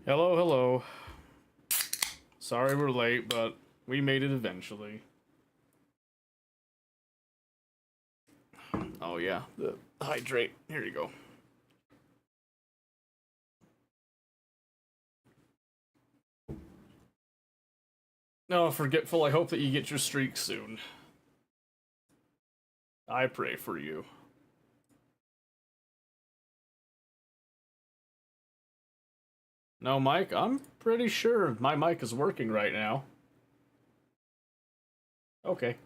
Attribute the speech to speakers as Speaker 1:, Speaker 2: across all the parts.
Speaker 1: Hello, hello. Sorry we're late, but we made it eventually. Oh yeah, the hydrate. Here you go. No, forgetful, I hope that you get your streak soon. I pray for you. No, Mike, I'm pretty sure my mic is working right now. Okay.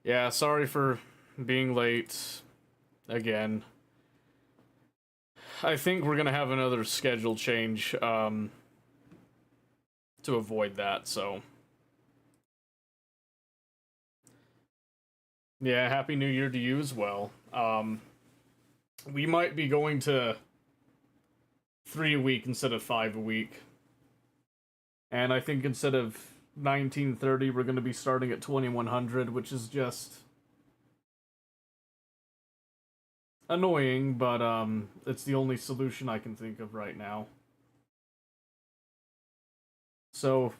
Speaker 1: Yeah, sorry for being late again. I think we're gonna have another schedule change to avoid that, so. Yeah, Happy New Year to you as well. We might be going to 3 a week instead of 5 a week. And I think instead of 1930, we're going to be starting at 2100, which is just annoying, but it's the only solution I can think of right now. So,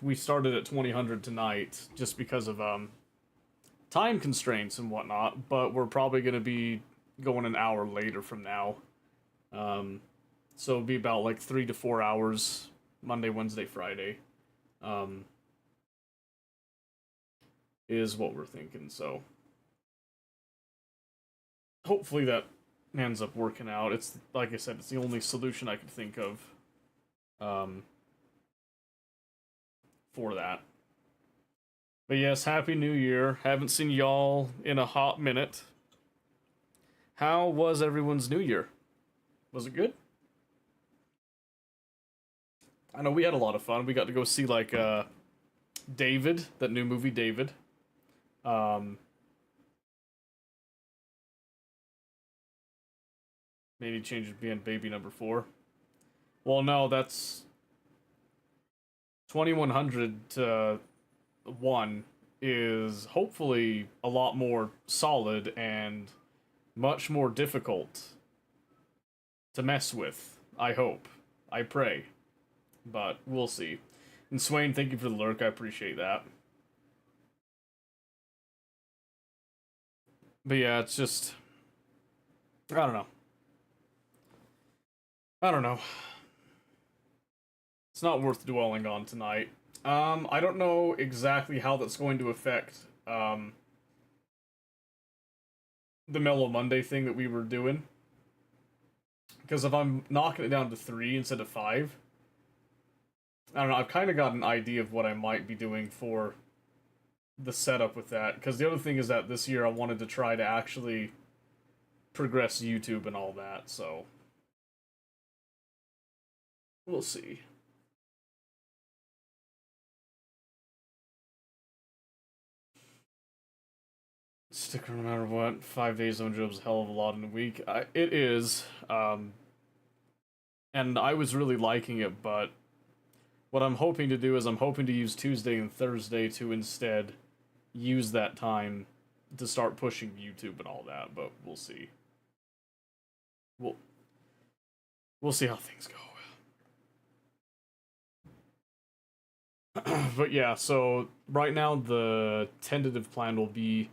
Speaker 1: we started at 2000 tonight just because of time constraints and whatnot, but we're probably going to be going an hour later from now. So it'll be about like 3 to 4 hours Monday, Wednesday, Friday. Is what we're thinking. So hopefully that ends up working out. It's like I said, it's the only solution I could think of for that. But yes, Happy New Year. Haven't seen y'all in a hot minute. How was everyone's New Year? Was it good? I know we had a lot of fun. We got to go see like David, that new movie David. Um, Maybe change it being Baby Number 4. Well, no, that's 2100 to 1 is hopefully a lot more solid and much more difficult to mess with. I hope. I pray. But we'll see. And Swain, thank you for the lurk. I appreciate that. But yeah, it's just. I don't know. I don't know. It's not worth dwelling on tonight. I don't know exactly how that's going to affect the Mellow Monday thing that we were doing. Because if I'm knocking it down to 3 instead of 5, I don't know, I've kind of got an idea of what I might be doing for the setup with that. Because the other thing is that this year I wanted to try to actually progress YouTube and all that, so. We'll see. Sticker no matter what. 5 days on job's a hell of a lot in a week. It is. And I was really liking it, but what I'm hoping to do is I'm hoping to use Tuesday and Thursday to instead use that time to start pushing YouTube and all that, but we'll see. We'll we'll see how things go. But yeah, so right now the tentative plan will be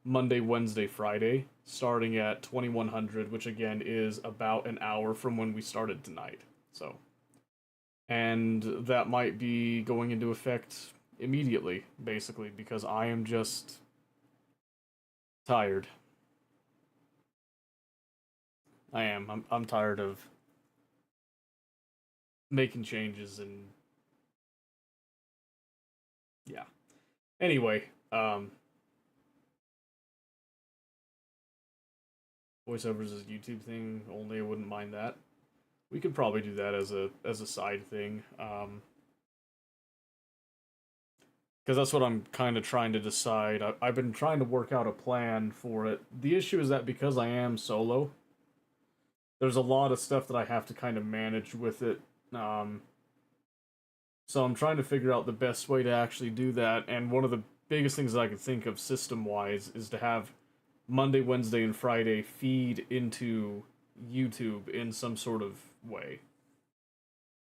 Speaker 1: Monday, Wednesday, Friday, starting at 2100, which again is about an hour from when we started tonight. So, and that might be going into effect immediately, basically, because I am just tired. I am. I'm tired of making changes and yeah. Anyway, voiceovers is a YouTube thing. Only I wouldn't mind that. We could probably do that as a side thing. Because that's what I'm kind of trying to decide. I've been trying to work out a plan for it. The issue is that because I am solo, there's a lot of stuff that I have to kind of manage with it. So I'm trying to figure out the best way to actually do that. And one of the biggest things that I could think of system wise is to have Monday, Wednesday, and Friday feed into YouTube in some sort of way.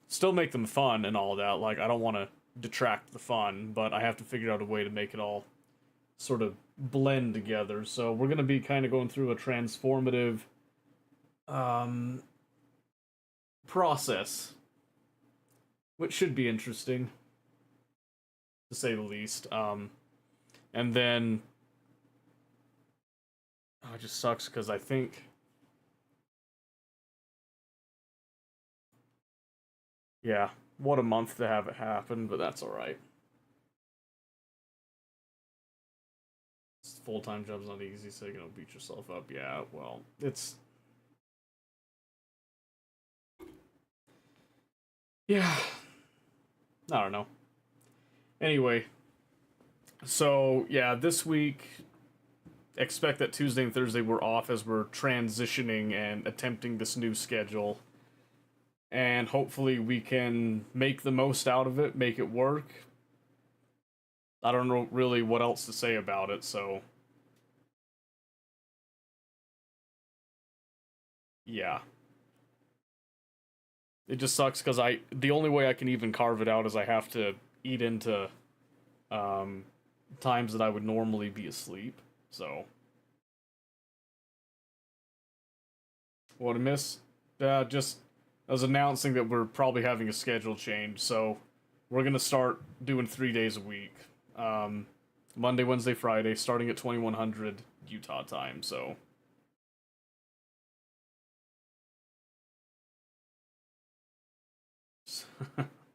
Speaker 1: Still make them fun and all that. Like, I don't want to detract the fun, but I have to figure out a way to make it all sort of blend together. So we're going to be kind of going through a transformative process, which should be interesting, to say the least. And then it just sucks because I think, yeah, what a month to have it happen, but that's all right. Full-time job's not easy, so you don't beat yourself up. Yeah, well, it's, yeah, I don't know. Anyway, so yeah, this week, expect that Tuesday and Thursday we're off as we're transitioning and attempting this new schedule. And hopefully we can make the most out of it, make it work. I don't know really what else to say about it, so yeah. It just sucks because the only way I can even carve it out is I have to eat into um, times that I would normally be asleep. So what I miss? Just I was announcing that we're probably having a schedule change, so we're gonna start doing 3 days a week. Um, Monday, Wednesday, Friday, starting at 2100 Utah time. So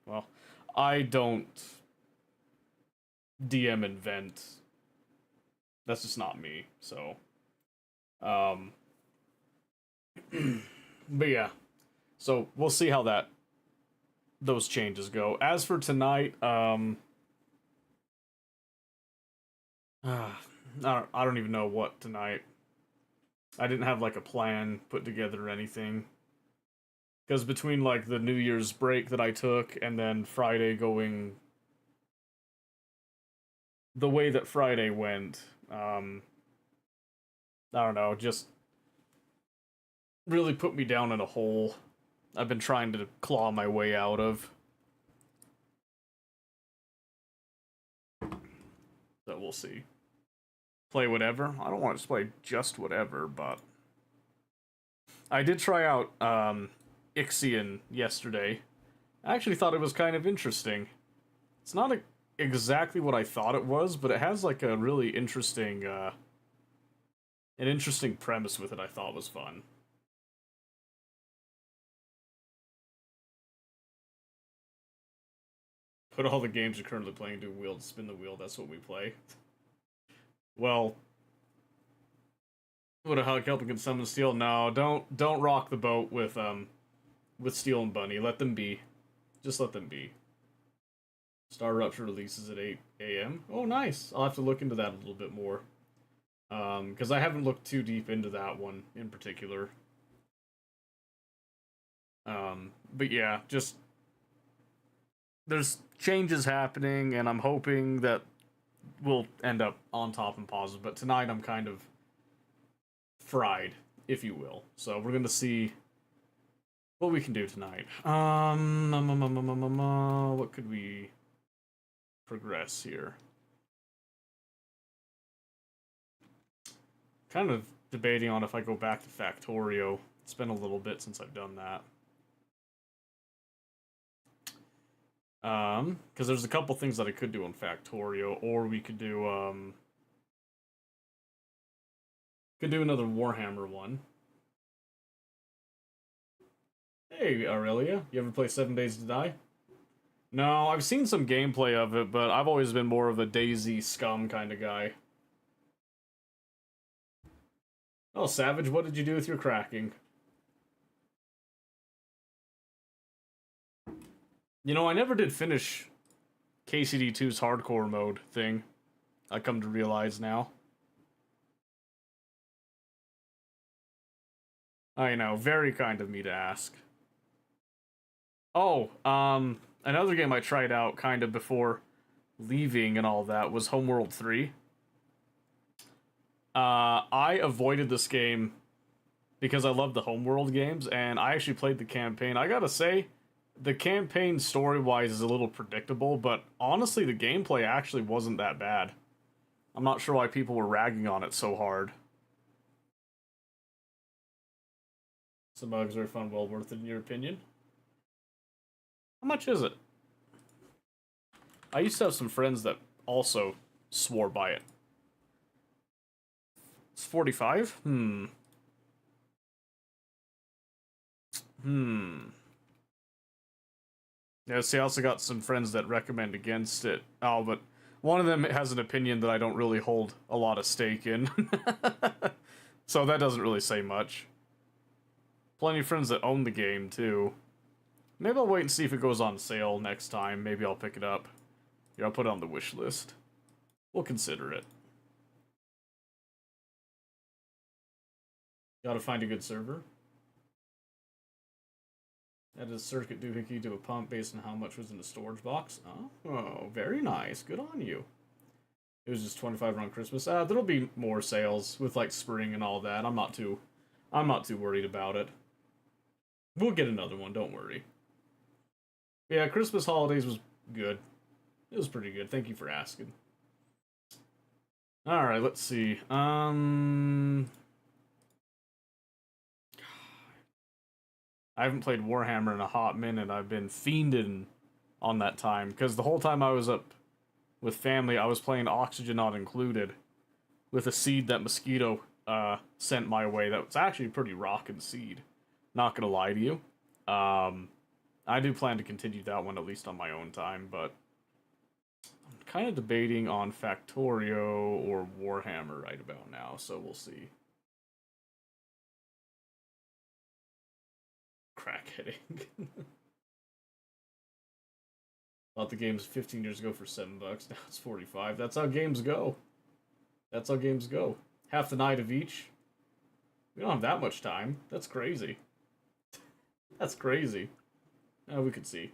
Speaker 1: well, I don't DM invent. That's just not me. So um, but yeah, so we'll see how that those changes go. As for tonight, I don't even know what tonight. I didn't have like a plan put together or anything. Because between like the New Year's break that I took and then Friday going the way that Friday went, I don't know, just really put me down in a hole I've been trying to claw my way out of. So we'll see. Play whatever. I don't want to play just whatever, but I did try out Ixion yesterday. I actually thought it was kind of interesting. It's not exactly what I thought it was, but it has like a really interesting an interesting premise with it. I thought was fun. Put all the games you're currently playing to wheel, spin the wheel. That's what we play. Well, would a hug help and can summon steel? No, don't rock the boat with Steel and Bunny. Let them be. Just let them be. Star Rupture releases at 8 a.m. Oh, nice. I'll have to look into that a little bit more. Because I haven't looked too deep into that one in particular. But yeah, just there's changes happening, and I'm hoping that we'll end up on top and positive. But tonight I'm kind of fried, if you will. So we're gonna see what we can do tonight. What could we progress here? Kind of debating on if I go back to Factorio. It's been a little bit since I've done that. Because there's a couple things that I could do on Factorio, or we could do another Warhammer one. Hey, Aurelia, you ever play 7 Days to Die? No, I've seen some gameplay of it, but I've always been more of a Daisy Scum kind of guy. Oh, Savage, what did you do with your cracking? You know, I never did finish KCD2's hardcore mode thing. I come to realize now. I know, very kind of me to ask. Oh, another game I tried out kind of before leaving and all that was Homeworld 3. I avoided this game because I love the Homeworld games, and I actually played the campaign. I gotta say, the campaign story-wise is a little predictable, but honestly, the gameplay actually wasn't that bad. I'm not sure why people were ragging on it so hard. Some bugs are fun, well worth it in your opinion. How much is it? I used to have some friends that also swore by it. It's 45? Hmm. Yeah, see, I also got some friends that recommend against it. Oh, but one of them has an opinion that I don't really hold a lot of stake in. So that doesn't really say much. Plenty of friends that own the game, too. Maybe I'll wait and see if it goes on sale next time. Maybe I'll pick it up. Yeah, I'll put it on the wish list. We'll consider it. Gotta find a good server. Add a circuit doohickey to a pump based on how much was in the storage box. Oh, very nice. Good on you. It was just 25 around Christmas. There'll be more sales with like spring and all that. I'm not too worried about it. We'll get another one, don't worry. Yeah, Christmas holidays was good. It was pretty good. Thank you for asking. Alright, let's see. I haven't played Warhammer in a hot minute. I've been fiending on that time, because the whole time I was up with family, I was playing Oxygen Not Included with a seed that Mosquito sent my way. That was actually a pretty rockin' seed. Not gonna lie to you. I do plan to continue that one, at least on my own time, but I'm kind of debating on Factorio or Warhammer right about now, so we'll see. Crackheading. Bought the games 15 years ago for $7. Now it's 45. That's how games go. That's how games go. Half the night of each. We don't have that much time. That's crazy. That's crazy. We could see.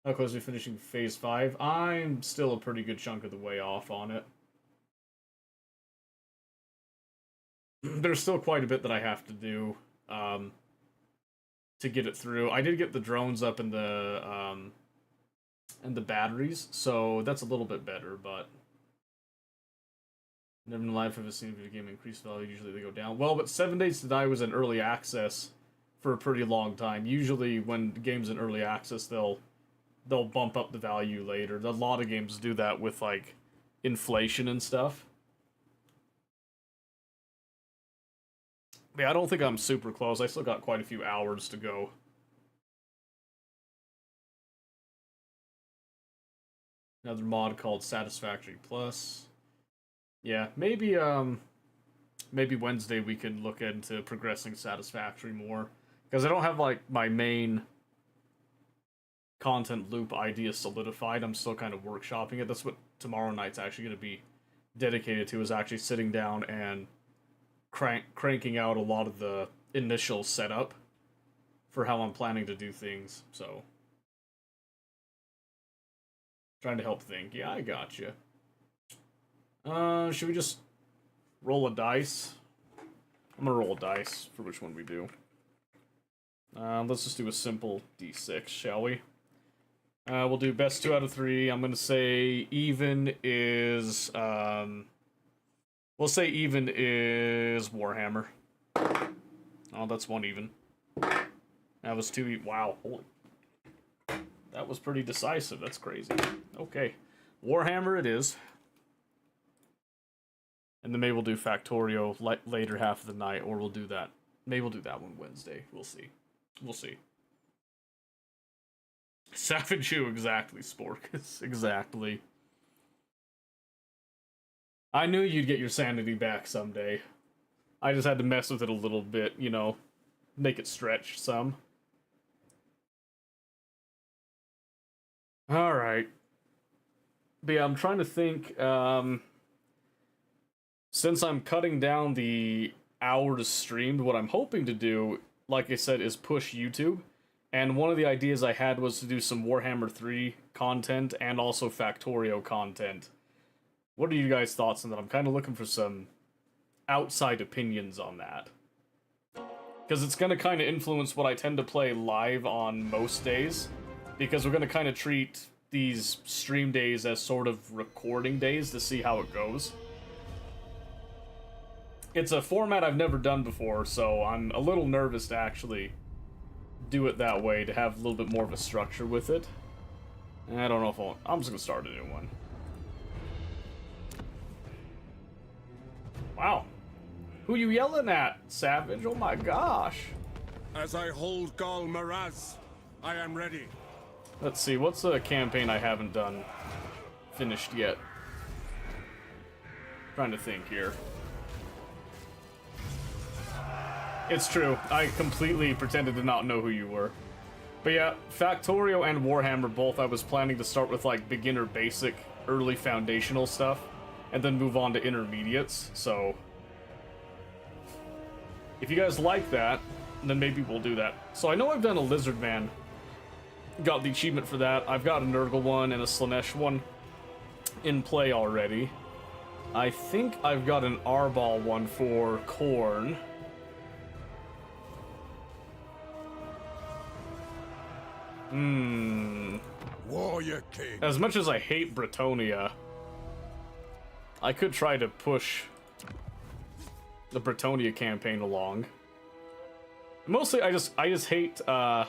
Speaker 1: How close are we finishing Phase 5? I'm still a pretty good chunk of the way off on it. There's still quite a bit that I have to do to get it through. I did get the drones up and the batteries, so that's a little bit better, but never in life have I seen a video game increase value. Usually they go down. Well, but 7 Days to Die was in early access for a pretty long time. Usually when games in early access, they'll bump up the value later. A lot of games do that with like inflation and stuff. Yeah, I don't think I'm super close. I still got quite a few hours to go. Another mod called Satisfactory Plus. Yeah, maybe Wednesday we can look into progressing Satisfactory more, because I don't have like my main content loop idea solidified. I'm still kind of workshopping it. That's what tomorrow night's actually going to be dedicated to, is actually sitting down and cranking out a lot of the initial setup for how I'm planning to do things. So trying to help think. Yeah, I got you. Should we just roll a dice? I'm gonna roll a dice for which one we do. Let's just do a simple d6, shall we? We'll do best 2 out of 3. I'm gonna say even is we'll say even is Warhammer. Oh, that's 1 even. That was 2. Wow, holy. That was pretty decisive. That's crazy. Okay. Warhammer it is. And then maybe we'll do Factorio later half of the night, or we'll do that. Maybe we'll do that one Wednesday. We'll see. We'll see. Savage you, exactly, Sporkus. Exactly. I knew you'd get your sanity back someday. I just had to mess with it a little bit, you know. Make it stretch some. Alright. But yeah, I'm trying to think, since I'm cutting down the hours streamed, what I'm hoping to do, like I said, is push YouTube. And one of the ideas I had was to do some Warhammer 3 content and also Factorio content. What are you guys' thoughts on that? I'm kind of looking for some outside opinions on that. because it's going to kind of influence what I tend to play live on most days, because we're going to kind of treat these stream days as sort of recording days to see how it goes. It's a format I've never done before, so I'm a little nervous to actually do it that way, to have a little bit more of a structure with it. I don't know if I'm just going to start a new one. Wow. Who you yelling at, Savage? Oh my gosh.
Speaker 2: As I hold Gal Maraz, I am ready.
Speaker 1: Let's see, what's a campaign I haven't done finished yet? Trying to think here. It's true, I completely pretended to not know who you were. But yeah, Factorio and Warhammer both I was planning to start with like beginner basic, early foundational stuff, and then move on to intermediates, so if you guys like that, then maybe we'll do that. So I know I've done a Lizard Man. Got the achievement for that. I've got a Nurgle one and a Slaanesh one in play already. I think I've got an Arbol one for Khorne.
Speaker 2: Warrior King.
Speaker 1: As much as I hate Bretonnia, I could try to push the Bretonnia campaign along. Mostly, I just hate, I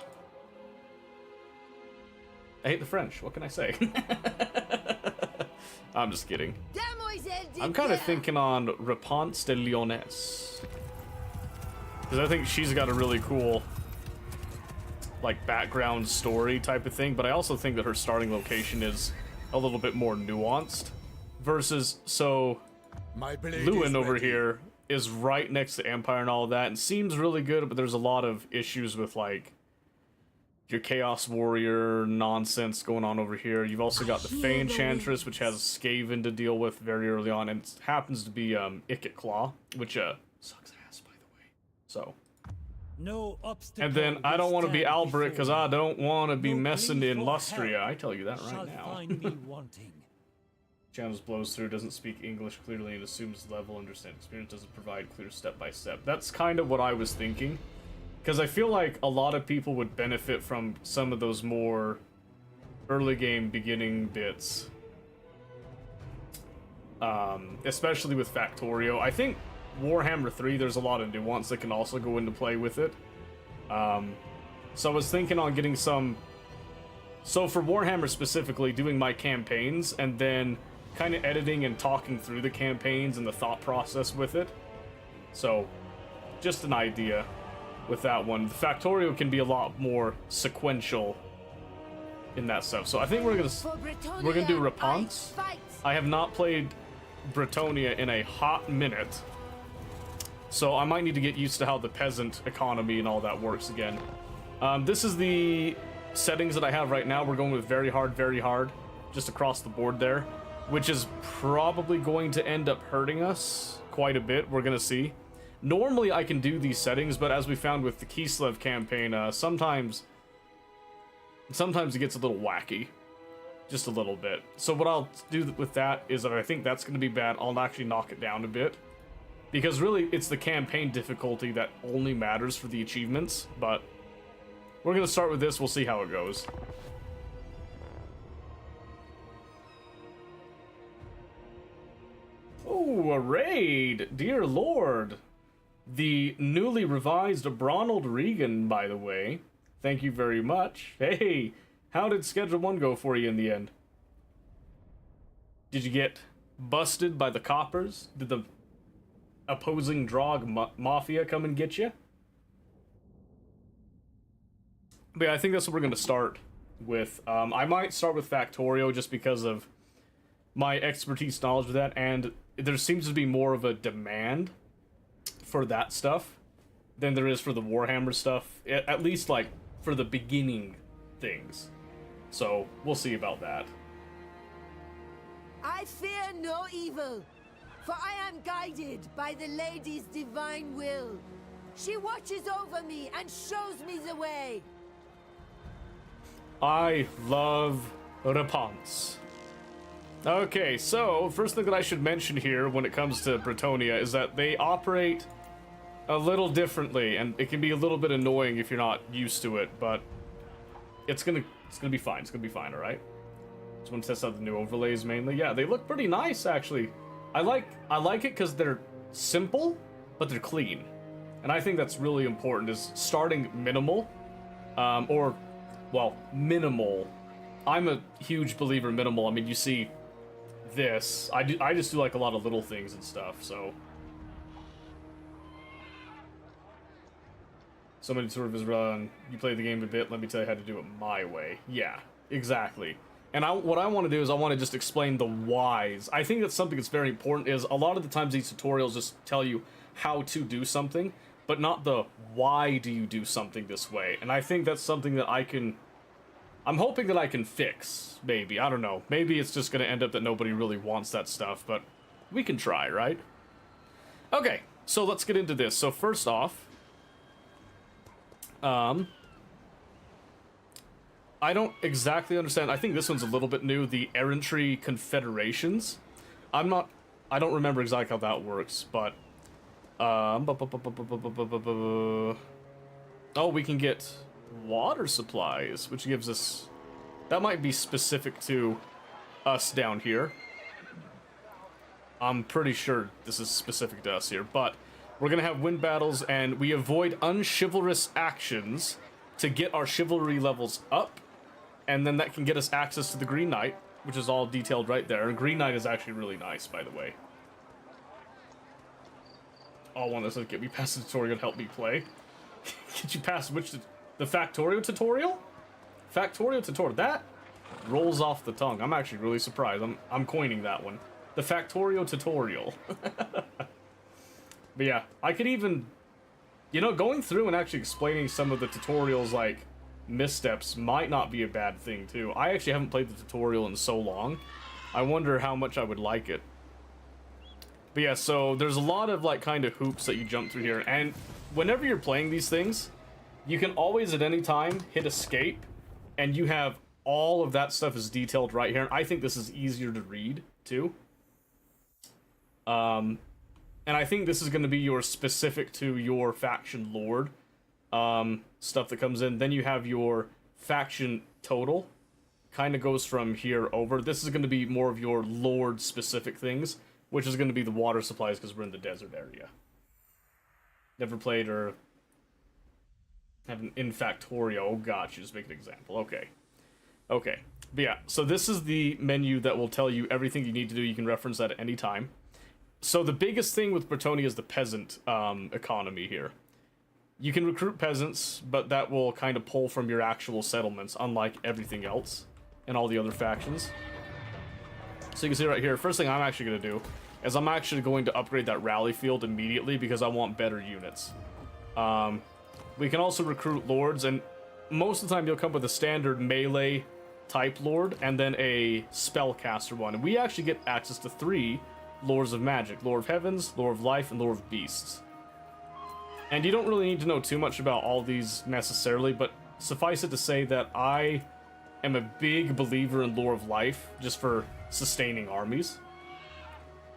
Speaker 1: hate the French. What can I say? I'm just kidding. I'm kind of thinking on Réponse de Lyonesse, because I think she's got a really cool, like, background story type of thing, but I also think that her starting location is a little bit more nuanced. Versus, so, Lewin over here is right next to Empire and all of that, and seems really good, but there's a lot of issues with, like, your Chaos Warrior nonsense going on over here. You've also got the Fey Enchantress, which has Skaven to deal with very early on, and it happens to be Ikit Claw, which sucks ass, by the way. So,
Speaker 3: no obstacle.
Speaker 1: and then I don't want to be Alberic because I don't want to be messing in Lustria. I tell you that right now.
Speaker 3: Find me wanting.
Speaker 1: Channels blows through, doesn't speak English clearly, and assumes level, understand experience, doesn't provide clear step-by-step. That's kind of what I was thinking. Because I feel like a lot of people would benefit from some of those more early game beginning bits. Especially with Factorio. I think Warhammer 3, there's a lot of nuance that can also go into play with it. So I was thinking on getting some... So for Warhammer specifically, doing my campaigns, and then kind of editing and talking through the campaigns and the thought process with it. So, just an idea with that one. The Factorio can be a lot more sequential in that stuff. So I think we're gonna do Réponse. I have not played Bretonnia in a hot minute, so I might need to get used to how the peasant economy and all that works again. This is the settings that I have right now. We're going with very hard, just across the board there, which is probably going to end up hurting us quite a bit. We're gonna see. Normally I can do these settings, but as we found with the Kislev campaign, sometimes it gets a little wacky. Just a little bit. So what I'll do with that is that I think that's going to be bad. I'll actually knock it down a bit. Because really, it's the campaign difficulty that only matters for the achievements. But we're going to start with this. We'll see how it goes. Oh, a raid! Dear Lord! The newly revised Bronald Regan, by the way. Thank you very much. Hey, how did Schedule 1 go for you in the end? Did you get busted by the coppers? Did the opposing Drog Mafia come and get you? But yeah, I think that's what we're going to start with. I might start with Factorio just because of my expertise knowledge with that, and there seems to be more of a demand for that stuff than there is for the Warhammer stuff, at least like for the beginning things. So we'll see about that.
Speaker 4: I fear no evil, for I am guided by the Lady's divine will. She watches over me and shows me the way.
Speaker 1: I love Réponse. Okay, so first thing that I should mention here when it comes to Bretonnia is that they operate a little differently, and it can be a little bit annoying if you're not used to it, but it's gonna be fine. It's gonna be fine, all right? Just want to test out the new overlays mainly. Yeah, they look pretty nice actually. I like it because they're simple, but they're clean, and I think that's really important. Is starting minimal, or well, minimal. I'm a huge believer in minimal. I mean, you see this. I just do like a lot of little things and stuff. So somebody sort of is run. You play the game a bit. Let me tell you how to do it my way. Yeah, exactly. And what I want to do is I want to just explain the whys. I think that's something that's very important. Is a lot of the times these tutorials just tell you how to do something, but not the why do you do something this way. And I think that's something that I'm hoping that I can fix. Maybe, I don't know. Maybe it's just going to end up that nobody really wants that stuff, but we can try, right? Okay, so let's get into this. So first off, I don't exactly understand. I think this one's a little bit new. The Errantry Confederations. I don't remember exactly how that works, but oh, we can get water supplies, which gives us, that might be specific to us down here. I'm pretty sure this is specific to us here, but we're gonna have wind battles, and we avoid unchivalrous actions to get our chivalry levels up, and then that can get us access to the Green Knight, which is all detailed right there. And Green Knight is actually really nice, by the way. All one that says get me past the tutorial and help me play. Get you past which the Factorio tutorial? Factorio tutorial. That rolls off the tongue. I'm actually really surprised. I'm coining that one. The Factorio tutorial. But yeah, I could even, you know, going through and actually explaining some of the tutorials, like missteps, might not be a bad thing too. I actually haven't played the tutorial in so long. I wonder how much I would like it. But yeah, so there's a lot of like kind of hoops that you jump through here, and whenever you're playing these things, you can always at any time hit escape, and you have all of that stuff is detailed right here. And I think this is easier to read too. And I think this is going to be your specific to your faction lord stuff that comes in. Then you have your faction total, kind of goes from here over. This is going to be more of your lord specific things, which is going to be the water supplies because we're in the desert area. Never played or have an in Factorio. Oh, gotcha. Just make an example. Okay. Okay. But yeah, so this is the menu that will tell you everything you need to do. You can reference that at any time. So the biggest thing with Bretonnia is the peasant economy here. You can recruit peasants, but that will kind of pull from your actual settlements, unlike everything else and all the other factions. So you can see right here, first thing I'm actually going to do is I'm actually going to upgrade that rally field immediately because I want better units. We can also recruit lords, and most of the time you'll come with a standard melee type lord and then a spellcaster one. And we actually get access to 3 Lords of Magic: Lord of Heavens, Lord of Life, and Lord of Beasts. And you don't really need to know too much about all these necessarily, but suffice it to say that I am a big believer in Lord of Life, just for sustaining armies.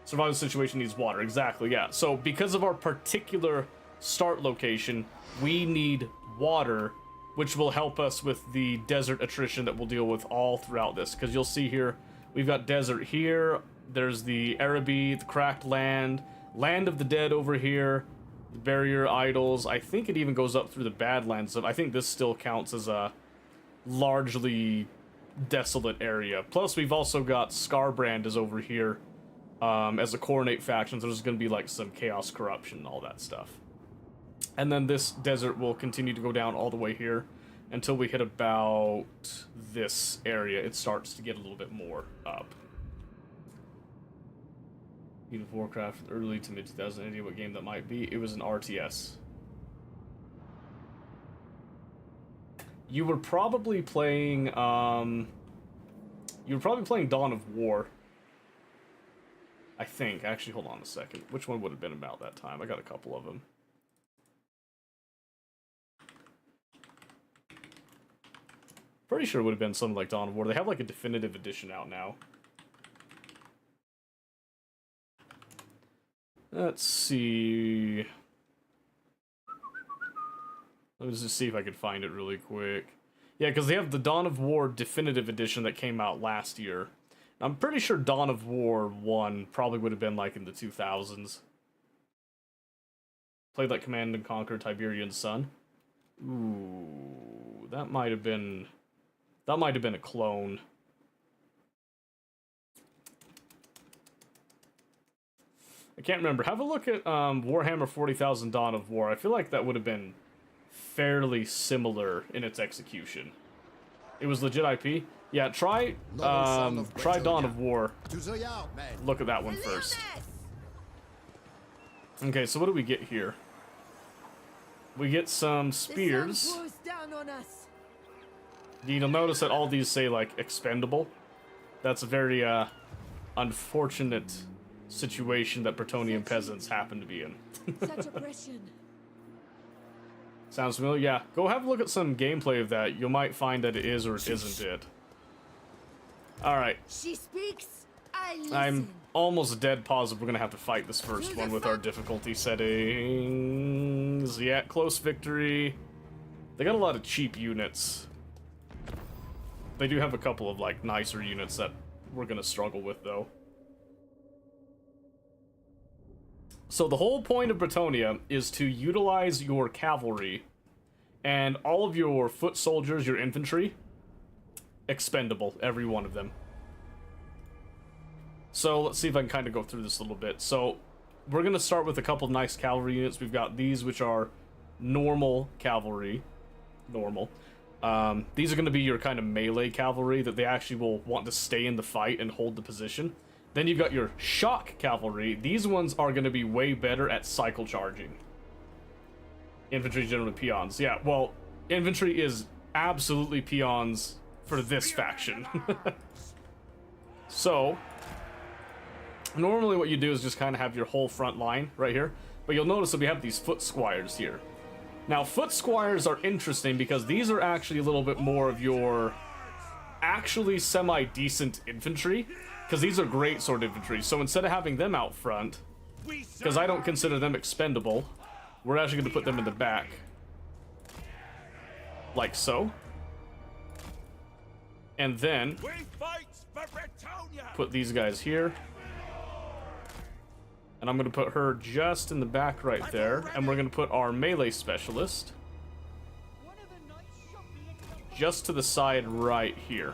Speaker 1: Survival situation needs water, exactly, yeah. So because of our particular start location, we need water, which will help us with the desert attrition that we'll deal with all throughout this. Because you'll see here, we've got desert here, there's the Araby, the Cracked Land, Land of the Dead over here, the Barrier Idols. I think it even goes up through the Badlands, so I think this still counts as a largely desolate area. Plus, we've also got Scarbrand is over here as a Coronate faction, so there's going to be like some Chaos Corruption and all that stuff. And then this desert will continue to go down all the way here until we hit about this area. It starts to get a little bit more up. Eve of Warcraft, early to mid 2000, idea what game that might be. It was an RTS. You were probably playing Dawn of War. I think. Actually, hold on a second. Which one would have been about that time? I got a couple of them. Pretty sure it would have been something like Dawn of War. They have like a definitive edition out now. Let's see. Let me just see if I could find it really quick. Yeah, because they have the Dawn of War Definitive Edition that came out last year. I'm pretty sure Dawn of War 1 probably would have been like in the 2000s. Played like Command and Conquer Tiberian Sun. Ooh, that might have been a clone. I can't remember. Have a look at Warhammer 40,000 Dawn of War. I feel like that would have been fairly similar in its execution. It was legit IP. Yeah, try Dawn of War. Look at that one first. Okay, so what do we get here? We get some spears. You'll notice that all these say like expendable. That's a very unfortunate situation that Bretonnian peasants happen to be in.
Speaker 4: Such oppression.
Speaker 1: Sounds familiar? Yeah. Go have a look at some gameplay of that. You might find that it is or it isn't it. Alright.
Speaker 4: She speaks, I listen.
Speaker 1: I'm almost dead positive we're gonna have to fight this first one with our difficulty settings. Yeah, close victory. They got a lot of cheap units. They do have a couple of, like, nicer units that we're gonna struggle with, though. So the whole point of Bretonnia is to utilize your cavalry and all of your foot soldiers, your infantry, expendable, every one of them. So let's see if I can kind of go through this a little bit. So we're going to start with a couple of nice cavalry units. We've got these, which are normal cavalry. Normal. These are going to be your kind of melee cavalry that they actually will want to stay in the fight and hold the position. Then you've got your shock cavalry. These ones are going to be way better at cycle charging. Infantry generally peons. Yeah, well, infantry is absolutely peons for this faction. So, normally what you do is just kind of have your whole front line right here. But you'll notice that we have these foot squires here. Now, foot squires are interesting because these are actually a little bit more of your actually semi-decent infantry. Because these are great sword infantry, so instead of having them out front, because I don't consider them expendable, we're actually going to put them in the back. Like so. And then put these guys here. And I'm going to put her just in the back right there. And we're going to put our melee specialist just to the side right here.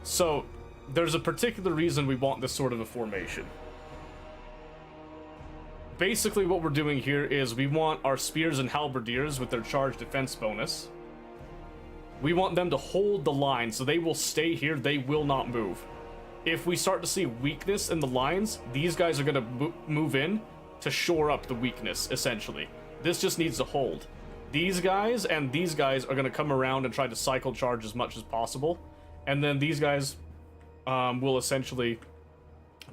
Speaker 1: So there's a particular reason we want this sort of a formation. Basically what we're doing here is we want our spears and halberdiers with their charge defense bonus. We want them to hold the line, so they will stay here, they will not move. If we start to see weakness in the lines, these guys are going to move in to shore up the weakness, essentially. This just needs to hold. These guys and these guys are going to come around and try to cycle charge as much as possible. And then these guys will essentially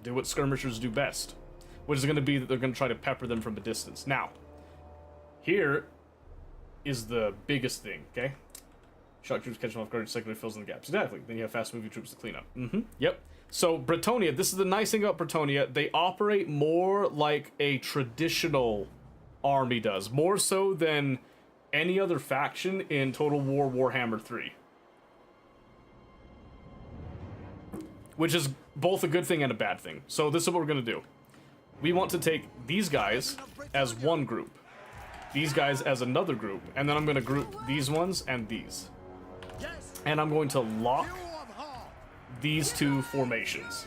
Speaker 1: do what skirmishers do best, which is going to be that they're going to try to pepper them from a distance. Now, here is the biggest thing, okay? Shock troops catch them off guard, secondly fills in the gaps. Exactly. Then you have fast-moving troops to clean up. Yep. So, Bretonnia, this is the nice thing about Bretonnia. They operate more like a traditional army does, more so than any other faction in Total War Warhammer 3. Which is both a good thing and a bad thing. So this is what we're going to do. We want to take these guys as one group. These guys as another group. And then I'm going to group these ones and these. And I'm going to lock these two formations.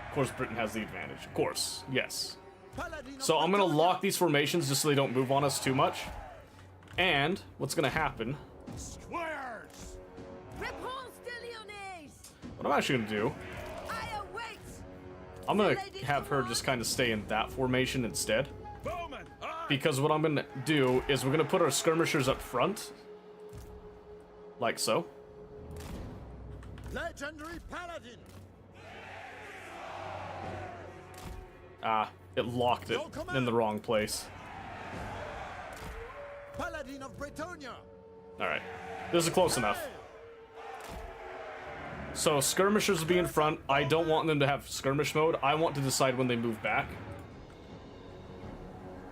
Speaker 1: Of course, Britain has the advantage. Of course, yes. So I'm going to lock these formations just so they don't move on us too much. And what's going to happen... What I'm actually going to do... I'm going to have her just kind of stay in that formation instead. Because what I'm going to do is we're going to put our skirmishers up front. Like so.
Speaker 5: Legendary Paladin.
Speaker 1: Ah, it locked it in the wrong place.
Speaker 5: Paladin of Bretonnia.
Speaker 1: Alright. This is close enough. So, skirmishers will be in front. I don't want them to have skirmish mode. I want to decide when they move back.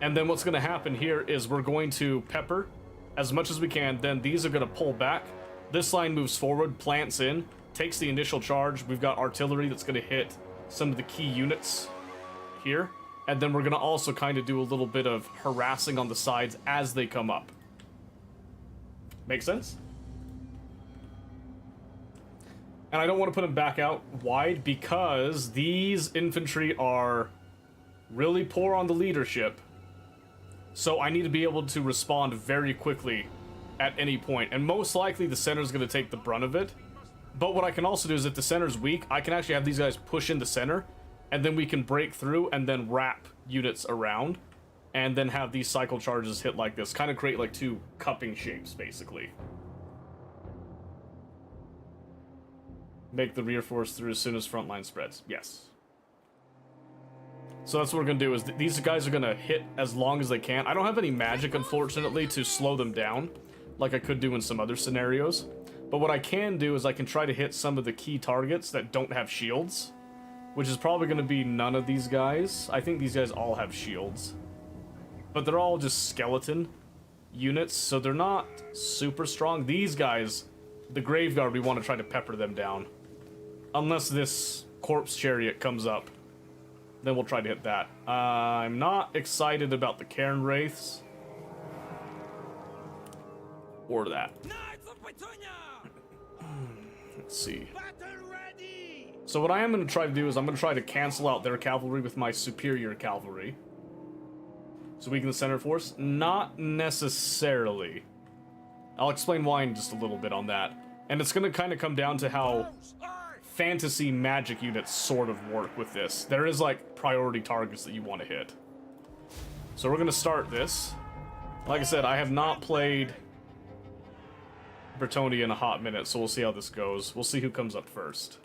Speaker 1: And then what's going to happen here is we're going to pepper as much as we can. Then these are going to pull back. This line moves forward, plants in, takes the initial charge. We've got artillery that's going to hit some of the key units here. And then we're going to also kind of do a little bit of harassing on the sides as they come up. Make sense? And I don't want to put them back out wide because these infantry are really poor on the leadership. So I need to be able to respond very quickly at any point. And most likely the center's going to take the brunt of it. But what I can also do is if the center's weak, I can actually have these guys push in the center. And then we can break through and then wrap units around. And then have these cycle charges hit like this. Kind of create like two cupping shapes, basically. Make the rear force through as soon as frontline spreads. Yes. So that's what we're going to do is these guys are going to hit as long as they can. I don't have any magic, unfortunately, to slow them down like I could do in some other scenarios. But what I can do is I can try to hit some of the key targets that don't have shields, which is probably going to be none of these guys. I think these guys all have shields. But they're all just skeleton units, so they're not super strong. These guys, the Graveguard, we want to try to pepper them down. Unless this corpse chariot comes up, then we'll try to hit that. I'm not excited about the Cairn Wraiths. Or that. Let's see. So what I am going to try to do is I'm going to try to cancel out their cavalry with my superior cavalry. So weaken the center force? Not necessarily. I'll explain why in just a little bit on that. And it's going to kind of come down to how fantasy magic units sort of work with this. There is like priority targets that you want to hit. So we're going to start this. Like I said, I have not played Bretonnia in a hot minute, so we'll see how this goes. We'll see who comes up first.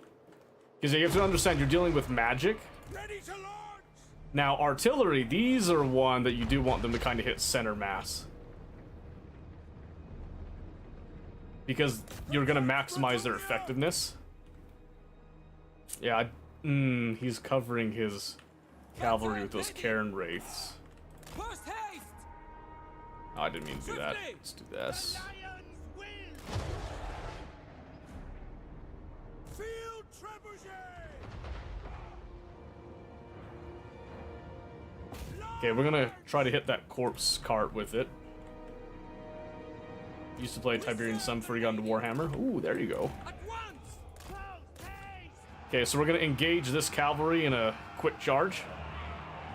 Speaker 1: Because you have to understand, you're dealing with magic. Now, artillery, these are one that you do want them to kind of hit center mass. Because you're going to maximize their effectiveness. Yeah, he's covering his cavalry with those Cairn Wraiths. Oh, I didn't mean to do that. Let's do this. Okay, we're gonna try to hit that corpse cart with it. Used to play Tiberian Sun before he got into Warhammer. Ooh, there you go. Okay, so we're gonna engage this cavalry in a quick charge.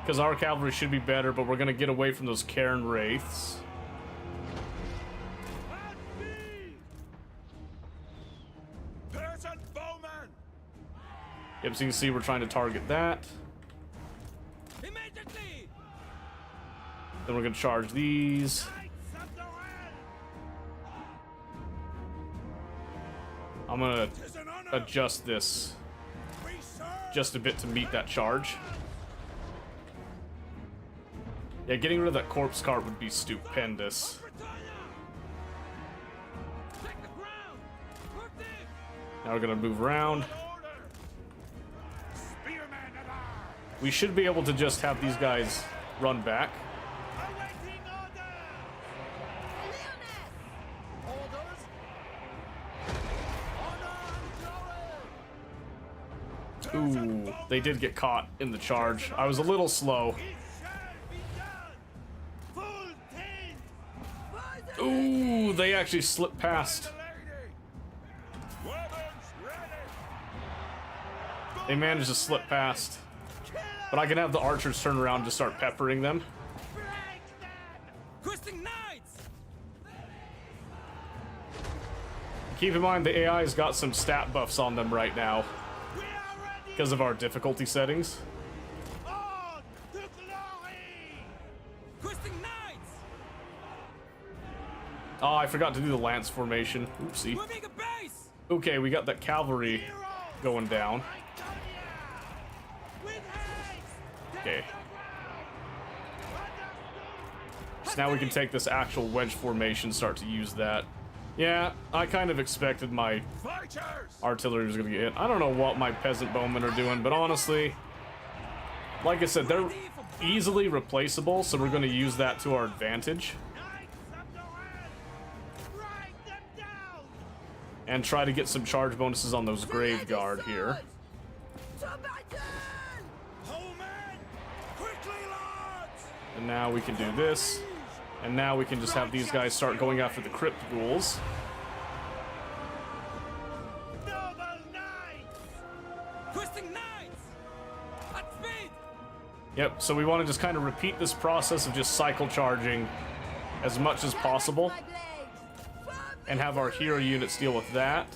Speaker 1: Because our cavalry should be better, but we're gonna get away from those Cairn Wraiths. Yep, so you can see we're trying to target that. Then we're gonna charge these. I'm gonna adjust this just a bit to meet that charge. Yeah, getting rid of that corpse cart would be stupendous. Now we're gonna move around. We should be able to just have these guys run back. Ooh, they did get caught in the charge. I was a little slow. Ooh, they actually slipped past. They managed to slip past. But I can have the archers turn around to start peppering them. Keep in mind the AI's got some stat buffs on them right now because of our difficulty settings. Oh, I forgot to do the lance formation. Oopsie. Okay, we got that cavalry going down. Okay. So now we can take this actual wedge formation, start to use that. Yeah, I kind of expected my artillery was going to get hit. I don't know what my peasant bowmen are doing, but honestly, like I said, easily replaceable, so we're going to use that to our advantage. And try to get some charge bonuses on those Grave Guard here. And now we can do this. And now we can just have these guys start going after the Crypt Ghouls. Yep, so we want to just kind of repeat this process of just cycle charging as much as possible. And have our hero units deal with that.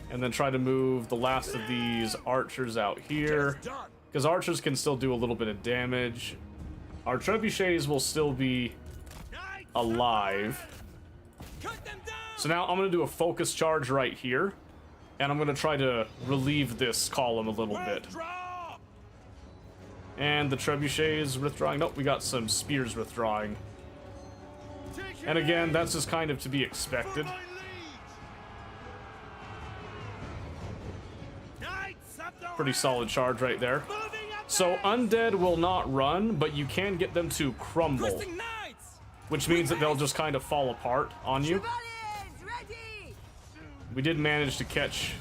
Speaker 1: And then try to move the last of these archers out here. Because archers can still do a little bit of damage. Our trebuchets will still be alive. So now I'm going to do a focus charge right here. And I'm going to try to relieve this column a little bit. And the trebuchets withdrawing. Nope, we got some spears withdrawing. And again, that's just kind of to be expected. Pretty solid charge right there. So undead will not run, but you can get them to crumble, which means that they'll just kind of fall apart on you. We did manage to catch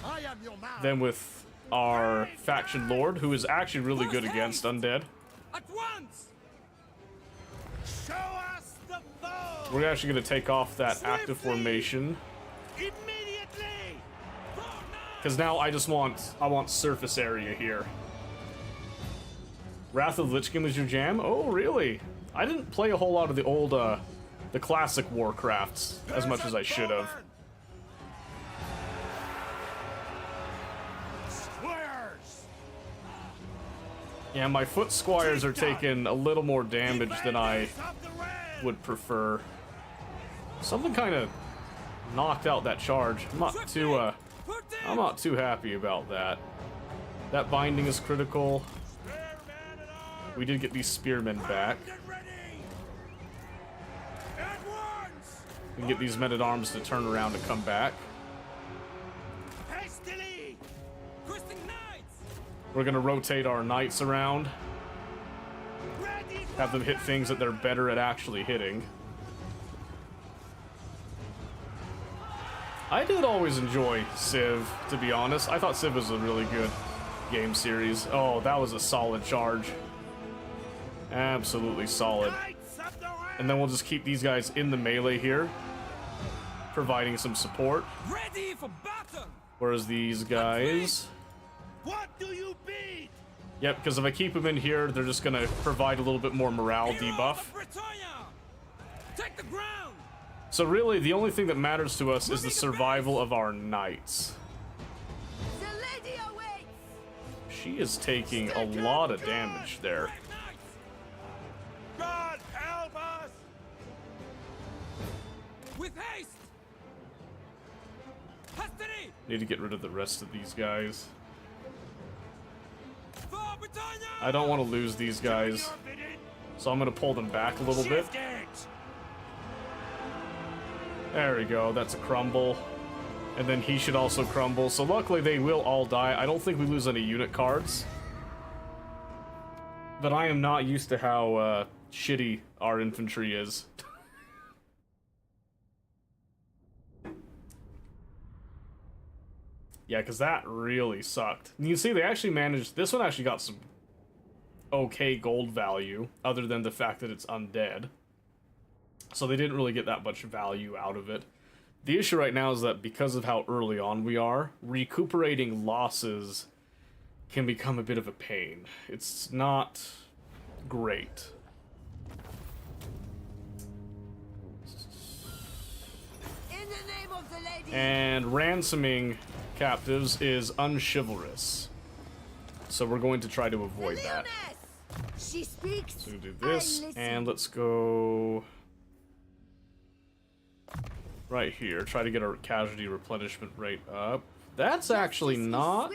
Speaker 1: them with our faction lord, who is actually really good against undead. We're actually going to take off that active formation. Because now I want surface area here. Wrath of the Lich King was your jam? Oh, really? I didn't play a whole lot of the old, the classic Warcrafts as much as I should have. Yeah, my foot squires are taking a little more damage than I would prefer. Something kind of knocked out that charge. I'm not too happy about that. That binding is critical. We did get these spearmen back. We can get these men-at-arms to turn around and come back. We're gonna rotate our knights around. Have them hit things that they're better at actually hitting. I did always enjoy Civ, to be honest. I thought Civ was a really good game series. Oh, that was a solid charge. Absolutely solid. And then we'll just keep these guys in the melee here, providing some support.
Speaker 3: Ready for battle.
Speaker 1: Whereas these guys...
Speaker 2: What do you beat?
Speaker 1: Yep, because if I keep them in here, they're just going to provide a little bit more morale debuff.
Speaker 3: Take the ground.
Speaker 1: So really, the only thing that matters to us is the survival of our knights.
Speaker 4: The lady awaits.
Speaker 1: She is taking a lot of damage there.
Speaker 2: God help us!
Speaker 3: With haste. Hastily.
Speaker 1: Need to get rid of the rest of these guys. I don't want to lose these guys, so I'm going to pull them back a little bit. There we go, that's a crumble. And then he should also crumble, so luckily they will all die. I don't think we lose any unit cards. But I am not used to how shitty our infantry is. Yeah, because that really sucked. And you see, they actually managed... This one actually got some okay gold value, other than the fact that it's undead. So they didn't really get that much value out of it. The issue right now is that because of how early on we are, recuperating losses can become a bit of a pain. It's not great.
Speaker 4: In the name of the lady.
Speaker 1: And ransoming captives is unchivalrous. So we're going to try to avoid that.
Speaker 4: She speaks.
Speaker 1: So we do this, and let's go right here. Try to get our casualty replenishment rate up. That's actually not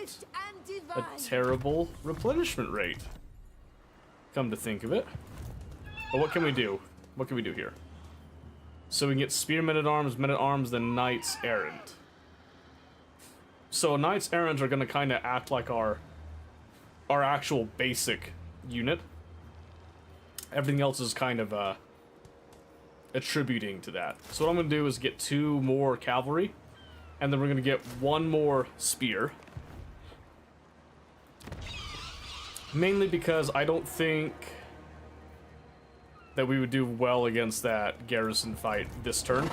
Speaker 1: a terrible replenishment rate, come to think of it. But what can we do? What can we do here? So we can get spearmen at arms, then knights errant. So knights errant are going to kind of act like our actual basic unit, Everything else is kind of attributing to that. So what I'm going to do is get 2 more cavalry, and then we're going to get 1 more spear. Mainly because I don't think that we would do well against that garrison fight this turn.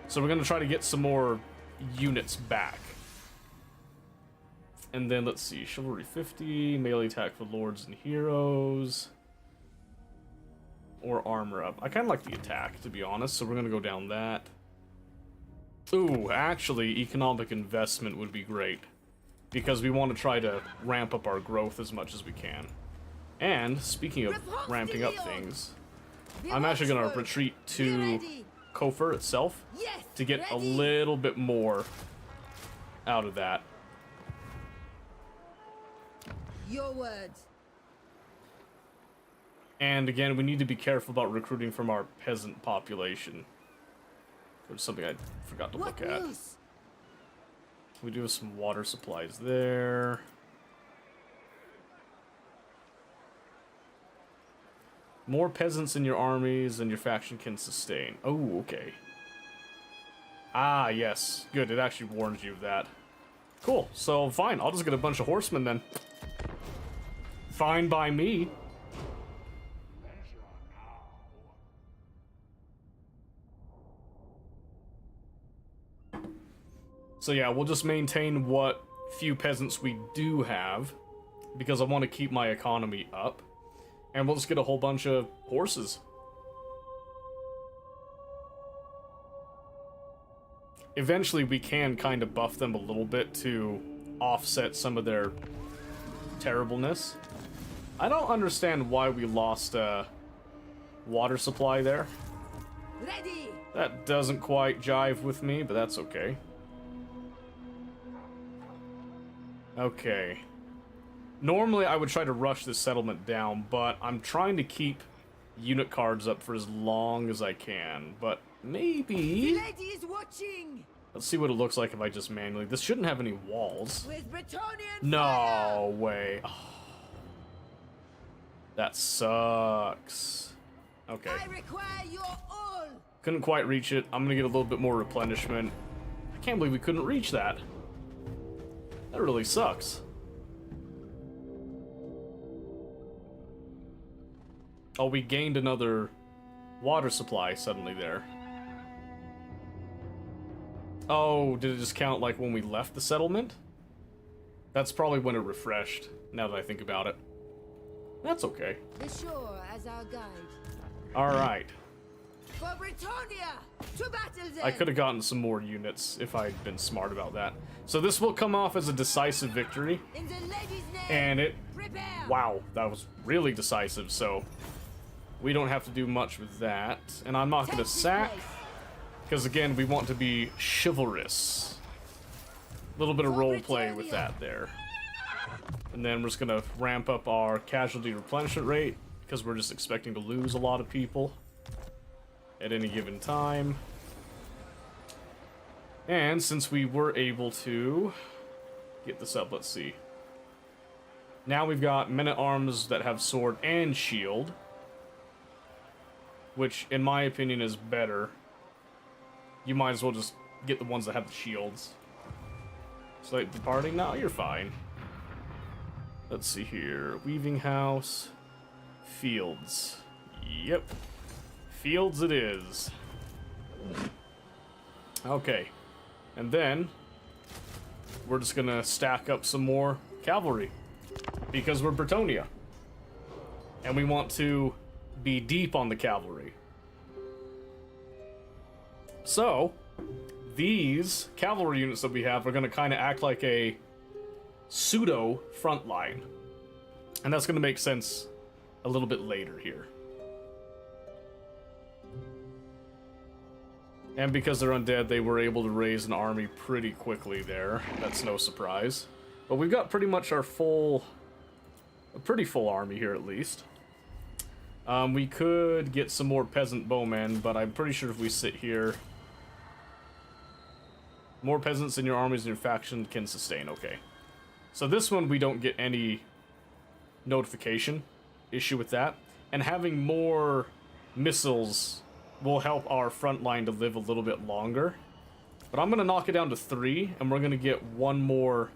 Speaker 1: So we're going to try to get some more units back. And then, let's see, Chivalry 50, melee attack for Lords and Heroes, or Armor Up. I kind of like the attack, to be honest, so we're going to go down that. Ooh, actually, Economic Investment would be great, because we want to try to ramp up our growth as much as we can. And, speaking of ramping up things, I'm actually going to retreat to Kofur itself to get a little bit more out of that.
Speaker 4: Your words.
Speaker 1: And again, we need to be careful about recruiting from our peasant population. Which is something I forgot to look at. We do have some water supplies there. More peasants in your armies than your faction can sustain. Oh, okay. Ah, yes. Good, it actually warns you of that. Cool, so fine, I'll just get a bunch of horsemen then. Fine by me. So yeah, we'll just maintain what few peasants we do have, because I want to keep my economy up. And we'll just get a whole bunch of horses. Eventually we can kind of buff them a little bit to offset some of their terribleness. I don't understand why we lost water supply there.
Speaker 4: Ready.
Speaker 1: That doesn't quite jive with me, but that's okay. Okay. Normally I would try to rush this settlement down, but I'm trying to keep unit cards up for as long as I can. But maybe...
Speaker 4: The lady is watching.
Speaker 1: Let's see what it looks like if I just manually... This shouldn't have any walls.
Speaker 4: With Bretonnian
Speaker 1: No
Speaker 4: fire.
Speaker 1: way. Oh. That sucks. Okay.
Speaker 4: I require your all.
Speaker 1: Couldn't quite reach it. I'm gonna get a little bit more replenishment. I can't believe we couldn't reach that. That really sucks. Oh, we gained another water supply suddenly there. Oh, did it just count like when we left the settlement? That's probably when it refreshed, now that I think about it. That's okay.
Speaker 4: The shore as our guide.
Speaker 1: Alright.
Speaker 4: For Bretonnia! To battle then!
Speaker 1: I could have gotten some more units if I'd been smart about that. So this will come off as a decisive victory.
Speaker 4: In the lady's name!
Speaker 1: And it...
Speaker 4: Prepare!
Speaker 1: Wow, that was really decisive, so... We don't have to do much with that. And I'm not going to sack. Because again, we want to be chivalrous. A little bit of role play with that there. And then we're just going to ramp up our casualty replenishment rate. Because we're just expecting to lose a lot of people at any given time. And since we were able to get this up, let's see. Now we've got men-at-arms that have sword and shield. Which, in my opinion, is better. You might as well just get the ones that have the shields. So, like, departing? No, you're fine. Let's see here. Weaving house. Fields. Yep. Fields it is. Okay. And then, we're just gonna stack up some more cavalry. Because we're Bretonnia. And we want to be deep on the cavalry. So, these cavalry units that we have are going to kind of act like a pseudo front line. And that's going to make sense a little bit later here. And because they're undead, they were able to raise an army pretty quickly there. That's no surprise. But we've got pretty much our a pretty full army here at least. We could get some more peasant bowmen, but I'm pretty sure if we sit here... More peasants in your armies and your faction can sustain, okay. So this one we don't get any notification issue with that. and having more missiles will help our front line to live a little bit longer. But I'm going to knock it down to 3, and we're going to get one more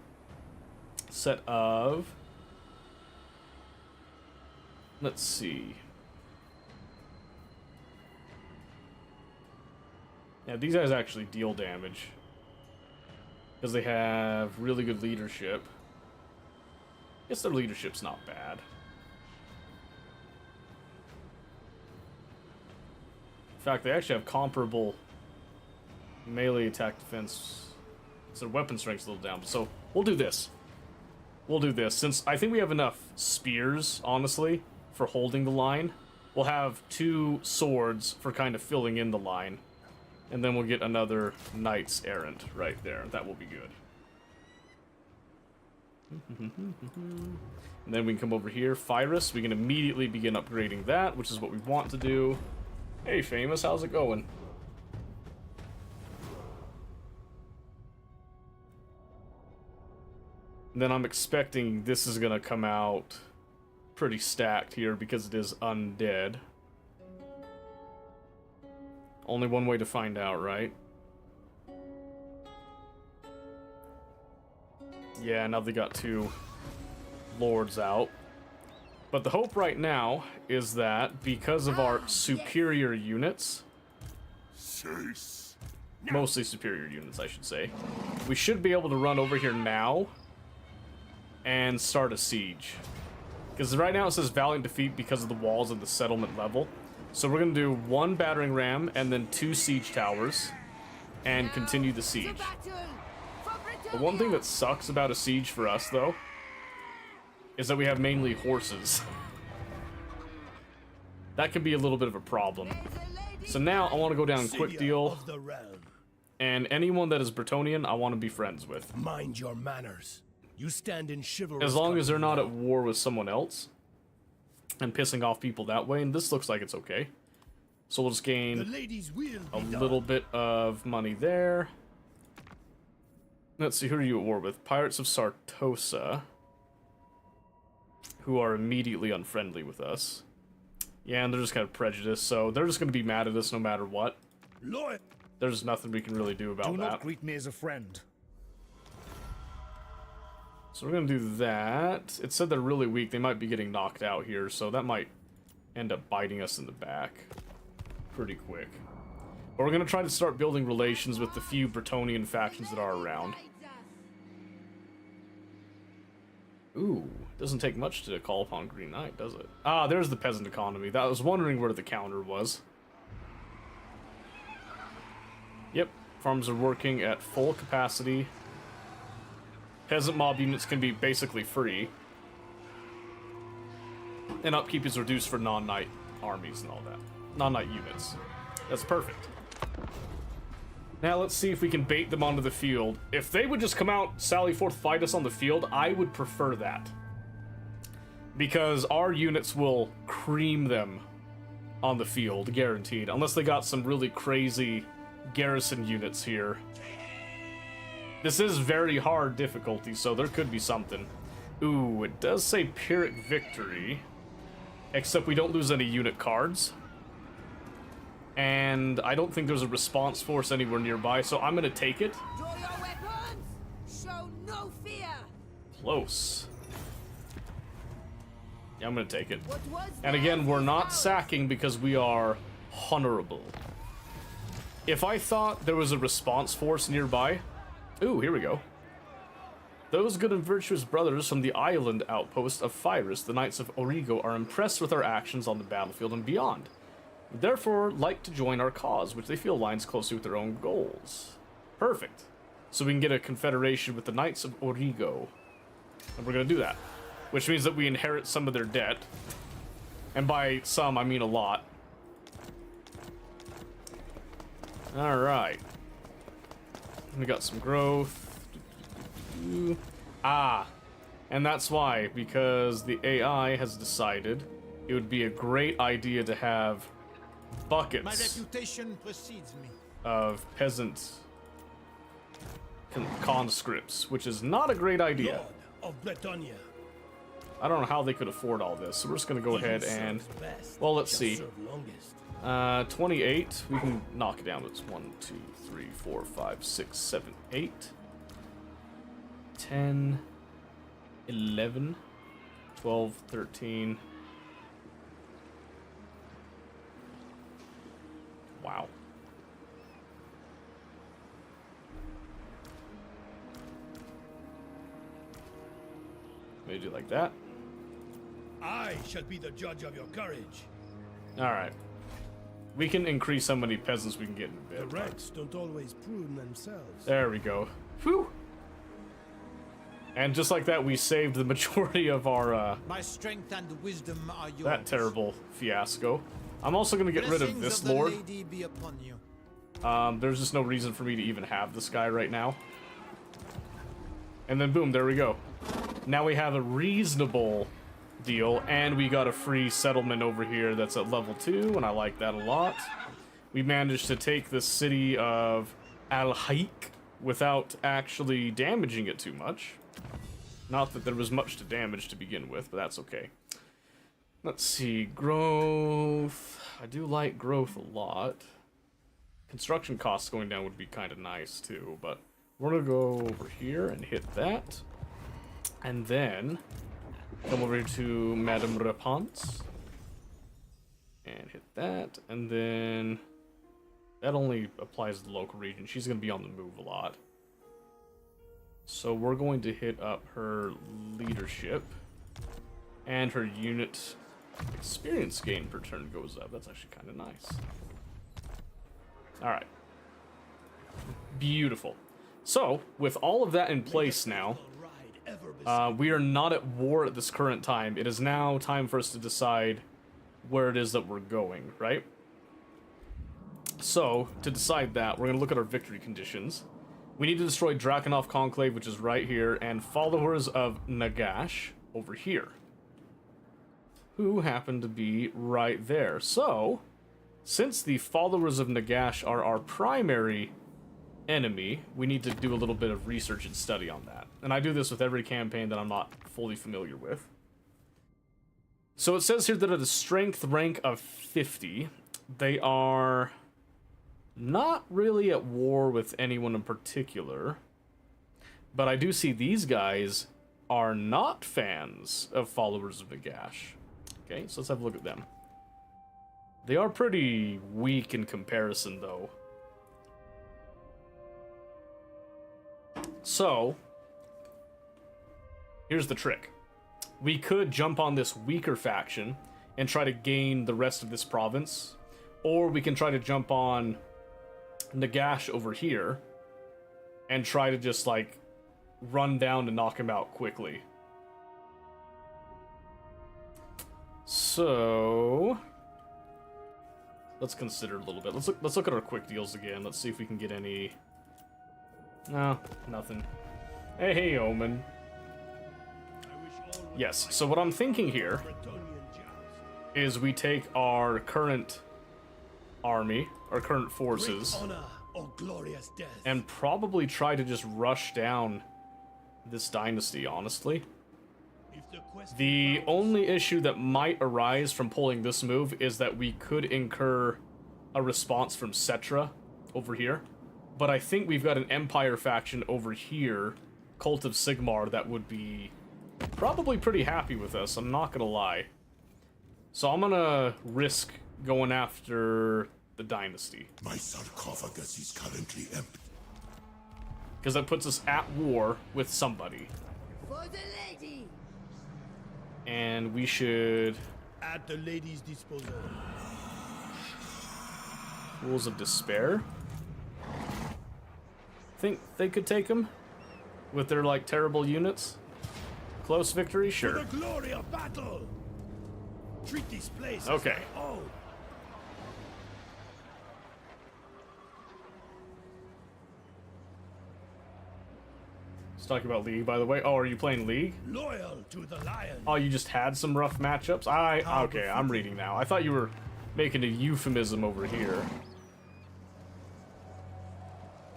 Speaker 1: set of... Let's see. Yeah, these guys actually deal damage. Because they have really good leadership. I guess their leadership's not bad. In fact, they actually have comparable melee attack defense. So their weapon strength's a little down. So we'll do this. We'll do this. Since I think we have enough spears, honestly, for holding the line. We'll have 2 swords for kind of filling in the line. And then we'll get another Knights Errant right there. That will be good. And then we can come over here. Pyrus, we can immediately begin upgrading that, which is what we want to do. Hey, Famous, how's it going? And then I'm expecting this is going to come out pretty stacked here because it is undead. Only one way to find out, right? Yeah, now they got 2 lords out. But the hope right now is that because of our superior units, mostly superior units, I should say, we should be able to run over here now and start a siege. Because right now it says valiant defeat because of the walls and the settlement level. So we're going to do 1 battering ram and then 2 siege towers and continue the siege. The one thing that sucks about a siege for us, though, is that we have mainly horses. That could be a little bit of a problem. So now I want to go down quick deal, and anyone that is Bretonnian, I want to be friends with.
Speaker 6: Mind your manners. You stand in chivalry.
Speaker 1: As long as they're not at war with someone else and pissing off people that way, and this looks like it's okay. So we'll just gain a little bit of money there. Let's see, who are you at war with? Pirates of Sartosa, who are immediately unfriendly with us. Yeah, and they're just kind of prejudiced, so they're just going to be mad at us no matter what. There's nothing we can really do about that.
Speaker 7: Do not greet me as a friend.
Speaker 1: So we're going to do that. It said they're really weak. They might be getting knocked out here, so that might end up biting us in the back pretty quick. But we're going to try to start building relations with the few Bretonnian factions that are around. Ooh, doesn't take much to call upon Green Knight, does it? Ah, there's the peasant economy. I was wondering where the counter was. Yep, farms are working at full capacity. Peasant mob units can be basically free. And upkeep is reduced for non-knight armies and all that. Non-knight units. That's perfect. Now let's see if we can bait them onto the field. If they would just come out, sally forth, fight us on the field, I would prefer that. Because our units will cream them on the field, guaranteed. Unless they got some really crazy garrison units here. This is very hard difficulty, so there could be something. Ooh, it does say Pyrrhic victory. Except we don't lose any unit cards. And I don't think there's a response force anywhere nearby, so I'm gonna take it.
Speaker 4: Draw your weapons! Show no fear!
Speaker 1: Close. Yeah, I'm gonna take it.
Speaker 4: What was
Speaker 1: And again, we're not sacking because we are honorable. If I thought there was a response force nearby... Ooh, here we go. Those good and virtuous brothers from the island outpost of Pyrus, the Knights of Origo, are impressed with our actions on the battlefield and beyond. Therefore, like to join our cause, which they feel aligns closely with their own goals. Perfect. So we can get a confederation with the Knights of Origo. And we're going to do that. Which means that we inherit some of their debt. And by some, I mean a lot. Alright. We got some growth. Ah. And that's why, because the AI has decided it would be a great idea to have buckets
Speaker 5: My reputation precedes me.
Speaker 1: of peasant conscripts, which is not a great idea.
Speaker 6: Lord of Bretonnia.
Speaker 1: I don't know how they could afford all this, so we're just gonna go ahead and, well, let's see. 28, we can knock it down. It's 1, 2, 3, 4, 5, 6, 7, 8, 10, 11, 12, 13. Wow. Maybe do like that.
Speaker 6: I shall be the judge of your courage.
Speaker 1: Alright. We can increase how many peasants we can get in a
Speaker 6: The
Speaker 1: bit. but-
Speaker 6: ranks don't always prune themselves.
Speaker 1: There we go. Whew! And just like that, we saved the majority of our,
Speaker 5: My strength and wisdom are yours.
Speaker 1: that terrible fiasco. I'm also gonna get rid of
Speaker 5: Blessings
Speaker 1: this
Speaker 5: the
Speaker 1: lord.
Speaker 5: lady be upon you.
Speaker 1: There's just no reason for me to even have this guy right now. And then boom, there we go. Now we have a reasonable deal, and we got a free settlement over here that's at level 2, and I like that a lot. We managed to take the city of Al-Haik without actually damaging it too much. Not that there was much to damage to begin with, but that's okay. Let's see, growth. I do like growth a lot. Construction costs going down would be kind of nice too, but we're gonna go over here and hit that. And then come over to Madame Repance and hit that, and then that only applies to the local region. She's gonna be on the move a lot. So we're going to hit up her leadership, and her unit experience gain per turn goes up. That's actually kind of nice. Alright. Beautiful. So, with all of that in place now, we are not at war at this current time. It is now time for us to decide where it is that we're going, right? So, to decide that, we're going to look at our victory conditions. We need to destroy Drakenhof Conclave, which is right here, and followers of Nagash over here, who happen to be right there. So, since the followers of Nagash are our primary enemy, we need to do a little bit of research and study on that. And I do this with every campaign that I'm not fully familiar with. So it says here that at a strength rank of 50, they are not really at war with anyone in particular. But I do see these guys are not fans of followers of Nagash. Okay, so let's have a look at them. They are pretty weak in comparison, though. So, here's the trick. We could jump on this weaker faction and try to gain the rest of this province, or we can try to jump on Nagash over here and try to just, like, run down to knock him out quickly. So, let's consider a little bit. Let's look at our quick deals again. Let's see if we can get any. No, nothing. Hey, Omen. Yes, so what I'm thinking here is we take our current army, our current forces,
Speaker 6: Honor or glorious death.
Speaker 1: and probably try to just rush down this dynasty, honestly.
Speaker 6: If the quest
Speaker 1: The only issue that might arise from pulling this move is that we could incur a response from Cetra over here. But I think we've got an Empire faction over here, Cult of Sigmar, that would be probably pretty happy with us, I'm not gonna lie. So I'm gonna risk going after the dynasty,
Speaker 2: My sarcophagus is currently empty.
Speaker 1: because that puts us at war with somebody.
Speaker 4: For the lady!
Speaker 1: And we should...
Speaker 6: at the lady's disposal.
Speaker 1: Rules of Despair. Think they could take them with their, like, terrible units? Close victory?
Speaker 6: For
Speaker 1: Sure.
Speaker 6: the glory of battle. Treat this place as
Speaker 1: Okay.
Speaker 6: my own.
Speaker 1: Let's talk about League, by the way. Oh, are you playing League?
Speaker 6: Loyal to the lion.
Speaker 1: Oh, you just had some rough matchups? Okay, I'm reading now. I thought you were making a euphemism over here.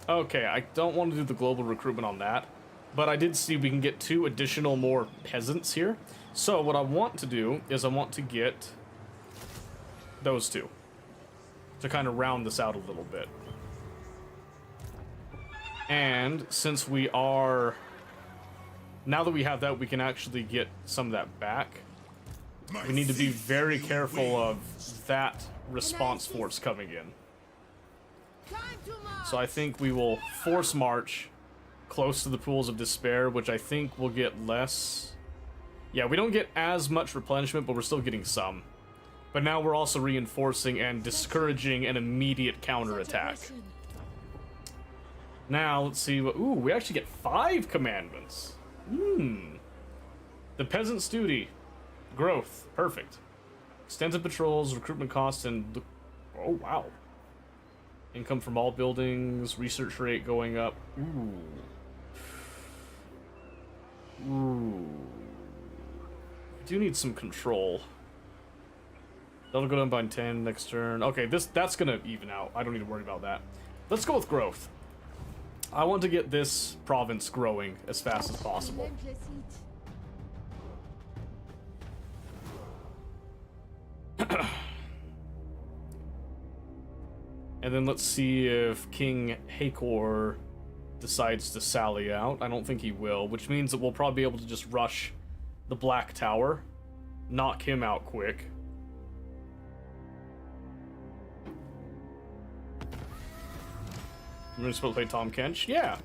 Speaker 1: Okay, I don't want to do the global recruitment on that, but I did see we can get 2 additional more peasants here. So what I want to do is I want to get those two to kind of round this out a little bit. And since we are... Now that we have that, we can actually get some of that back. We need to be very careful of that response force coming in.
Speaker 4: Time to march.
Speaker 1: So I think we will force march close to the Pools of Despair, which I think will get less... Yeah, we don't get as much replenishment, but we're still getting some. But now we're also reinforcing and discouraging an immediate counterattack. Now, let's see what... Ooh, we actually get 5 commandments. The Peasant's Duty. Growth. Perfect. Extensive patrols, recruitment costs, and... Oh, wow. Income from all buildings, research rate going up. Ooh. I do need some control. That'll go down by 10 next turn. Okay, that's gonna even out. I don't need to worry about that. Let's go with growth. I want to get this province growing as fast as possible.
Speaker 4: Relentless heat.
Speaker 1: And then let's see if King Hakor decides to sally out. I don't think he will, which means that we'll probably be able to just rush the Black Tower, knock him out quick. You're supposed to play Tom Kench? Yeah.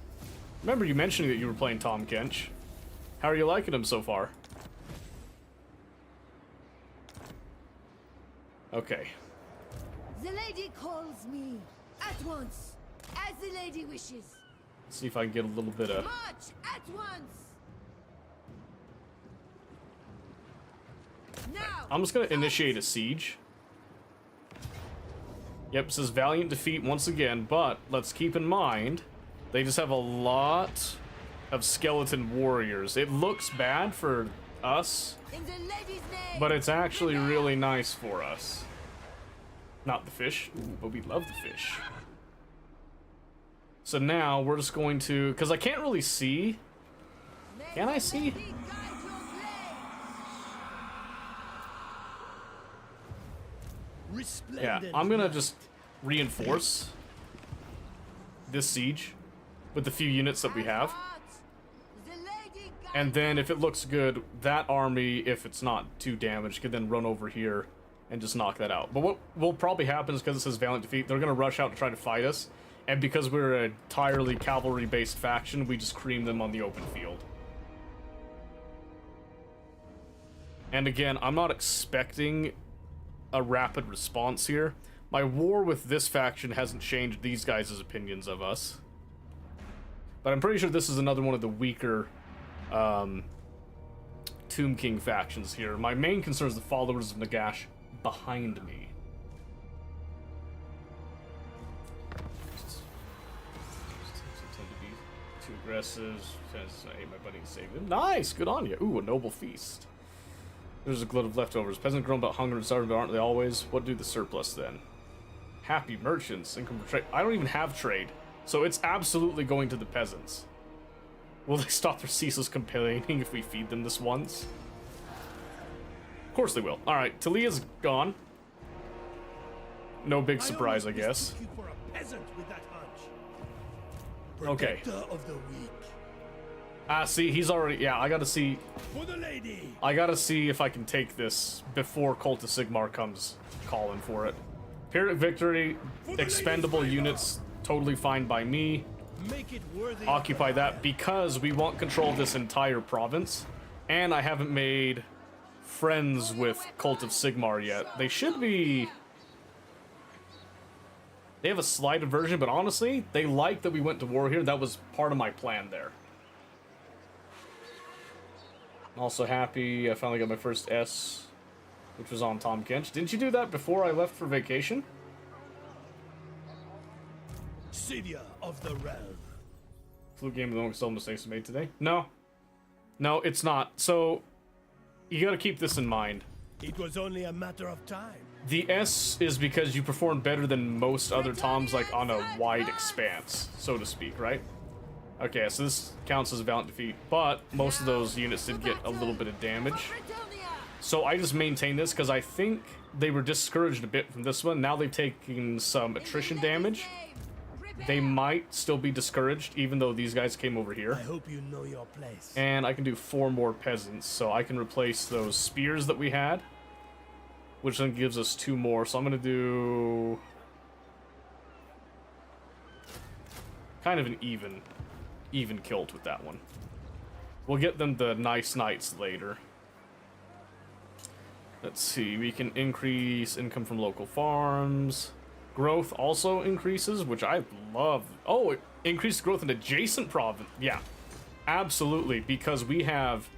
Speaker 1: Remember you mentioning that you were playing Tom Kench. How are you liking him so far? Okay.
Speaker 4: The lady calls me at once, as the lady wishes.
Speaker 1: Let's see if I can get a little bit of...
Speaker 4: March at once. Now.
Speaker 1: I'm just gonna initiate a siege. Yep, it says valiant defeat once again, but let's keep in mind, they just have a lot of skeleton warriors. It looks bad for us,
Speaker 4: In the lady's name.
Speaker 1: but it's actually really nice for us. Not the fish, but we love the fish. So now we're just going to, because I can't really see.
Speaker 4: May
Speaker 1: Can I
Speaker 4: the
Speaker 1: see?
Speaker 4: lady guide your blade.
Speaker 1: Yeah, I'm gonna just reinforce this siege with the few units that we have.
Speaker 4: The lady guide
Speaker 1: And then if it looks good, that army, if it's not too damaged, could then run over here and just knock that out. But what will probably happen is, because it says valiant defeat, they're going to rush out to try to fight us. And because we're an entirely cavalry-based faction, we just cream them on the open field. And again, I'm not expecting a rapid response here. My war with this faction hasn't changed these guys' opinions of us. But I'm pretty sure this is another one of the weaker Tomb King factions here. My main concern is the followers of Nagash behind me. Tend to be too aggressive. Says I hate my buddy and save him. Nice, good on you. Ooh, a noble feast. There's a glut of leftovers. Peasant grown about hunger and starving, but aren't they always? What do the surplus then? Happy merchants, income from trade. I don't even have trade, so it's absolutely going to the peasants. Will they stop their ceaseless complaining if we feed them this once? Of course they will. Alright, Talia's gone. No big surprise, I guess.
Speaker 6: You for a peasant with that hunch.
Speaker 1: Okay.
Speaker 6: Protector of the weak.
Speaker 1: Ah, see, he's already... Yeah, I gotta see...
Speaker 6: For the lady.
Speaker 1: I gotta see if I can take this before Cult of Sigmar comes calling for it. Pyrrhic victory, expendable units, totally fine by me.
Speaker 6: Make it worthy.
Speaker 1: Occupy that because we want control of this entire province. And I haven't made friends with Cult of Sigmar yet. They should be... They have a slight aversion, but honestly, they like that we went to war here. That was part of my plan there. I'm also happy I finally got my first S, which was on Tom Kench. Didn't you do that before I left for vacation?
Speaker 6: Savior of the realm.
Speaker 1: Flu game of the most mistakes made today? No. No, it's not. So, you gotta keep this in mind.
Speaker 6: It was only a matter of time.
Speaker 1: The S is because you perform better than most other Toms, like on a wide expanse, so to speak, right? Okay, so this counts as a valiant defeat, but most of those units did get a little bit of damage.
Speaker 4: Britonia!
Speaker 1: So I just maintain this because I think they were discouraged a bit from this one. Now they've taken some attrition damage. They might still be discouraged, even though these guys came over
Speaker 6: I
Speaker 1: here.
Speaker 6: hope you know your place.
Speaker 1: And I can do 4 more peasants, so I can replace those spears that we had, which then gives us 2 more. So I'm going to do kind of an even kilt with that one. We'll get them the nice knights later. Let's see, we can increase income from local farms. Growth also increases, which I love. Oh, it increased growth in adjacent province. Yeah, absolutely, because we have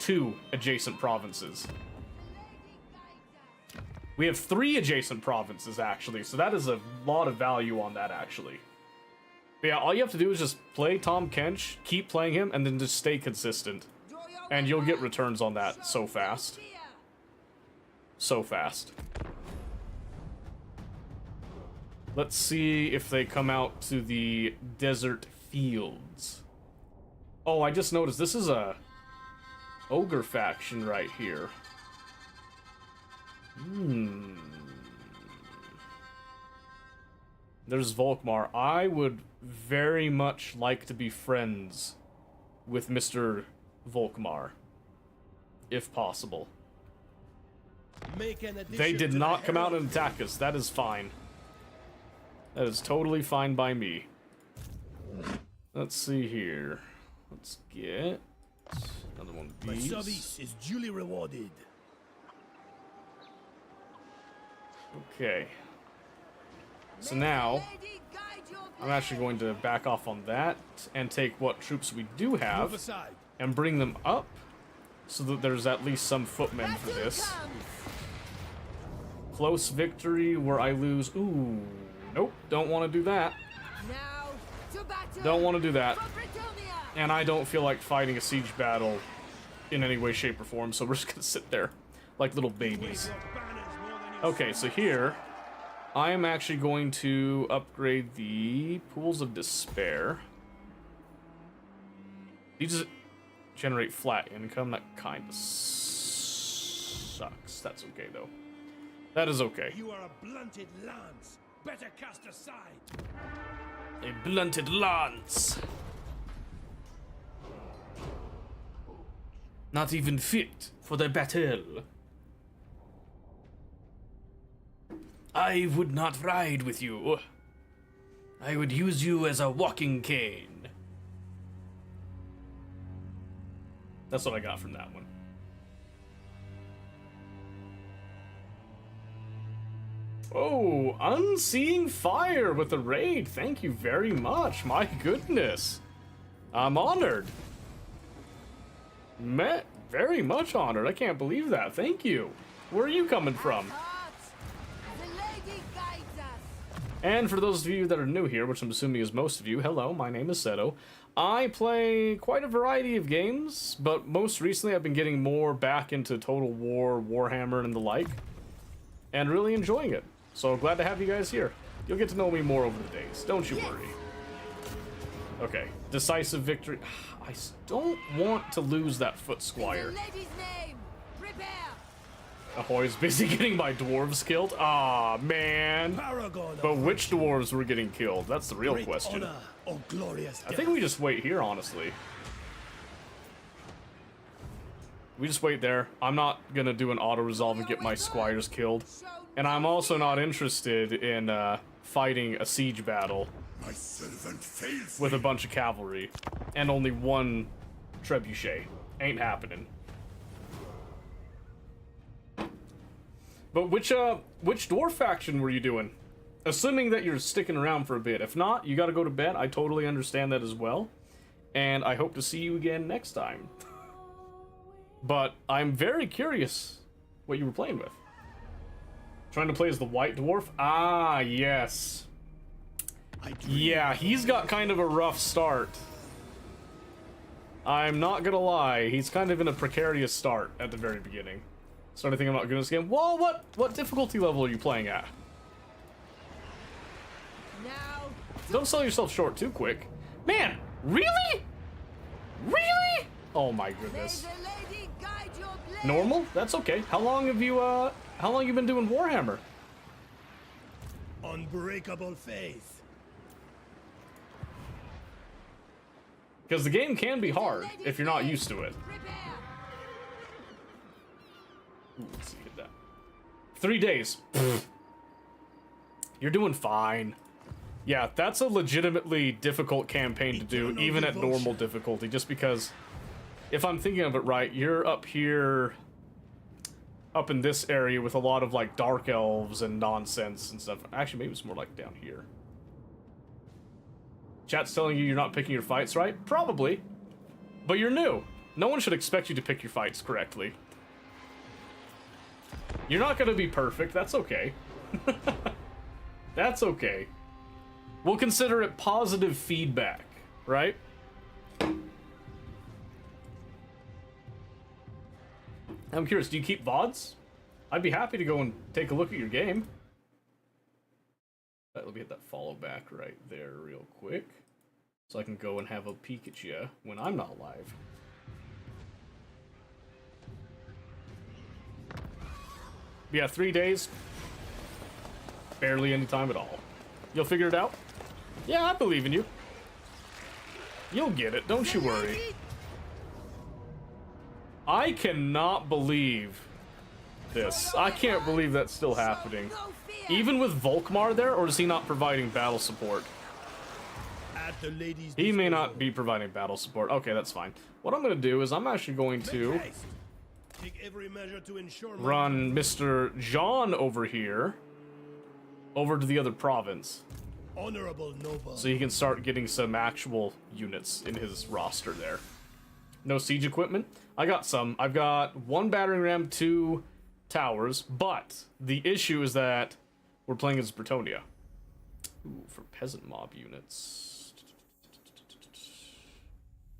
Speaker 1: 2 adjacent provinces. We have 3 adjacent provinces, actually, so that is a lot of value on that, actually. But yeah, all you have to do is just play Tahm Kench, keep playing him, and then just stay consistent. And you'll get returns on that so fast. So fast. Let's see if they come out to the desert fields. Oh, I just noticed this is a ogre faction right here. There's Volkmar. I would very much like to be friends with Mr. Volkmar, if possible.
Speaker 6: Make an addition
Speaker 1: They did
Speaker 6: to
Speaker 1: not
Speaker 6: the
Speaker 1: come out
Speaker 6: herald.
Speaker 1: and attack us. That is fine. That is totally fine by me. Let's see here. Let's get another one of
Speaker 6: My
Speaker 1: these.
Speaker 6: service is duly rewarded.
Speaker 1: Okay. So now, I'm actually going to back off on that and take what troops we do
Speaker 6: Move
Speaker 1: have
Speaker 6: aside.
Speaker 1: and bring them up so that there's at least some footmen for this. Close victory where I lose. Ooh, nope, don't want to do that.
Speaker 4: Now to battle.
Speaker 1: Don't want to do that.
Speaker 4: For Britonia!
Speaker 1: And I don't feel like fighting a siege battle in any way, shape, or form, so we're just gonna sit there like little babies.
Speaker 6: Your banners more than your
Speaker 1: Okay, so here, I am actually going to upgrade the Pools of Despair. These generate flat income. That kind of sucks. That's okay, though. That is okay.
Speaker 6: You are a blunted lance. Better cast aside.
Speaker 1: A blunted lance. Not even fit for the battle. I would not ride with you. I would use you as a walking cane. That's what I got from that one. Oh, Unseeing Fire with the raid. Thank you very much. My goodness. I'm honored. Very much honored. I can't believe that. Thank you. Where are you coming from?
Speaker 4: Heart. The lady guides us.
Speaker 1: And for those of you that are new here, which I'm assuming is most of you, hello, my name is Seto. I play quite a variety of games, but most recently I've been getting more back into Total War, Warhammer, and the like, and really enjoying it. So glad to have you guys here. You'll get to know me more over the days, don't you worry. Okay, decisive victory. I don't want to lose that foot
Speaker 4: The
Speaker 1: squire.
Speaker 4: lady's name. Prepare.
Speaker 1: Ahoy's busy getting my dwarves killed. Ah, man.
Speaker 6: Paragon
Speaker 1: But
Speaker 6: of
Speaker 1: which dwarves were getting killed? That's the real
Speaker 6: great
Speaker 1: question.
Speaker 6: honor or glorious
Speaker 1: I think we just wait here, honestly. We just wait there. I'm not gonna do an auto-resolve and get my squires killed. And I'm also not interested in fighting a siege battle
Speaker 2: My servant fails
Speaker 1: with a bunch of cavalry and only one trebuchet. Ain't happening. But which dwarf faction were you doing? Assuming that you're sticking around for a bit. If not, you gotta go to bed. I totally understand that as well. And I hope to see you again next time. But I'm very curious what you were playing with. Trying to play as the white dwarf? Ah, yes. Yeah, he's got kind of a rough start. I'm not gonna lie, he's kind of in a precarious start at the very beginning. Starting to think I'm not good at this game. Whoa, what difficulty level are you playing at?
Speaker 4: Now.
Speaker 1: Don't sell yourself short too quick. Man, Really? Really? Oh my
Speaker 4: May
Speaker 1: goodness.
Speaker 4: the lady guide your blade.
Speaker 1: Normal? That's okay. How long have you been doing Warhammer?
Speaker 6: Unbreakable faith.
Speaker 1: Because the game can be hard if you're not used to it.
Speaker 4: Prepare.
Speaker 1: Ooh, let's see, hit that. 3 days. You're doing fine. Yeah, that's a legitimately difficult campaign to do,
Speaker 6: Eternal
Speaker 1: even at
Speaker 6: devotion.
Speaker 1: normal difficulty, just because, if I'm thinking of it right, you're up here, up in this area with a lot of, like, dark elves and nonsense and stuff. Actually, maybe it's more like down here. Chat's telling you you're not picking your fights right? Probably. But you're new. No one should expect you to pick your fights correctly. You're not gonna be perfect, that's okay. That's okay. We'll consider it positive feedback, right? I'm curious, do you keep VODs? I'd be happy to go and take a look at your game. Let me hit that follow back right there real quick. So I can go and have a peek at you when I'm not live. Yeah, 3 days. Barely any time at all. You'll figure it out? Yeah, I believe in you. You'll get it, don't you worry. I cannot believe this. I can't believe that's still happening.
Speaker 4: No fear.
Speaker 1: Even with Volkmar there, or is he not providing battle support?
Speaker 6: At the lady's
Speaker 1: He may
Speaker 6: disposal.
Speaker 1: not be providing battle support. Okay, that's fine. What I'm gonna do is I'm actually going to
Speaker 6: Make haste. Take every measure to ensure my
Speaker 1: run Mr. John over here over to the other province,
Speaker 6: honorable noble.
Speaker 1: so he can start getting some actual units in his roster there. No siege equipment? I got some. I've got 1 battering ram, 2 towers, but the issue is that we're playing as Bretonia. Ooh, for peasant mob units.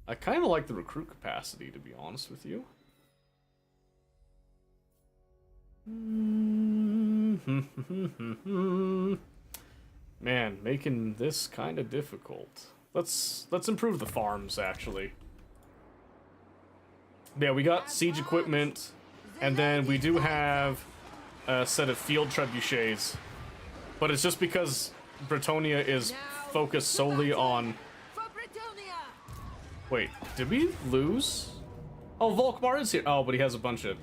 Speaker 1: I kind of like the recruit capacity, to be honest with you. Man, making this kind of difficult. Let's improve the farms, actually. Yeah, we got siege equipment, and then we do have a set of field trebuchets, but it's just because Bretonia is focused solely on...
Speaker 4: For Bretonia.
Speaker 1: Wait, did we lose? Oh, Volkmar is here. Oh, but he has a bunch of...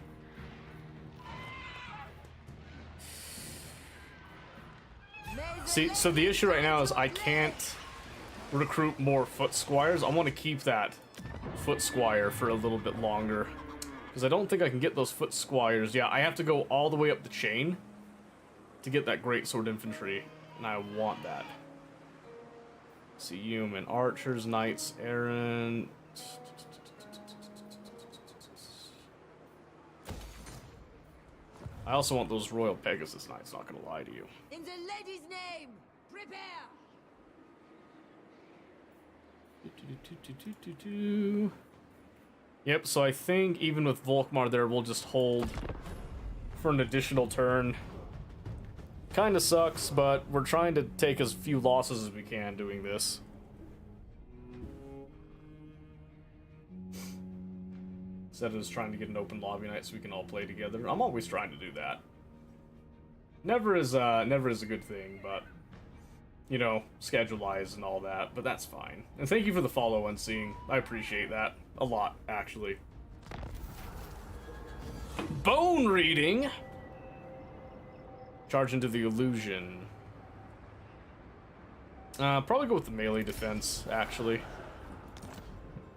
Speaker 1: See, so the issue right now is I can't recruit more foot squires. I want to keep that foot squire for a little bit longer, because I don't think I can get those foot squires. Yeah, I have to go all the way up the chain to get that greatsword infantry, and I want that. See, human archers, knights, Aaron. I also want those royal Pegasus knights, not gonna lie to you.
Speaker 4: In the lady's name, prepare.
Speaker 1: Yep, so I think even with Volkmar there, we'll just hold for an additional turn. Kinda sucks, but we're trying to take as few losses as we can doing this. Instead of just trying to get an open lobby night so we can all play together. I'm always trying to do that. Never is a good thing, but you know, schedule-wise and all that, but that's fine. And thank you for the follow, Unseeing. I appreciate that a lot, actually. Bone reading! Charge into the illusion. Probably go with the melee defense, actually.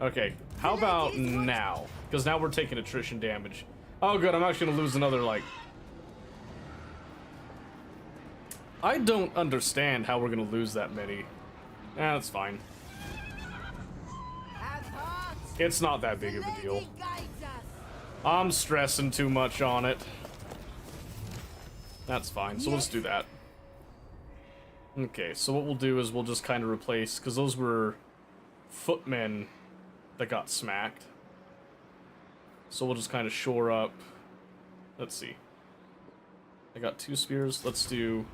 Speaker 1: Okay, how about now? Because now we're taking attrition damage. Oh good, I'm actually gonna lose another, like... I don't understand how we're gonna lose that many. That's fine.
Speaker 4: Have heart.
Speaker 1: It's not that big
Speaker 4: The
Speaker 1: of a
Speaker 4: lady
Speaker 1: deal.
Speaker 4: guides us.
Speaker 1: I'm stressing too much on it. That's fine, so let's do that. Okay, so what we'll do is we'll just kind of replace, because those were footmen that got smacked. So we'll just kind of shore up. Let's see. I got 2 spears. Let's do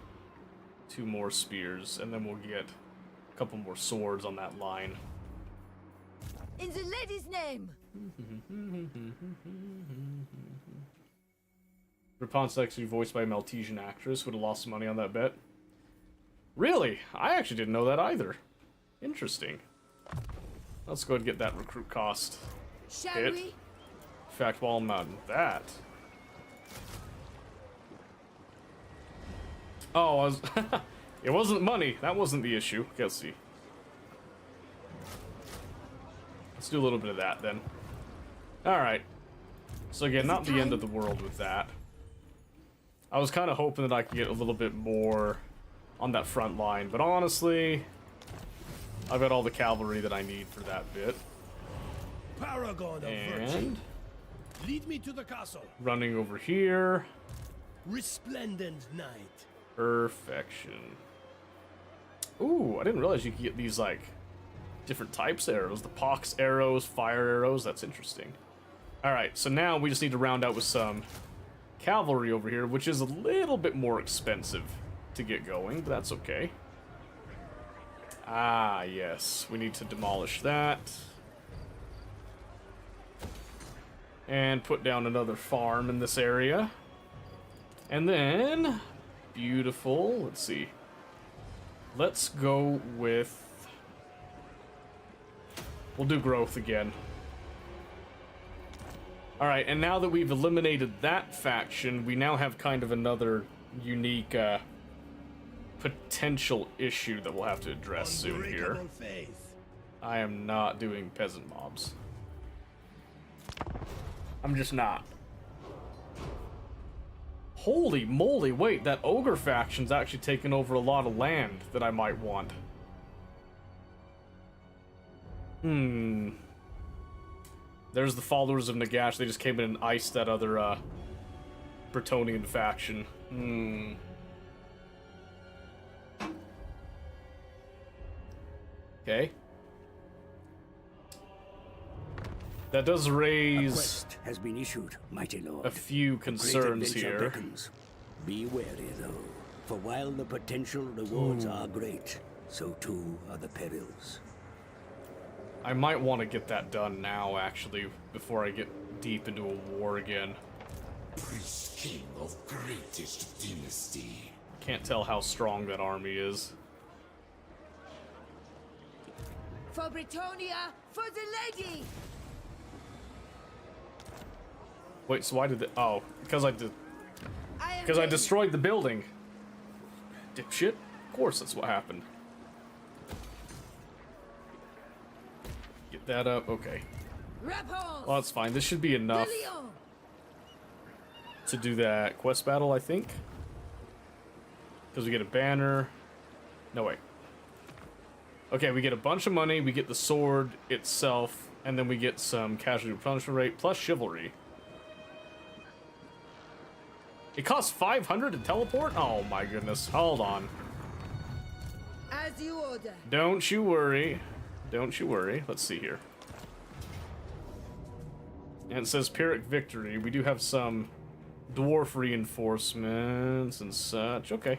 Speaker 1: 2 more spears, and then we'll get a couple more swords on that line.
Speaker 4: In the lady's name!
Speaker 1: Rapunzel's actually voiced by a Maltesian actress. Would have lost some money on that bet. Really? I actually didn't know that either. Interesting. Let's go ahead and get that recruit cost.
Speaker 4: Shall
Speaker 1: Hit.
Speaker 4: we?
Speaker 1: In fact, while I'm on that... Oh, I was... It wasn't money. That wasn't the issue. Okay, let's see. Let's do a little bit of that, then. Alright. So again, not the end of the world with that. I was kind of hoping that I could get a little bit more on that front line, but honestly, I've got all the cavalry that I need for that bit.
Speaker 6: Paragon of virtue.
Speaker 1: And
Speaker 6: Lead me to the castle.
Speaker 1: running over here.
Speaker 6: Resplendent night.
Speaker 1: Perfection. Ooh, I didn't realize you could get these, like, different types of arrows. The pox arrows, fire arrows, that's interesting. Alright, so now we just need to round out with some cavalry over here, which is a little bit more expensive to get going, but that's okay. Ah, yes, we need to demolish that. And put down another farm in this area. And then, beautiful, let's see. Let's go with... We'll do growth again. Alright, and now that we've eliminated that faction, we now have kind of another unique potential issue that we'll have to address soon here.
Speaker 6: Unbreakable faith.
Speaker 1: I am not doing peasant mobs. I'm just not. Holy moly, wait, that ogre faction's actually taken over a lot of land that I might want. There's the followers of Nagash. They just came in and iced that other Bretonnian faction. Okay. That does raise
Speaker 7: Quest has been issued, mighty lord.
Speaker 1: a few
Speaker 7: Great
Speaker 1: concerns
Speaker 7: adventure
Speaker 1: here.
Speaker 7: beckons. Be wary, though, for while the potential rewards are great, so too are the perils.
Speaker 1: I might want to get that done now, actually, before I get deep into a war again.
Speaker 2: Priest king of greatest dynasty.
Speaker 1: Can't tell how strong that army is.
Speaker 4: For Bretonia, for the lady!
Speaker 1: Wait, so why did it? Oh, because I did.
Speaker 4: I am
Speaker 1: Because I
Speaker 4: ready.
Speaker 1: destroyed the building. Dipshit. Of course, that's what happened. Get that up. Okay.
Speaker 4: Rapport!
Speaker 1: Well, that's fine. This should be enough
Speaker 4: Brilliant!
Speaker 1: to do that quest battle, I think. Because we get a banner. No, wait. Okay, we get a bunch of money, we get the sword itself, and then we get some casualty replenishment rate, plus chivalry. It costs 500 to teleport? Oh my goodness. Hold on.
Speaker 4: As you order.
Speaker 1: Don't you worry. Don't you worry. Let's see here. And it says Pyrrhic victory. We do have some dwarf reinforcements and such. Okay.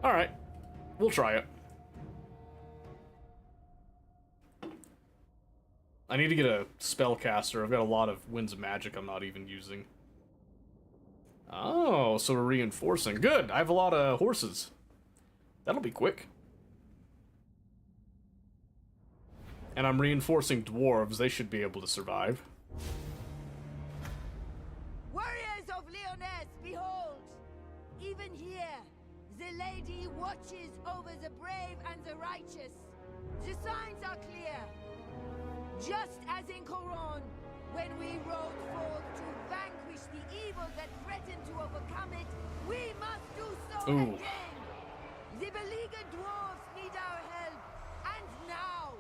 Speaker 1: Alright. We'll try it. I need to get a spellcaster. I've got a lot of Winds of Magic I'm not even using. Oh, so we're reinforcing. Good! I have a lot of horses. That'll be quick. And I'm reinforcing dwarves. They should be able to survive.
Speaker 4: Warriors of Lyonesse, behold! Even here, the lady watches over the brave and the righteous. The signs are clear. Just as in Coron, when we rode forth to vanquish the evil that threatened to overcome it, we must do so
Speaker 1: Ooh.
Speaker 4: again. The beleaguered dwarves need our help, and now,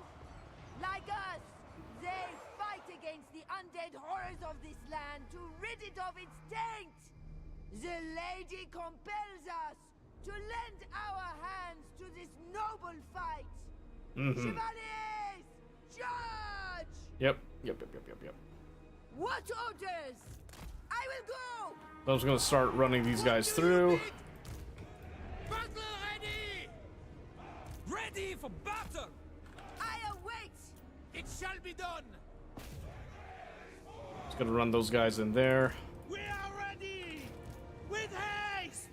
Speaker 4: like us, they fight against the undead horrors of this land to rid it of its taint. The lady compels us to lend our hands to this noble fight. Chevaliers, charge!
Speaker 1: Yep.
Speaker 4: What orders? I will go!
Speaker 1: I was gonna start running these guys through.
Speaker 3: Battle ready! Ready for battle!
Speaker 4: I await!
Speaker 5: shall be done.
Speaker 1: Just gonna run those guys in there.
Speaker 6: We are ready! With haste!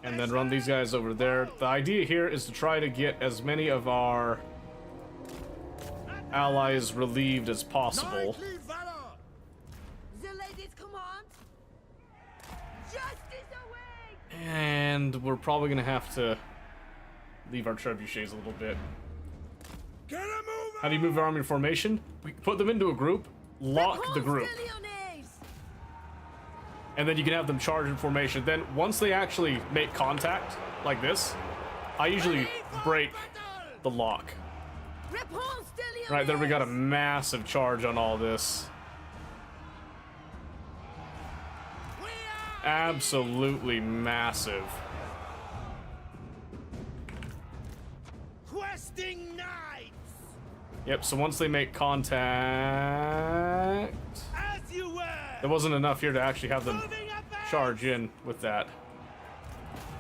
Speaker 1: And then run these guys over there. The idea here is to try to get as many of our allies relieved as possible.
Speaker 6: Knightly valor!
Speaker 4: The lady's command. Justice away.
Speaker 1: And we're probably gonna have to leave our trebuchets a little bit.
Speaker 6: Get a move!
Speaker 1: How do you move our army formation? We put them into a group, lock the group, and then you can have them charge in formation. Then once they actually make contact, like this, I usually break the lock. Right, there we got a massive charge on all this. Absolutely massive.
Speaker 6: Questing knights!
Speaker 1: Yep, so once they make contact...
Speaker 6: As you were!
Speaker 1: There wasn't enough here to actually have them
Speaker 6: Moving apace!
Speaker 1: charge in with that.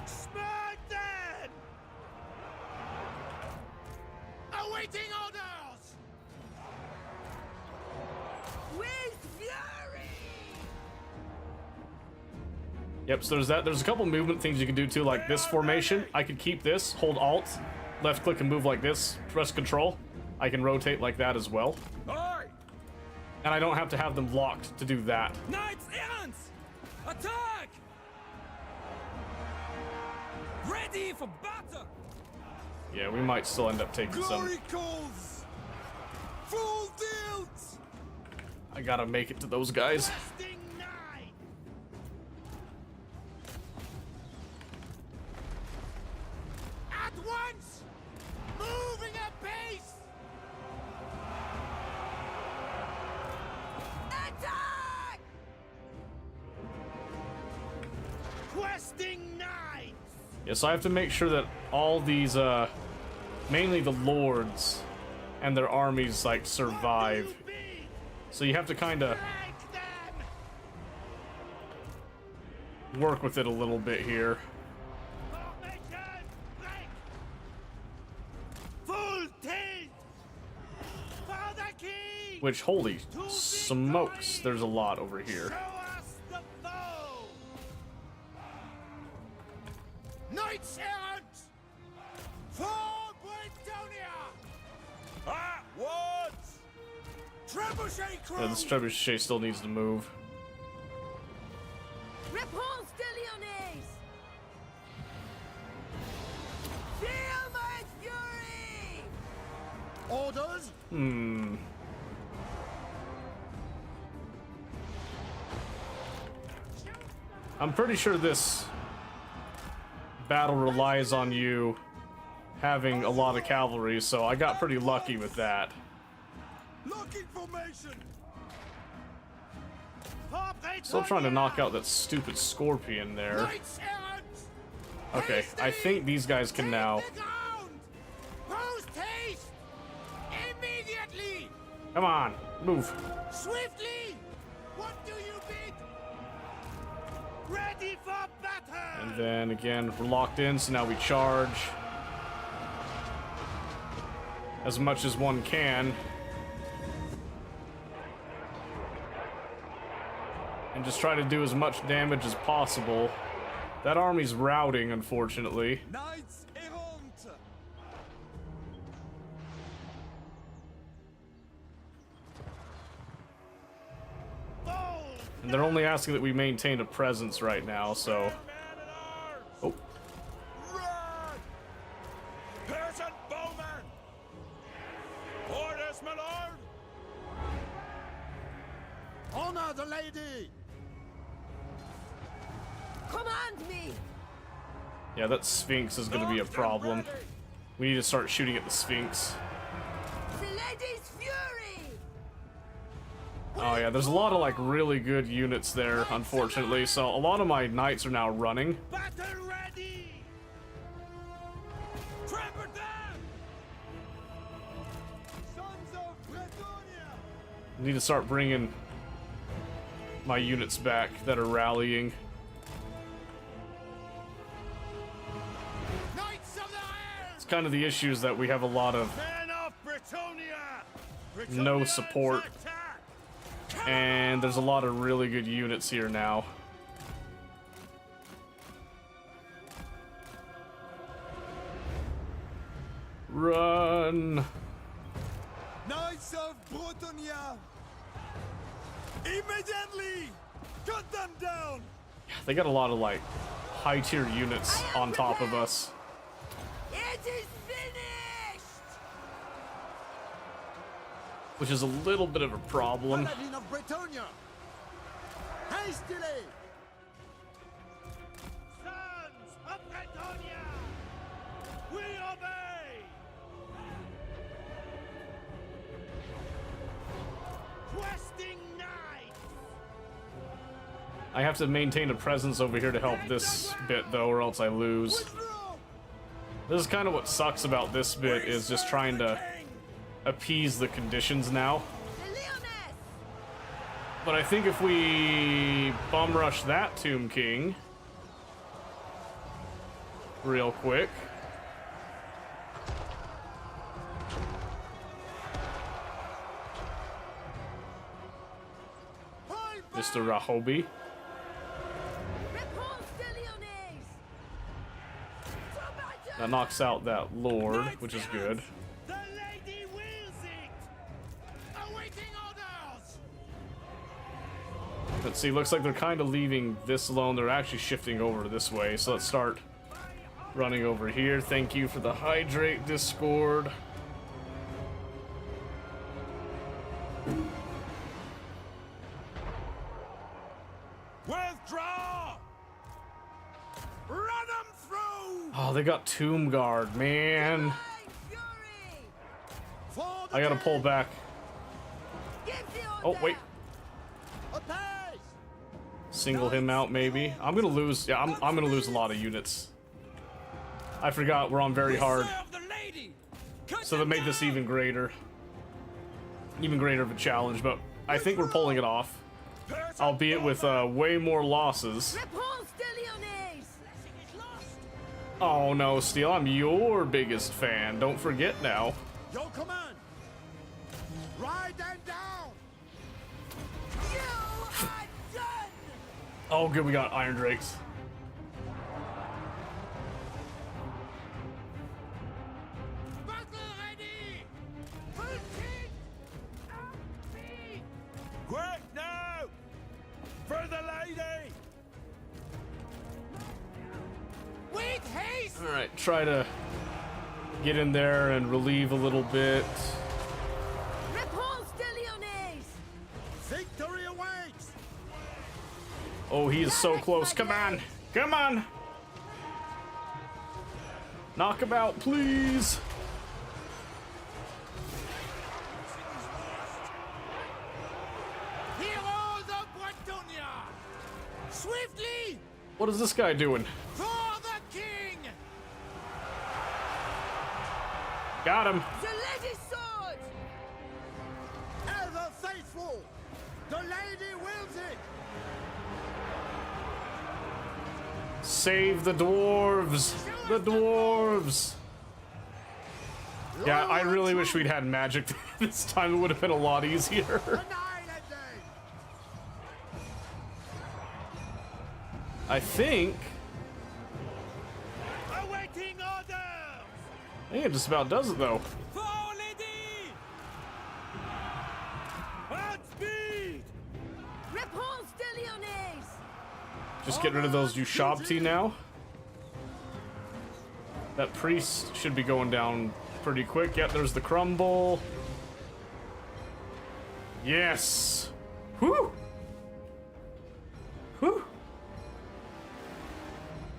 Speaker 6: Smack them! Awaiting orders!
Speaker 4: With fury.
Speaker 1: Yep, so there's that. There's a couple movement things you can do too, like this formation. I could keep this, hold Alt, left click and move like this, press Control. I can rotate like that as well.
Speaker 3: Aye!
Speaker 1: And I don't have to have them locked to do that.
Speaker 3: Knights errant! Attack! Ready for battle!
Speaker 1: Yeah, we might still end up taking some.
Speaker 6: Glory calls! Full tilt!
Speaker 1: I gotta make it to those guys.
Speaker 6: Questing knight! At once! Moving apace!
Speaker 4: Attack!
Speaker 6: Questing knights!
Speaker 1: Yeah, so I have to make sure that all these, mainly the lords and their armies, like, survive.
Speaker 6: What do you be?
Speaker 1: So you have to kind of
Speaker 6: Break them!
Speaker 1: work with it a little bit here.
Speaker 6: Formation break! Full tilt! For the king!
Speaker 1: Which, holy smokes, there's a lot over here.
Speaker 6: Show us the foe! Knights errant! For Britonia! Ah, what? Trebuchet crew!
Speaker 1: Yeah, this trebuchet still needs to move.
Speaker 4: Réponse de Lyonnaise! Feel my fury!
Speaker 6: Orders?
Speaker 1: I'm pretty sure this battle relies on you having a lot of cavalry, so I got pretty lucky with that.
Speaker 6: Locking formation!
Speaker 1: Still trying to knock out that stupid scorpion there.
Speaker 6: Knights errant!
Speaker 1: Okay, I think these guys can now.
Speaker 6: Take the ground! Post haste! Immediately!
Speaker 1: Come on, move.
Speaker 6: Swiftly! What do you bid? Ready for battle!
Speaker 1: And then again, we're locked in, so now we charge as much as one can. And just try to do as much damage as possible. That army's routing, unfortunately.
Speaker 3: Knights errant!
Speaker 6: Bold!
Speaker 1: And they're only asking that we maintain a presence right now, so...
Speaker 6: Man at arms!
Speaker 1: Oh,
Speaker 6: Run! Peasant bowman! Orders, my lord! Honor the lady!
Speaker 4: Command me!
Speaker 1: yeah, that Sphinx is gonna be a problem. We need to start shooting at the Sphinx.
Speaker 4: The lady's fury!
Speaker 1: Oh yeah, there's a lot of like really good units there, unfortunately, so a lot of my knights are now running.
Speaker 6: Battle ready!
Speaker 3: Trample down!
Speaker 6: Sons of Bretonia!
Speaker 1: Need to start bringing my units back that are rallying.
Speaker 6: Knights of the Iron!
Speaker 1: It's kind of the issues that we have a lot of
Speaker 6: Men of Bretonia!
Speaker 1: no support. And there's a lot of really good units here now. Run!
Speaker 3: Knights of Brotonia! Immediately! Cut them down!
Speaker 1: They got a lot of, like, high-tier units on top of us.
Speaker 4: It is finished!
Speaker 1: Which is a little bit of a problem.
Speaker 6: Paladin of Bretonia! Hastily! Sons of Bretonia! We obey! Questing knights!
Speaker 1: I have to maintain a presence over here to help this bit, though, or else I lose. This is kind of what sucks about this bit, is just trying to appease the conditions now.
Speaker 4: The Leoness!
Speaker 1: But I think if we bum rush that Tomb King real quick. Mr. Rahobi.
Speaker 4: Repulse the Leoness! To battle!
Speaker 1: That knocks out that Lord, which is good.
Speaker 6: The lady wills it! Awaiting orders!
Speaker 1: Let's see, looks like they're kind of leaving this alone. They're actually shifting over this way, so let's start running over here. Thank you for the hydrate, Discord.
Speaker 3: Withdraw! Run them through!
Speaker 1: Oh, they got Tomb Guard, man.
Speaker 4: My fury!
Speaker 6: For the
Speaker 1: I gotta pull
Speaker 6: king!
Speaker 1: back.
Speaker 4: Give the
Speaker 1: Oh,
Speaker 4: order!
Speaker 1: wait.
Speaker 6: Apace!
Speaker 1: Single him out, maybe. I'm gonna lose. Yeah, I'm gonna lose a lot of units. I forgot we're on very hard,
Speaker 3: Serve the lady! Cut
Speaker 1: so that
Speaker 3: them
Speaker 1: made this
Speaker 3: down!
Speaker 1: even greater of a challenge. But I think we're pulling it off, albeit with way more losses.
Speaker 4: Repulse the Leoness!
Speaker 1: Oh no, Steel, I'm your biggest fan. Don't forget now.
Speaker 6: Your command! Ride them down!
Speaker 4: You are done!
Speaker 1: Oh, good, we got Iron Drakes.
Speaker 6: Battle ready! For king and me!
Speaker 3: Quick now! For the lady!
Speaker 6: With haste!
Speaker 1: All right, try to get in there and relieve a little bit.
Speaker 4: Repulse the Leoness!
Speaker 6: Victory awaits!
Speaker 1: Oh, he is so close. Come on, come on. Knock him out, please.
Speaker 6: Heroes of Bretonia! Swiftly!
Speaker 1: What is this guy doing?
Speaker 6: For the king!
Speaker 1: Got him.
Speaker 4: The lady's sword!
Speaker 6: Ever faithful! The lady wills it!
Speaker 1: Save the dwarves. The dwarves. Yeah, I really wish we'd had magic this time. It would have been a lot easier.
Speaker 6: Annihilate them!
Speaker 1: I think
Speaker 6: Awaiting orders!
Speaker 1: it just about does it though.
Speaker 3: For our lady! At speed!
Speaker 4: Repulse the Leoness!
Speaker 1: Just get rid of those Ushabti now. That priest should be going down pretty quick. Yep, there's the crumble. Yes. Whew. Whew.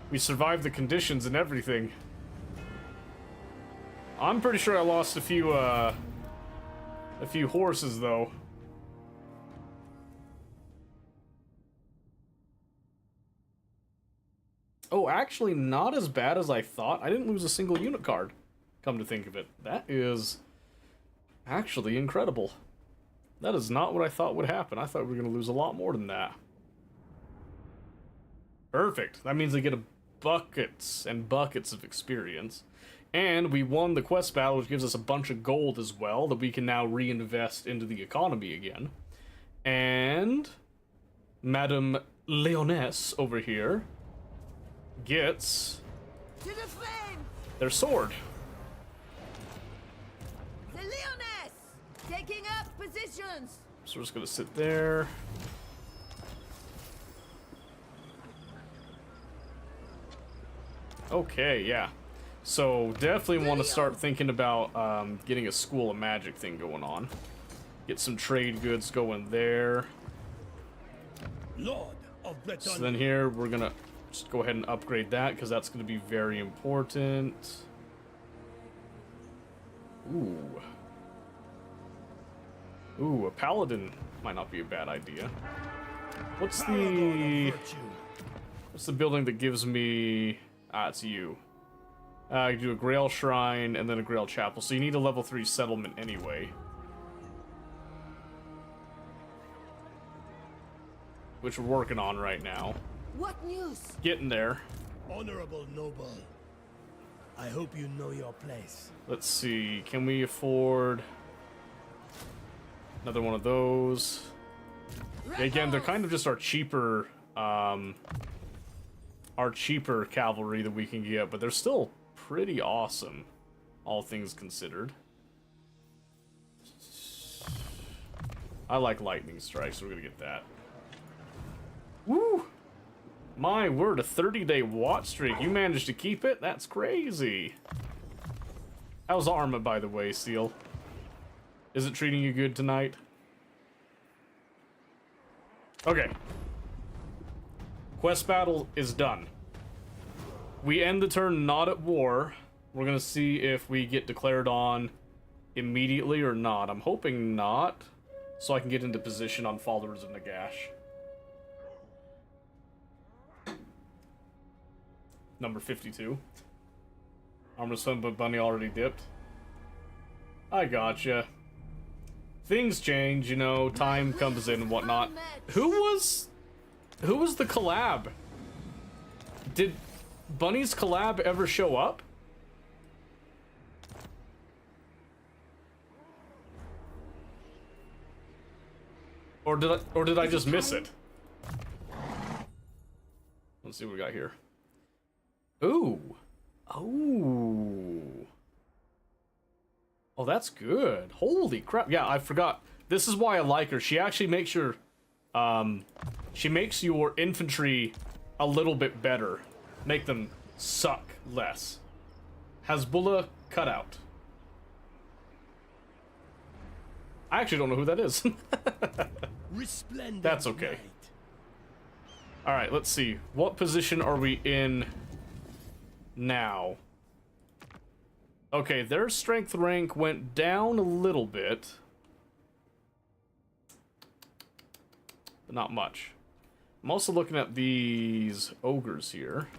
Speaker 1: We survived the conditions and everything. I'm pretty sure I lost a few horses though. Oh, actually not as bad as I thought. I didn't lose a single unit card, come to think of it. That is actually incredible. That is not what I thought would happen. I thought we were going to lose a lot more than that. Perfect. That means I get buckets and buckets of experience. And we won the quest battle, which gives us a bunch of gold as well that we can now reinvest into the economy again. And Madame Leoness over here gets
Speaker 4: To the flames!
Speaker 1: their sword.
Speaker 4: The Leoness! Taking up positions!
Speaker 1: So we're just gonna sit there. Okay, yeah. So definitely want to start thinking about getting a School of Magic thing going on. Get some trade goods going there.
Speaker 6: Lord of Breton.
Speaker 1: So then here we're gonna just go ahead and upgrade that because that's gonna be very important. Ooh, a paladin might not be a bad idea. What's the building that gives me? Ah, it's you. I do a Grail Shrine and then a Grail Chapel. So you need a level 3 settlement anyway. Which we're working on right now.
Speaker 4: What news?
Speaker 1: Getting there.
Speaker 6: Honorable noble, I hope you know your place.
Speaker 1: Let's see. Can we afford another one of those? Again, they're kind of just our cheaper cavalry that we can get, but they're still pretty awesome, all things considered. I like lightning strikes, so we're gonna get that. Woo! My word, a 30-day watch streak. You managed to keep it? That's crazy. How's Arma, by the way, Seal? Is it treating you good tonight? Okay. Quest battle is done. We end the turn not at war. We're gonna see if we get declared on immediately or not. I'm hoping not, so I can get into position on Followers of Nagash. Number 52. Armor's Son but Bunny already dipped. I gotcha. Things change, you know, time comes in and whatnot. Who was the collab? Did Bunny's collab ever show up? Or did I just miss it? Let's see what we got here. Ooh. Oh. Oh, that's good. Holy crap. Yeah, I forgot. This is why I like her. She actually makes your she makes your infantry a little bit better. Make them suck less. Hasbullah cutout. I actually don't know who that is.
Speaker 6: Resplendent
Speaker 1: That's okay.
Speaker 6: night.
Speaker 1: Alright, let's see. What position are we in now? Okay, their strength rank went down a little bit. But not much. I'm also looking at these ogres here.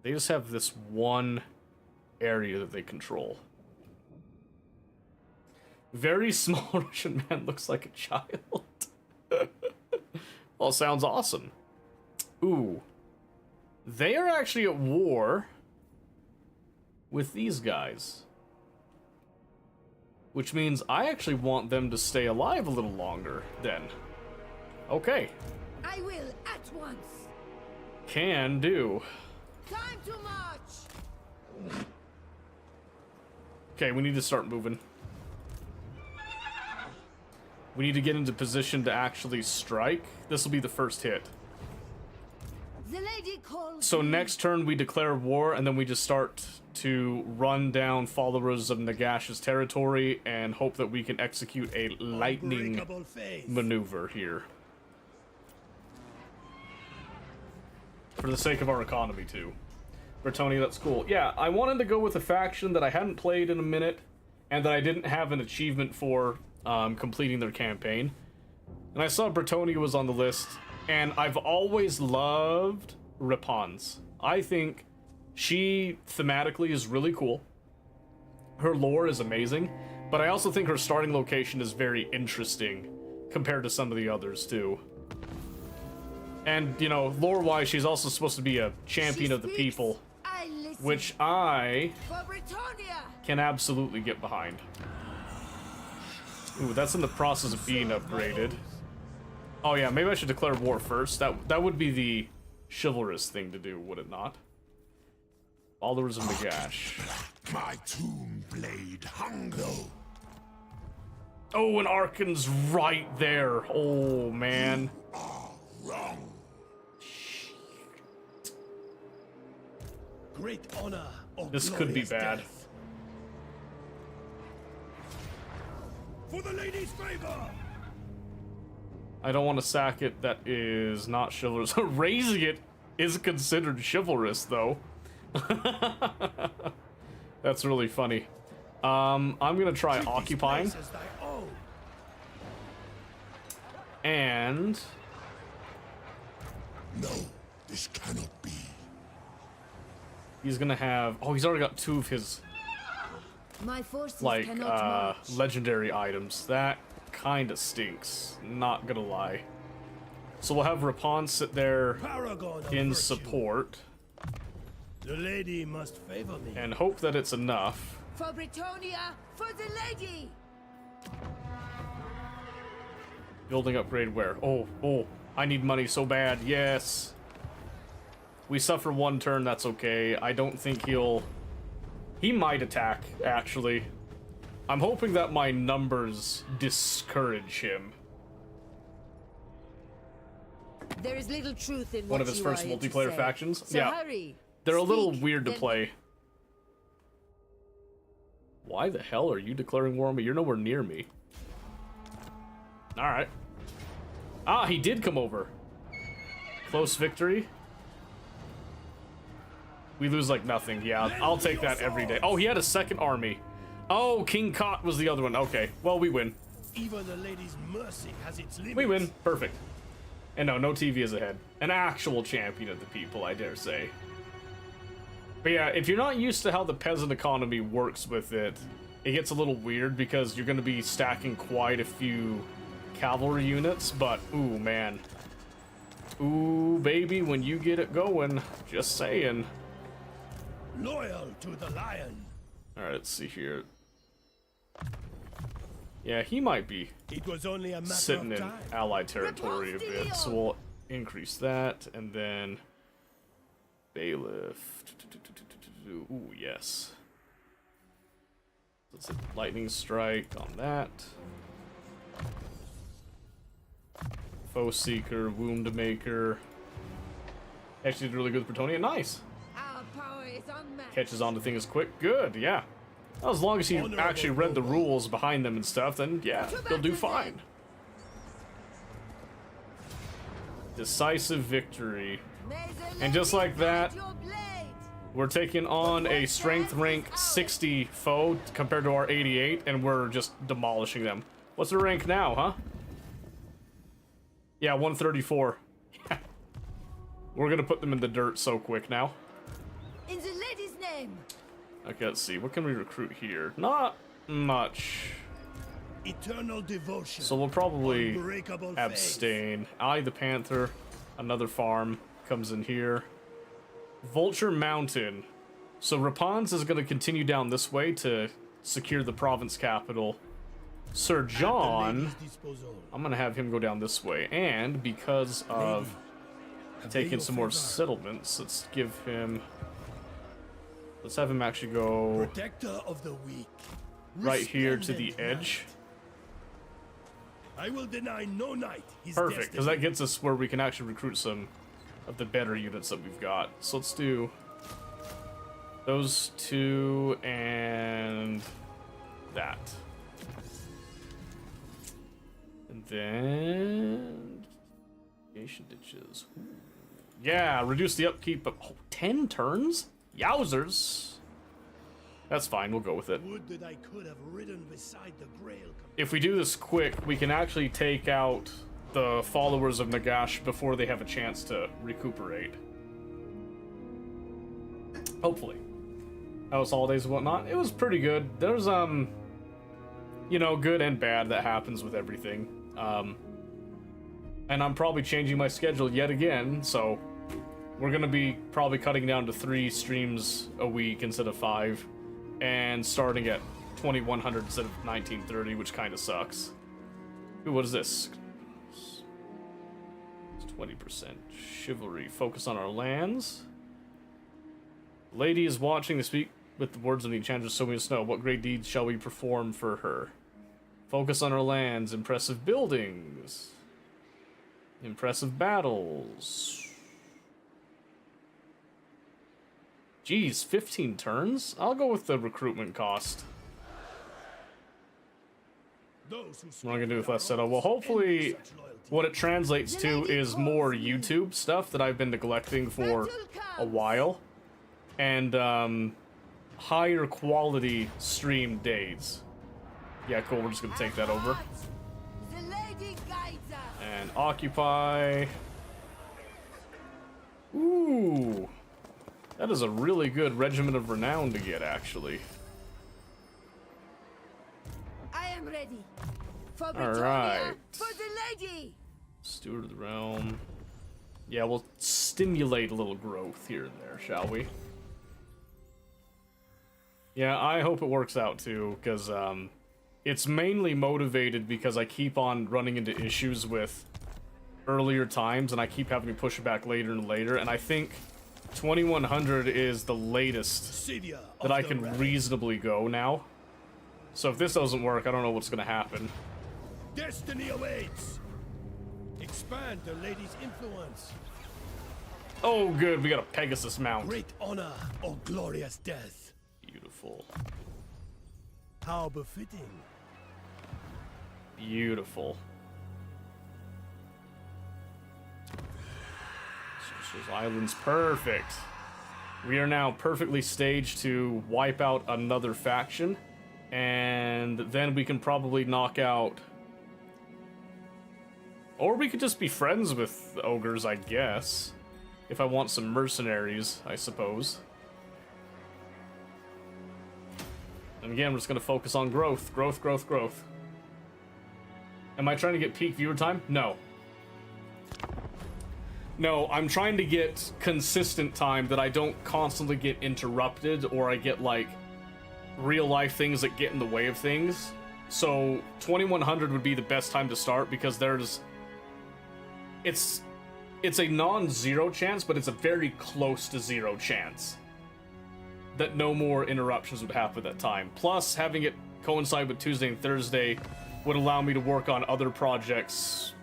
Speaker 1: They just have this one area that they control. Very small Russian man looks like a child. Well, sounds awesome. Ooh. They are actually at war with these guys. Which means I actually want them to stay alive a little longer, then. Okay.
Speaker 4: I will at once.
Speaker 1: Can do.
Speaker 4: Time to march.
Speaker 1: Okay, we need to start moving. We need to get into position to actually strike. This will be the first hit.
Speaker 4: The lady calls.
Speaker 1: So
Speaker 4: me.
Speaker 1: next turn we declare war, and then we just start to run down Followers of Nagash's territory and hope that we can execute a lightning
Speaker 6: Unbreakable faith.
Speaker 1: maneuver here. For the sake of our economy, too. Bertoni, that's cool. Yeah, I wanted to go with a faction that I hadn't played in a minute, and that I didn't have an achievement for completing their campaign. And I saw Bertoni was on the list, and I've always loved Ripons. I think she, thematically, is really cool. Her lore is amazing, but I also think her starting location is very interesting compared to some of the others, too. And, you know, lore-wise, she's also supposed to be a champion
Speaker 4: She
Speaker 1: of the
Speaker 4: speaks,
Speaker 1: people.
Speaker 4: I listen.
Speaker 1: which I
Speaker 4: For Britannia!
Speaker 1: can absolutely get behind. Ooh, that's in the process of being upgraded. Oh yeah, maybe I should declare war first. That would be the chivalrous thing to do, would it not? Followers of Nagash.
Speaker 2: My tomb blade hunger.
Speaker 1: Oh, and Arkan's right there. Oh, man.
Speaker 2: Wrong.
Speaker 6: Great honor or
Speaker 1: This could be
Speaker 6: glorious
Speaker 1: bad.
Speaker 6: death. For the lady's favor!
Speaker 1: I don't want to sack it. That is not chivalrous. Raising it is considered chivalrous, though. That's really funny. I'm gonna try
Speaker 6: Treat this
Speaker 1: occupying,
Speaker 6: place as thy own.
Speaker 1: and
Speaker 2: No, this cannot be.
Speaker 1: he's gonna have. Oh, he's already got 2 of his
Speaker 4: My forces
Speaker 1: like
Speaker 4: cannot march.
Speaker 1: legendary items. That kind of stinks. Not gonna lie. So we'll have Rapon sit there
Speaker 6: Paragon of
Speaker 1: in
Speaker 6: virtue.
Speaker 1: support
Speaker 6: The lady must favor me.
Speaker 1: and hope that it's enough.
Speaker 4: For Britannia! For the lady!
Speaker 1: Building upgrade where? Oh, I need money so bad. Yes. We suffer 1 turn, that's okay. I don't think he might attack, actually. I'm hoping that my numbers discourage him.
Speaker 4: There is little truth in
Speaker 1: One
Speaker 4: what
Speaker 1: of his
Speaker 4: you
Speaker 1: first
Speaker 4: are yet to
Speaker 1: multiplayer
Speaker 4: say.
Speaker 1: factions?
Speaker 4: So
Speaker 1: Yeah.
Speaker 4: hurry.
Speaker 1: They're a little
Speaker 4: Speak,
Speaker 1: weird to
Speaker 4: then-
Speaker 1: play. Why the hell are you declaring war on me? You're nowhere near me. Alright. Ah, he did come over. Close victory. We lose like nothing. Yeah, I'll take that every day. Oh, he had a second army. Oh, King Kot was the other one. Okay, well, we win.
Speaker 6: Even the lady's mercy has its limits.
Speaker 1: We win. Perfect. And no TV is ahead. An actual champion of the people, I dare say. But yeah, if you're not used to how the peasant economy works with it, it gets a little weird because you're going to be stacking quite a few cavalry units, but ooh, man. Ooh, baby, when you get it going, just saying.
Speaker 6: Loyal to the lion.
Speaker 1: Alright, let's see here. Yeah, he might be
Speaker 6: It was only a matter
Speaker 1: sitting
Speaker 6: of
Speaker 1: in
Speaker 6: time.
Speaker 1: allied territory a bit, so we'll increase that, and then bailiff. Ooh, yes. Let's hit lightning strike on that. Foe seeker, wound maker. Actually did really good with Bretonia. Nice.
Speaker 4: Our power is unmatched.
Speaker 1: Catches on to things quick. Good, yeah. Well, as long as he actually read the rules behind them and stuff, then yeah, he'll do fine. Decisive victory.
Speaker 4: May the
Speaker 1: And just
Speaker 4: lady
Speaker 1: like that,
Speaker 4: guide your blade.
Speaker 1: we're taking on a strength rank 60 foe compared to our 88, and we're just demolishing them. What's their rank now, huh? Yeah, 134. We're gonna put them in the dirt so quick now.
Speaker 4: In the lady's name.
Speaker 1: Okay, let's see. What can we recruit here? Not much.
Speaker 6: Eternal devotion.
Speaker 1: So we'll probably
Speaker 6: Unbreakable faith.
Speaker 1: abstain. Eye the Panther, another farm comes in here. Vulture Mountain. So Rapunzel is going to continue down this way to secure the province capital. Sir
Speaker 6: At the
Speaker 1: John,
Speaker 6: lady's disposal.
Speaker 1: I'm going to have him go down this way. And because of
Speaker 6: Have they
Speaker 1: taking
Speaker 6: your
Speaker 1: some more
Speaker 6: favor?
Speaker 1: settlements, let's give him... Let's have him actually go
Speaker 6: Protector of the weak.
Speaker 1: right here to the
Speaker 6: Resplendent
Speaker 1: edge.
Speaker 6: knight. I will deny no knight his
Speaker 1: Perfect, because
Speaker 6: destiny.
Speaker 1: that gets us where we can actually recruit some of the better units that we've got. So let's do those 2 and that. And then irrigation ditches. Ooh. Yeah, reduce the upkeep of 10 turns? Yowzers. That's fine, we'll go with it.
Speaker 6: Would that I could have ridden beside the Grail.
Speaker 1: If we do this quick, we can actually take out the followers of Nagash before they have a chance to recuperate. Hopefully. That was holidays and whatnot. It was pretty good. There's, you know, good and bad that happens with everything. And I'm probably changing my schedule yet again, so We're gonna be probably cutting down to 3 streams a week instead of 5, and starting at 2100 instead of 1930, which kind of sucks. Ooh, what is this? It's 20% chivalry. Focus on our lands. Lady is watching to speak with the words of the enchantress so we must know what great deeds shall we perform for her. Focus on our lands. Impressive buildings. Impressive battles. Geez, 15 turns? I'll go with the recruitment cost. What I'm gonna do with less setup? Well, hopefully, what it translates to is more YouTube stuff that I've been neglecting for a while, and higher quality stream days. Yeah, cool. We're just gonna take that over
Speaker 4: The lady guides us.
Speaker 1: and occupy. Ooh, that is a really good regiment of renown to get, actually.
Speaker 4: I am ready. For
Speaker 1: All
Speaker 4: Britonia,
Speaker 1: right.
Speaker 4: for the lady.
Speaker 1: Steward of the realm. Yeah, we'll stimulate a little growth here and there, shall we? Yeah, I hope it works out too, because it's mainly motivated because I keep on running into issues with earlier times, and I keep having to push it back later and later, and I think 2100 is the latest that I can reasonably go now. So if this doesn't work, I don't know what's going to happen.
Speaker 6: Destiny awaits. Expand the lady's influence.
Speaker 1: Oh, good, we got a Pegasus mount.
Speaker 6: Great honor or glorious death.
Speaker 1: Beautiful.
Speaker 6: How befitting.
Speaker 1: Beautiful. Sorcerer's Island's perfect. We are now perfectly staged to wipe out another faction, and then we can probably knock out... Or we could just be friends with ogres, I guess. If I want some mercenaries, I suppose. And again, we're just going to focus on growth. Growth, growth, growth. Am I trying to get peak viewer time? No. No, I'm trying to get consistent time that I don't constantly get interrupted, or I get, like, real-life things that get in the way of things. So, 2100 would be the best time to start, because there's... It's a non-zero chance, but it's a very close to zero chance that no more interruptions would happen at that time. Plus, having it coincide with Tuesday and Thursday would allow me to work on other projects,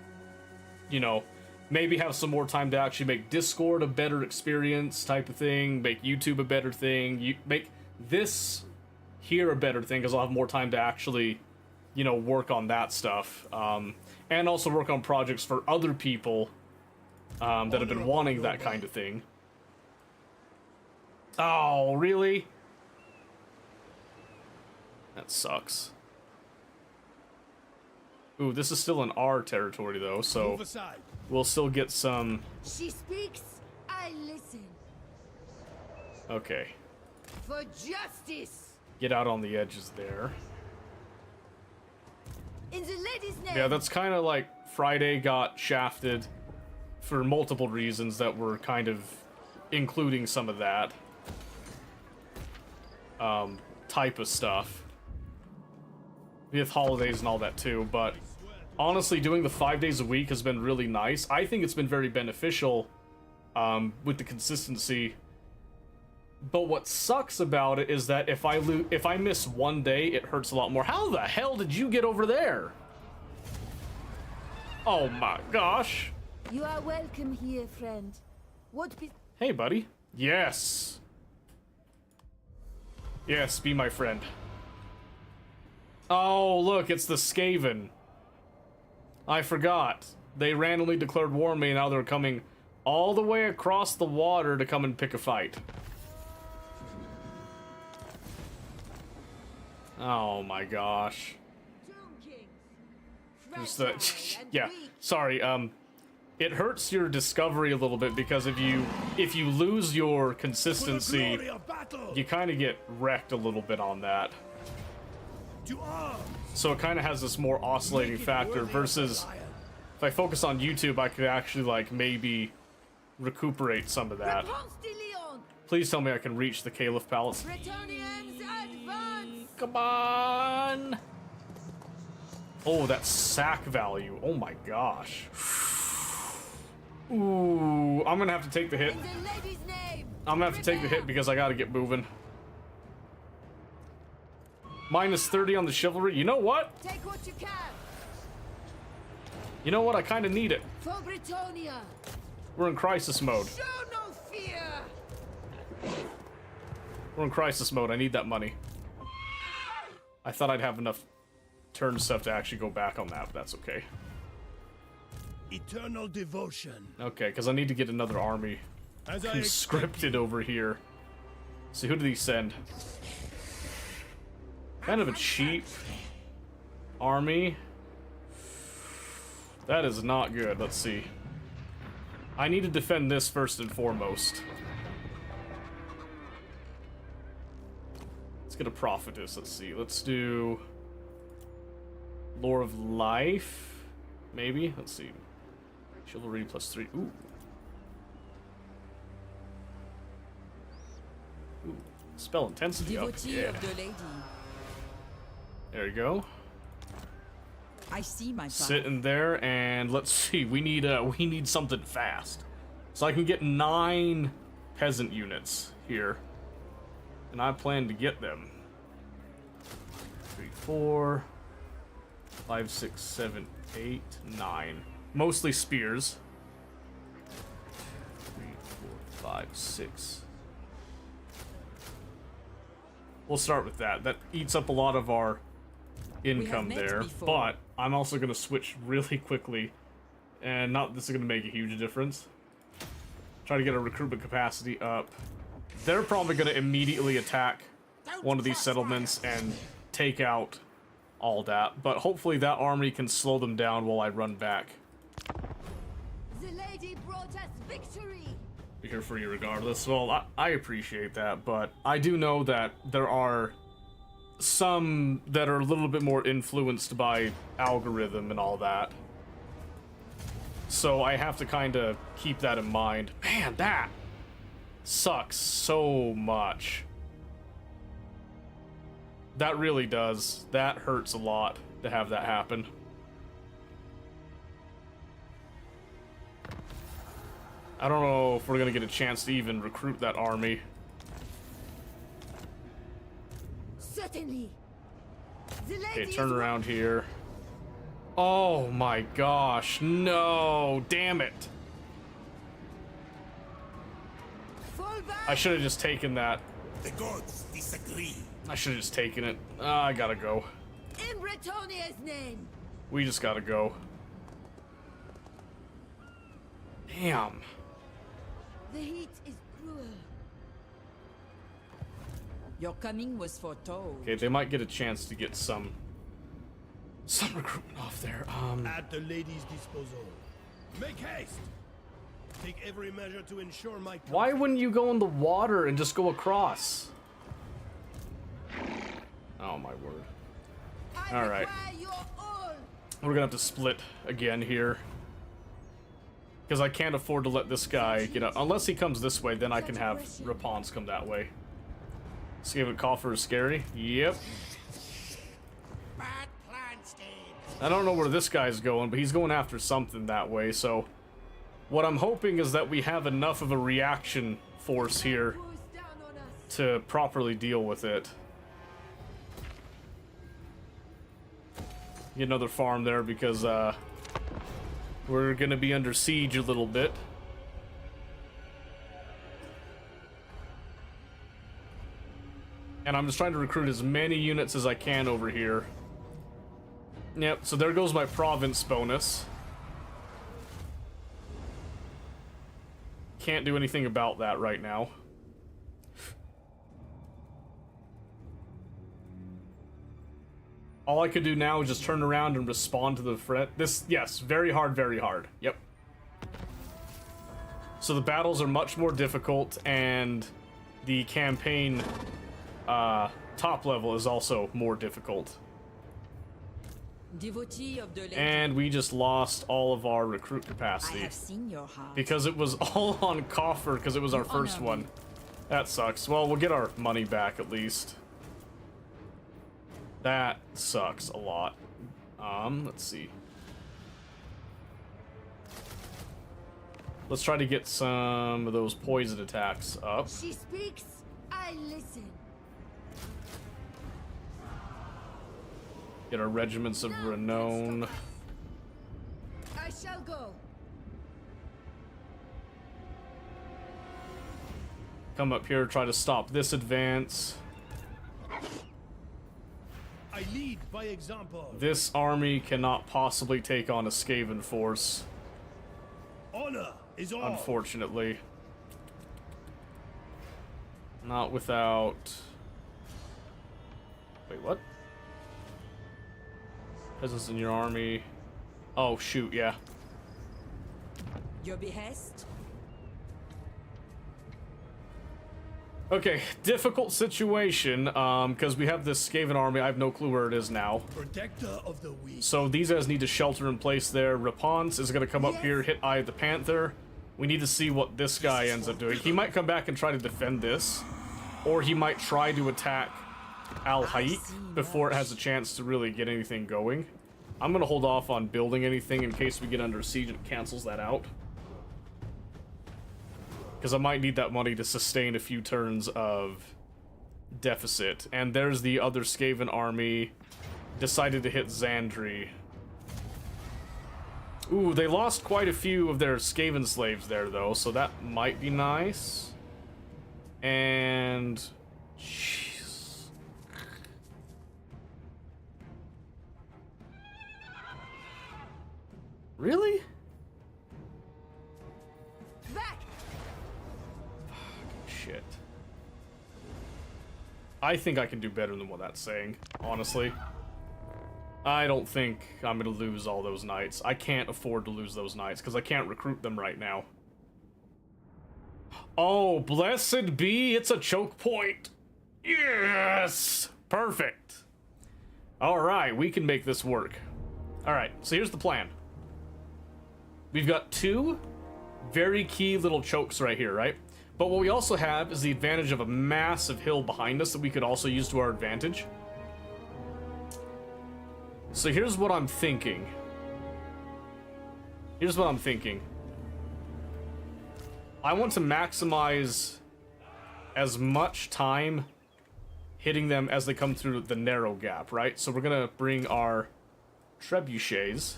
Speaker 1: you know, maybe have some more time to actually make Discord a better experience type of thing, make YouTube a better thing, make this here a better thing, because I'll have more time to actually, you know, work on that stuff. And also work on projects for other people that have been wanting that kind of thing. Oh, really? That sucks. Ooh, this is still in our territory, though, so we'll still get some...
Speaker 4: She speaks, I listen.
Speaker 1: Okay.
Speaker 4: For justice.
Speaker 1: Get out on the edges there.
Speaker 4: In the lady's name.
Speaker 1: Yeah, that's kind of like Friday got shafted for multiple reasons that were kind of including some of that type of stuff with holidays and all that too. But honestly, doing the 5 days a week has been really nice. I think it's been very beneficial with the consistency. But what sucks about it is that if I miss one day, it hurts a lot more. How the hell did you get over there? Oh my gosh.
Speaker 4: You are welcome here, friend.
Speaker 1: Hey, buddy. Yes. Yes, be my friend. Oh, look, it's the Skaven. I forgot. They randomly declared war on me, and now they're coming all the way across the water to come and pick a fight. Oh my gosh. Just that, yeah. Sorry. It hurts your discovery a little bit because if you lose your consistency, you kind of get wrecked a little bit on that. So it kind of has this more oscillating factor versus if I focus on YouTube, I could actually like maybe recuperate some of that.
Speaker 4: Réponse de Leon!
Speaker 1: Please tell me I can reach the Caliph Palace.
Speaker 4: Bretonians advance!
Speaker 1: Come on! Oh, that sack value. Oh my gosh. Ooh, I'm gonna have to take the hit.
Speaker 4: In the lady's name!
Speaker 1: I'm gonna have to take the hit because I gotta get moving. Minus 30 on the chivalry. You know what?
Speaker 4: Take what you can!
Speaker 1: You know what? I kind of need it.
Speaker 4: For Bretonia!
Speaker 1: We're in crisis mode.
Speaker 4: Show no fear!
Speaker 1: We're in crisis mode. I need that money. I thought I'd have enough turn stuff to actually go back on that, but that's okay.
Speaker 6: Eternal devotion.
Speaker 1: Okay, because I need to get another army
Speaker 6: As I
Speaker 1: conscripted over here. So who do these send? Kind of a cheap army. That is not good. Let's see. I need to defend this first and foremost. Let's get a prophetess. Let's see. Let's do Lore of Life. Maybe. Let's see. Chivalry +3. Ooh. Ooh. Spell intensity up.
Speaker 8: Devotee
Speaker 1: Yeah.
Speaker 8: of the lady.
Speaker 1: There you go.
Speaker 8: I see my path.
Speaker 1: Sitting there, and let's see. We need something fast. So I can get 9 peasant units here, and I plan to get them. 3, 4, 5, 6, 7, 8, 9. Mostly spears. 3, 4, 5, 6. We'll start with that. That eats up a lot of our income
Speaker 8: met
Speaker 1: there,
Speaker 8: before.
Speaker 1: but I'm also going to switch really quickly, and not this is going to make a huge difference. Try to get our recruitment capacity up. They're probably going to immediately attack one of these settlements and take out all that, but hopefully that army can slow them down while I run back.
Speaker 4: The lady brought us victory!
Speaker 1: Be here for you regardless. Well, I appreciate that, but I do know that there are some that are a little bit more influenced by algorithm and all that. So I have to kind of keep that in mind. Man, that sucks so much. That really does. That hurts a lot to have that happen. I don't know if we're gonna get a chance to even recruit that army.
Speaker 4: Certainly! The lady
Speaker 1: Okay,
Speaker 4: is
Speaker 1: turn around here. Oh my gosh, no, damn it.
Speaker 4: Fall back!
Speaker 1: I should have just taken that.
Speaker 3: The gods disagree.
Speaker 1: I should have just taken it. I gotta go.
Speaker 4: In Bretonia's name!
Speaker 1: We just gotta go. Damn.
Speaker 4: The heat is cruel.
Speaker 8: Your coming was foretold.
Speaker 1: Okay, they might get a chance to get some recruitment off there.
Speaker 6: At the lady's disposal. Make haste. Take every measure to ensure my comfort.
Speaker 1: Why wouldn't you go in the water and just go across? Oh my word.
Speaker 4: I
Speaker 1: All right.
Speaker 4: require your all!
Speaker 1: We're gonna have to split again here. Because I can't afford to let this guy get out. Unless he comes this way, then I can have Rapunzel come that way. Skaven Coffer is scary. Yep.
Speaker 3: Bad plan, Steve.
Speaker 1: I don't know where this guy's going, but he's going after something that way, so... What I'm hoping is that we have enough of a reaction force here
Speaker 4: Who's down on us?
Speaker 1: to properly deal with it. Get another farm there because, we're gonna be under siege a little bit. And I'm just trying to recruit as many units as I can over here. Yep, so there goes my province bonus. Can't do anything about that right now. All I could do now is just turn around and respond to the threat. This, yes, very hard, very hard. Yep. So the battles are much more difficult, and the campaign top level is also more difficult.
Speaker 8: Devotee of the Lady.
Speaker 1: And we just lost all of our recruit
Speaker 8: I
Speaker 1: capacity.
Speaker 8: have seen your heart.
Speaker 1: Because it was all on Coffer, because it was our first
Speaker 8: honor
Speaker 1: one.
Speaker 8: me.
Speaker 1: That sucks. Well, we'll get our money back at least. That sucks a lot. Let's see. Let's try to get some of those poison attacks up.
Speaker 4: She speaks, I listen.
Speaker 1: Get our regiments of renown.
Speaker 4: I shall go.
Speaker 1: Come up here, try to stop this advance.
Speaker 6: I lead by example.
Speaker 1: This army cannot possibly take on a Skaven force,
Speaker 6: Honor is all.
Speaker 1: unfortunately. Not without... Wait, what? Presence in your army. Oh, shoot, yeah.
Speaker 8: Your behest?
Speaker 1: Okay, difficult situation, because we have this Skaven army. I have no clue where it is now.
Speaker 6: Protector of the weak.
Speaker 1: So these guys need to shelter in place there. Rapunz is going to come up here, hit Eye of the Panther. We need to see what this guy ends up doing. He might come back and try to defend this, or he might try to attack Al Hayat before it has a chance to really get anything going. I'm going to hold off on building anything in case we get under siege and it cancels that out. Because I might need that money to sustain a few turns of deficit. And there's the other Skaven army. Decided to hit Xandri. Ooh, they lost quite a few of their Skaven slaves there, though, so that might be nice. And... jeez. Really?
Speaker 4: Back.
Speaker 1: Shit. I think I can do better than what that's saying, honestly. I don't think I'm gonna lose all those knights. I can't afford to lose those knights, because I can't recruit them right now. Oh, blessed be, it's a choke point! Yes! Perfect! Alright, we can make this work. Alright, so here's the plan. We've got two very key little chokes right here, right? But what we also have is the advantage of a massive hill behind us that we could also use to our advantage. So here's what I'm thinking. I want to maximize as much time hitting them as they come through the narrow gap, right? So we're gonna bring our trebuchets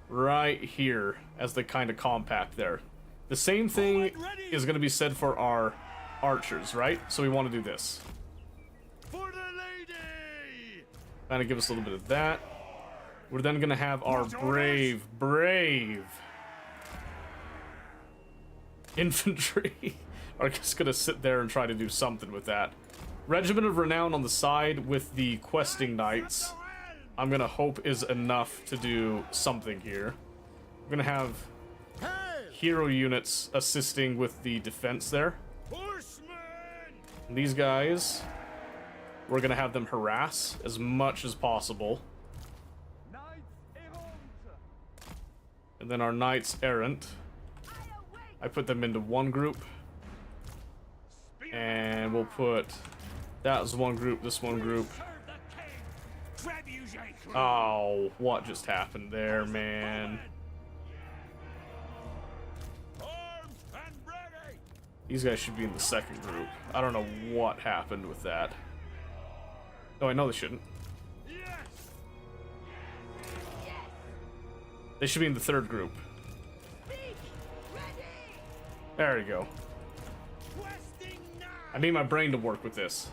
Speaker 1: right here as they kind of compact there. The same thing is going to be said for our archers, right? So we want to do this.
Speaker 6: For the lady!
Speaker 1: Kind of give us a little bit of that. We're then going to have our brave infantry are just going to sit there and try to do something with that. Regiment of Renown on the side with the questing knights, I'm going to hope is enough to do something here. We're going to have hero units assisting with the defense there. And these guys, we're going to have them harass as much as possible. And then our Knights Errant, I put them into one group. And we'll put that as one group, this one group. Oh, what just happened there, man? These guys should be in the second group. I don't know what happened with that. Oh, I know they shouldn't. They should be in the third group. There you go. I need my brain to work with this.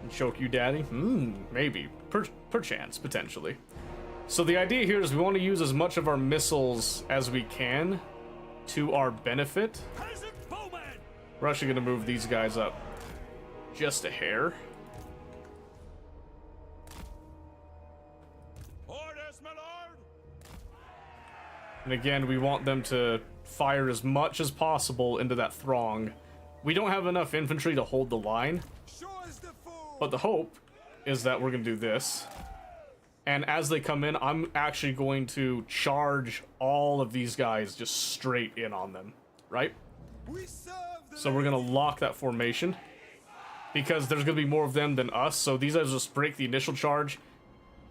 Speaker 1: And choke you, daddy? Maybe. Perchance, potentially. So the idea here is we want to use as much of our missiles as we can to our benefit. We're actually going to move these guys up just a hair.
Speaker 2: Orders, my lord.
Speaker 1: And again, we want them to fire as much as possible into that throng. We don't have enough infantry to hold the line, but the hope is that we're going to do this. And as they come in, I'm actually going to charge all of these guys just straight in on them, right?
Speaker 6: We serve the
Speaker 1: So we're gonna lock that formation because there's gonna be more of them than us. So these guys just break the initial charge,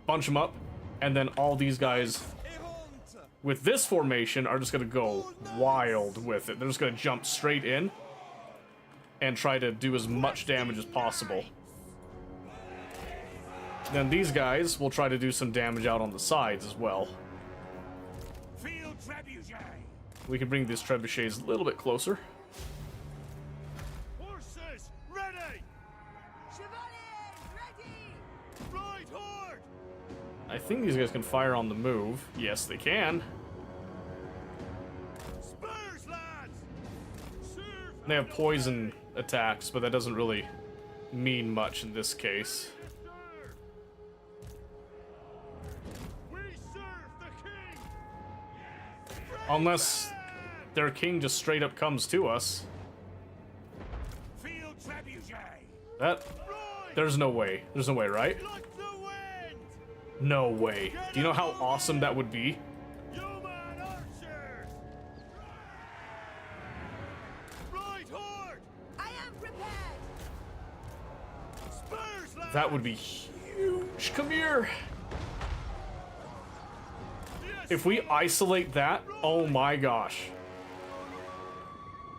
Speaker 1: bunch them up, and then all these guys
Speaker 6: Errant.
Speaker 1: with this formation are just gonna go wild with it. They're just gonna jump straight in and try to do as much damage as possible. Then these guys will try to do some damage out on the sides as well.
Speaker 3: Field trebuchet.
Speaker 1: We can bring these trebuchets a little bit closer.
Speaker 6: Horses, ready!
Speaker 4: Chevaliers, ready!
Speaker 6: Right hard!
Speaker 1: I think these guys can fire on the move. Yes, they can.
Speaker 6: Spurs, lads! Serve
Speaker 1: They have poison attacks, but that doesn't really mean much in this case.
Speaker 6: We serve the king!
Speaker 1: Unless their king just straight up comes to us.
Speaker 3: Field trebuchet.
Speaker 1: That... There's no way. There's no way, right?
Speaker 6: Like the wind!
Speaker 1: No way. Do you know how awesome that would be?
Speaker 6: Yeoman archers! Right hard!
Speaker 4: I am prepared!
Speaker 6: Spurs, lads!
Speaker 1: That would be huge. Come here. If we isolate that, oh my gosh.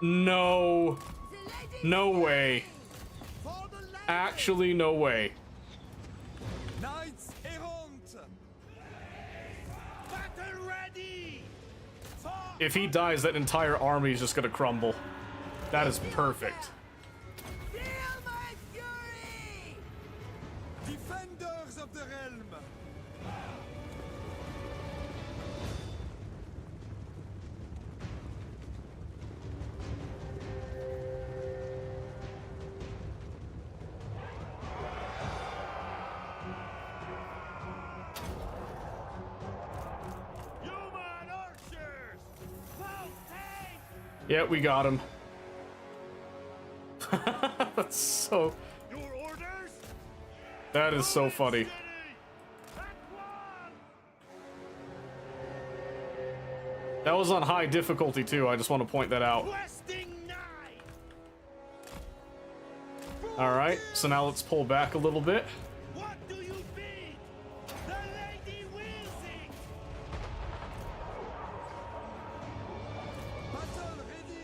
Speaker 1: No.
Speaker 4: The ladies
Speaker 1: No way.
Speaker 6: For the land!
Speaker 1: Actually, no way.
Speaker 6: Knights errant! Battle ready! For
Speaker 1: If he dies, that entire army is just gonna crumble. That is perfect.
Speaker 4: feel my fury!
Speaker 6: defenders of the realm! Yeoman archers!
Speaker 1: Yeah, we got him. That's so...
Speaker 6: Your orders?
Speaker 1: That is so funny.
Speaker 6: Ready! At one!
Speaker 1: That was on high difficulty too, I just want to point that out.
Speaker 6: Questing knight!
Speaker 1: Alright, so now let's pull back a little bit.
Speaker 6: What do you bid? The lady wills it! Battle ready!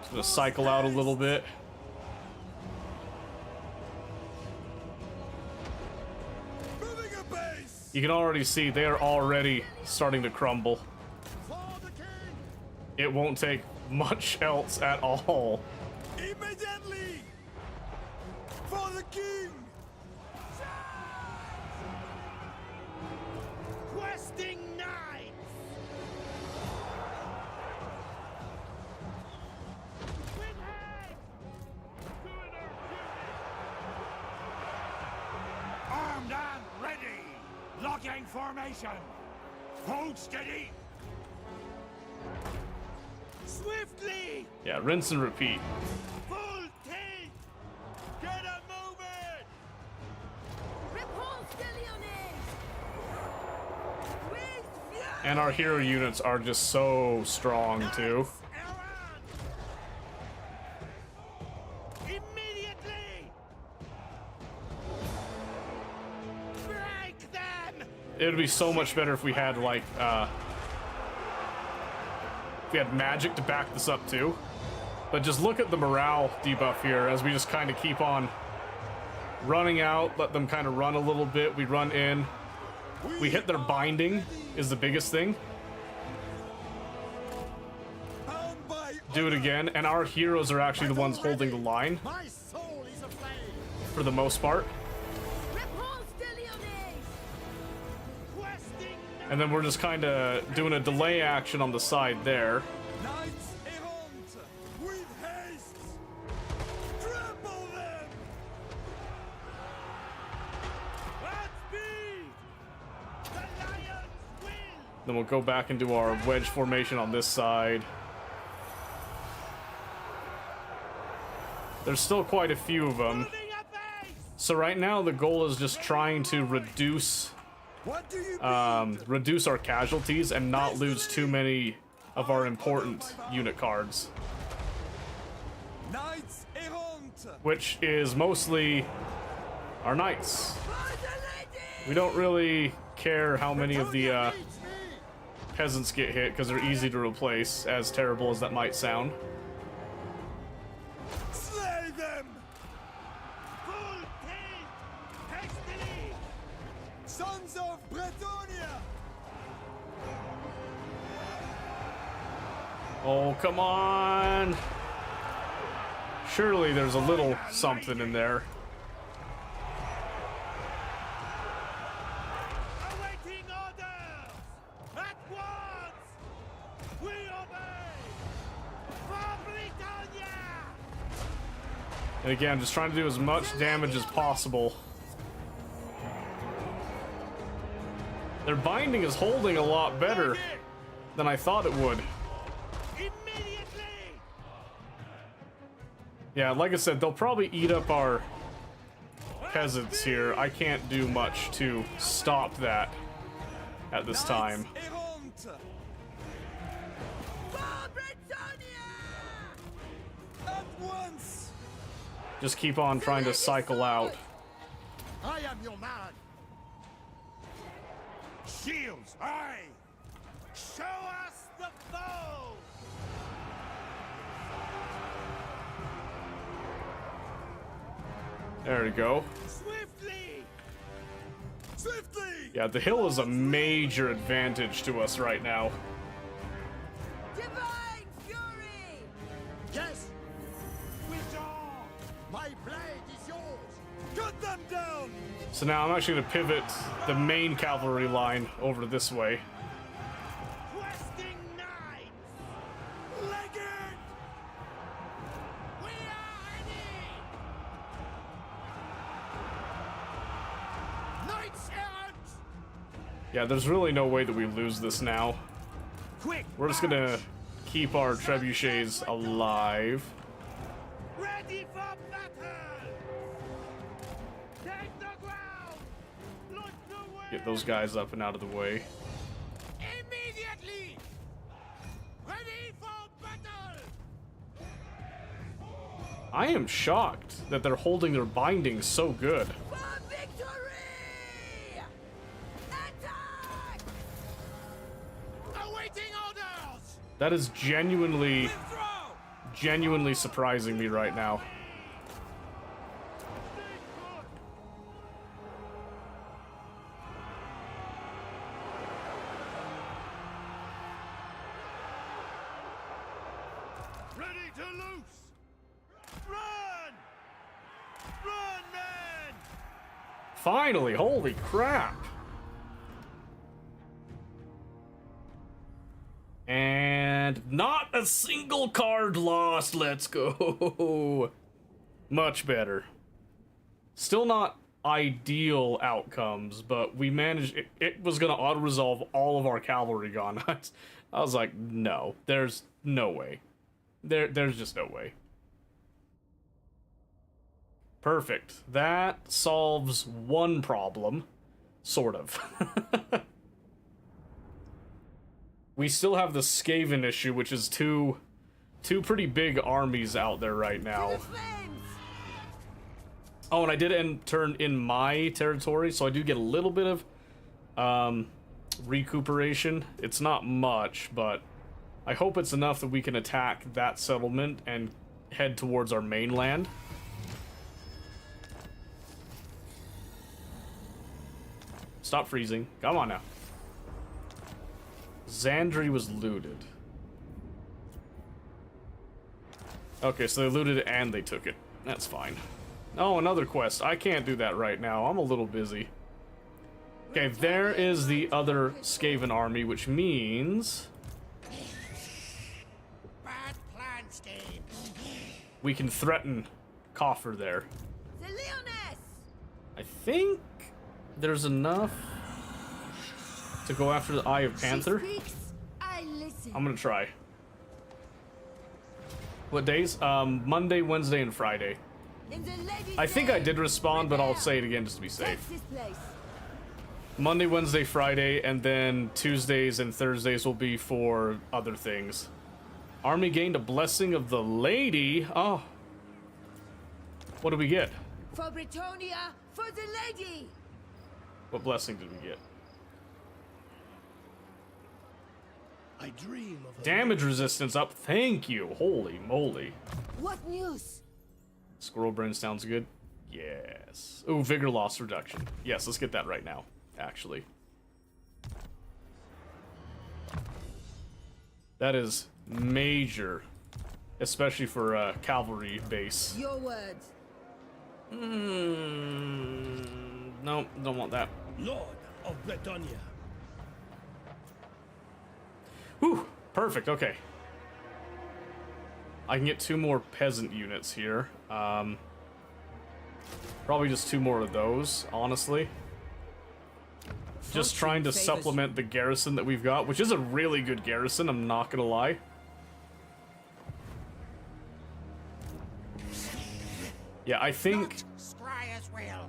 Speaker 1: Just gonna cycle out a little bit.
Speaker 6: Moving apace!
Speaker 1: You can already see they are already starting to crumble.
Speaker 6: For the king!
Speaker 1: It won't take much else at all.
Speaker 6: Immediately! For the king! Questing knight! With haste! Doing our duty!
Speaker 3: Armed and ready. Locking formation. Hold steady.
Speaker 6: Swiftly!
Speaker 1: Yeah, rinse and repeat.
Speaker 6: Full tilt! Get a movement!
Speaker 4: Repulse the Lyonnais! With fury!
Speaker 1: And our hero units are just so strong too.
Speaker 6: Immediately! Break them!
Speaker 1: It would be so much better if we had like if we had magic to back this up too. But just look at the morale debuff here as we just kind of keep on running out, let them kind of run a little bit. We run in. We hit their binding is the biggest thing.
Speaker 6: Bound by
Speaker 1: Do it again, and our heroes are actually the ones holding the line
Speaker 6: my soul is aflame!
Speaker 1: for the most part.
Speaker 4: Repulse the Lyonnais!
Speaker 6: Questing
Speaker 1: And then we're just kind of doing a delay action on the side there.
Speaker 6: knights errant! With haste! Trample them! At speed! The lion's will!
Speaker 1: Then we'll go back and do our wedge formation on this side. There's still quite a few of them.
Speaker 6: Moving apace!
Speaker 1: So right now the goal is just trying to reduce
Speaker 6: What do you
Speaker 1: reduce our casualties and not lose too many of our important unit cards,
Speaker 6: Knights errant!
Speaker 1: which is mostly our knights. We don't really care how many of the peasants get hit because they're easy to replace, as terrible as that might sound.
Speaker 6: Slay them!
Speaker 3: Full tilt! Hastily!
Speaker 6: Sons of Bretonia!
Speaker 1: Oh, come on! Surely there's a little something in there.
Speaker 3: Awaiting orders! At once! We obey! For Britannia!
Speaker 1: And again, just trying to do as much damage as possible. Their binding is holding a lot better than I thought it would.
Speaker 3: Immediately!
Speaker 1: Yeah, like I said, they'll probably eat up our peasants here. I can't do much to stop that at this time.
Speaker 6: Errant!
Speaker 4: For Britannia!
Speaker 6: At once!
Speaker 1: Just keep on trying to cycle out.
Speaker 6: I am your man!
Speaker 3: Shields, aye! Show us the foe!
Speaker 1: There we go.
Speaker 3: Swiftly!
Speaker 6: Swiftly!
Speaker 1: Yeah, the hill is a major advantage to us right now.
Speaker 4: Divine fury!
Speaker 6: Yes!
Speaker 3: Withdraw!
Speaker 6: My blade is yours! Cut them down!
Speaker 1: So now I'm actually going to pivot the main cavalry line over this way.
Speaker 3: Questing knights!
Speaker 6: Legate!
Speaker 3: We are ready!
Speaker 6: Knights errant!
Speaker 1: Yeah, there's really no way that we lose this now.
Speaker 3: Quick!
Speaker 1: We're just gonna keep our trebuchets alive.
Speaker 3: Ready for battle! Take the ground! Look the way!
Speaker 1: Get those guys up and out of the way.
Speaker 3: Immediately! Ready for battle!
Speaker 1: I am shocked that they're holding their bindings so good.
Speaker 4: For victory! Attack!
Speaker 3: Awaiting orders!
Speaker 1: That is genuinely
Speaker 3: Withdraw!
Speaker 1: surprising me right now.
Speaker 3: Ready to loose! Run! Run, men!
Speaker 1: Finally, holy crap. And not a single card lost. Let's go. Much better. Still not ideal outcomes, but we managed. It was going to auto-resolve all of our cavalry gone. I was like, no, there's no way. There's just no way. Perfect. That solves one problem. Sort of. We still have the Skaven issue, which is two pretty big armies out there right now.
Speaker 4: To the flames!
Speaker 1: Oh, and I did turn in my territory, so I do get a little bit of recuperation. It's not much, but I hope it's enough that we can attack that settlement and head towards our mainland. Stop freezing. Come on now. Xandri was looted. Okay, so they looted it and they took it. That's fine. Oh, another quest. I can't do that right now. I'm a little busy. Okay, there is the other Skaven army, which means
Speaker 3: Bad plan, Steve.
Speaker 1: we can threaten Coffer there.
Speaker 4: The Leoness!
Speaker 1: I think there's enough to go after the Eye of Panther.
Speaker 4: She speaks, I listen.
Speaker 1: I'm gonna try. What days? Monday, Wednesday, and Friday.
Speaker 4: In the lady's
Speaker 1: I think I
Speaker 4: name,
Speaker 1: did respond, but I'll
Speaker 4: prepare.
Speaker 1: say it again just to be safe.
Speaker 4: Take this place.
Speaker 1: Monday, Wednesday, Friday, and then Tuesdays and Thursdays will be for other things. Army gained a blessing of the lady. Oh. What do we get?
Speaker 4: For Britonia, for the lady.
Speaker 1: What blessing did we get?
Speaker 6: I dream of her.
Speaker 1: Damage resistance up. Thank you. Holy moly.
Speaker 4: What news?
Speaker 1: Squirrel brain sounds good. Yes. Ooh, vigor loss reduction. Yes, let's get that right now, actually. That is major, especially for a cavalry base.
Speaker 4: Your words.
Speaker 1: No, don't want that.
Speaker 6: Lord of Bretonia.
Speaker 1: Whew, perfect, okay. I can get 2 more peasant units here. Probably just 2 more of those, honestly. Just trying to supplement the garrison that we've got, which is a really good garrison, I'm not gonna lie. Yeah, I think
Speaker 3: Scryer's will.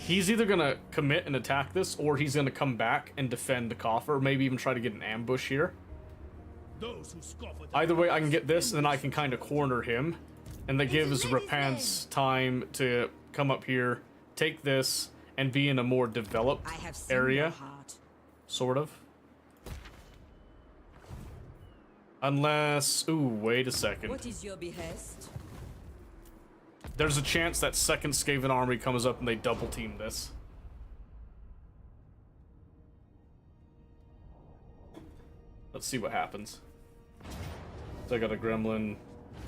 Speaker 1: he's either gonna commit and attack this, or he's gonna come back and defend the coffer, or maybe even try to get an ambush here.
Speaker 6: Those who scoff at
Speaker 1: Either way, I can get this, and then I can kind of corner him, and that gives Rapance time to come up here, take this, and be in a more developed
Speaker 8: I have seen your
Speaker 1: area,
Speaker 8: heart.
Speaker 1: sort of. Unless, ooh, wait a second.
Speaker 8: What is your behest?
Speaker 1: There's a chance that second Skaven army comes up and they double team this. Let's see what happens. So I got a gremlin.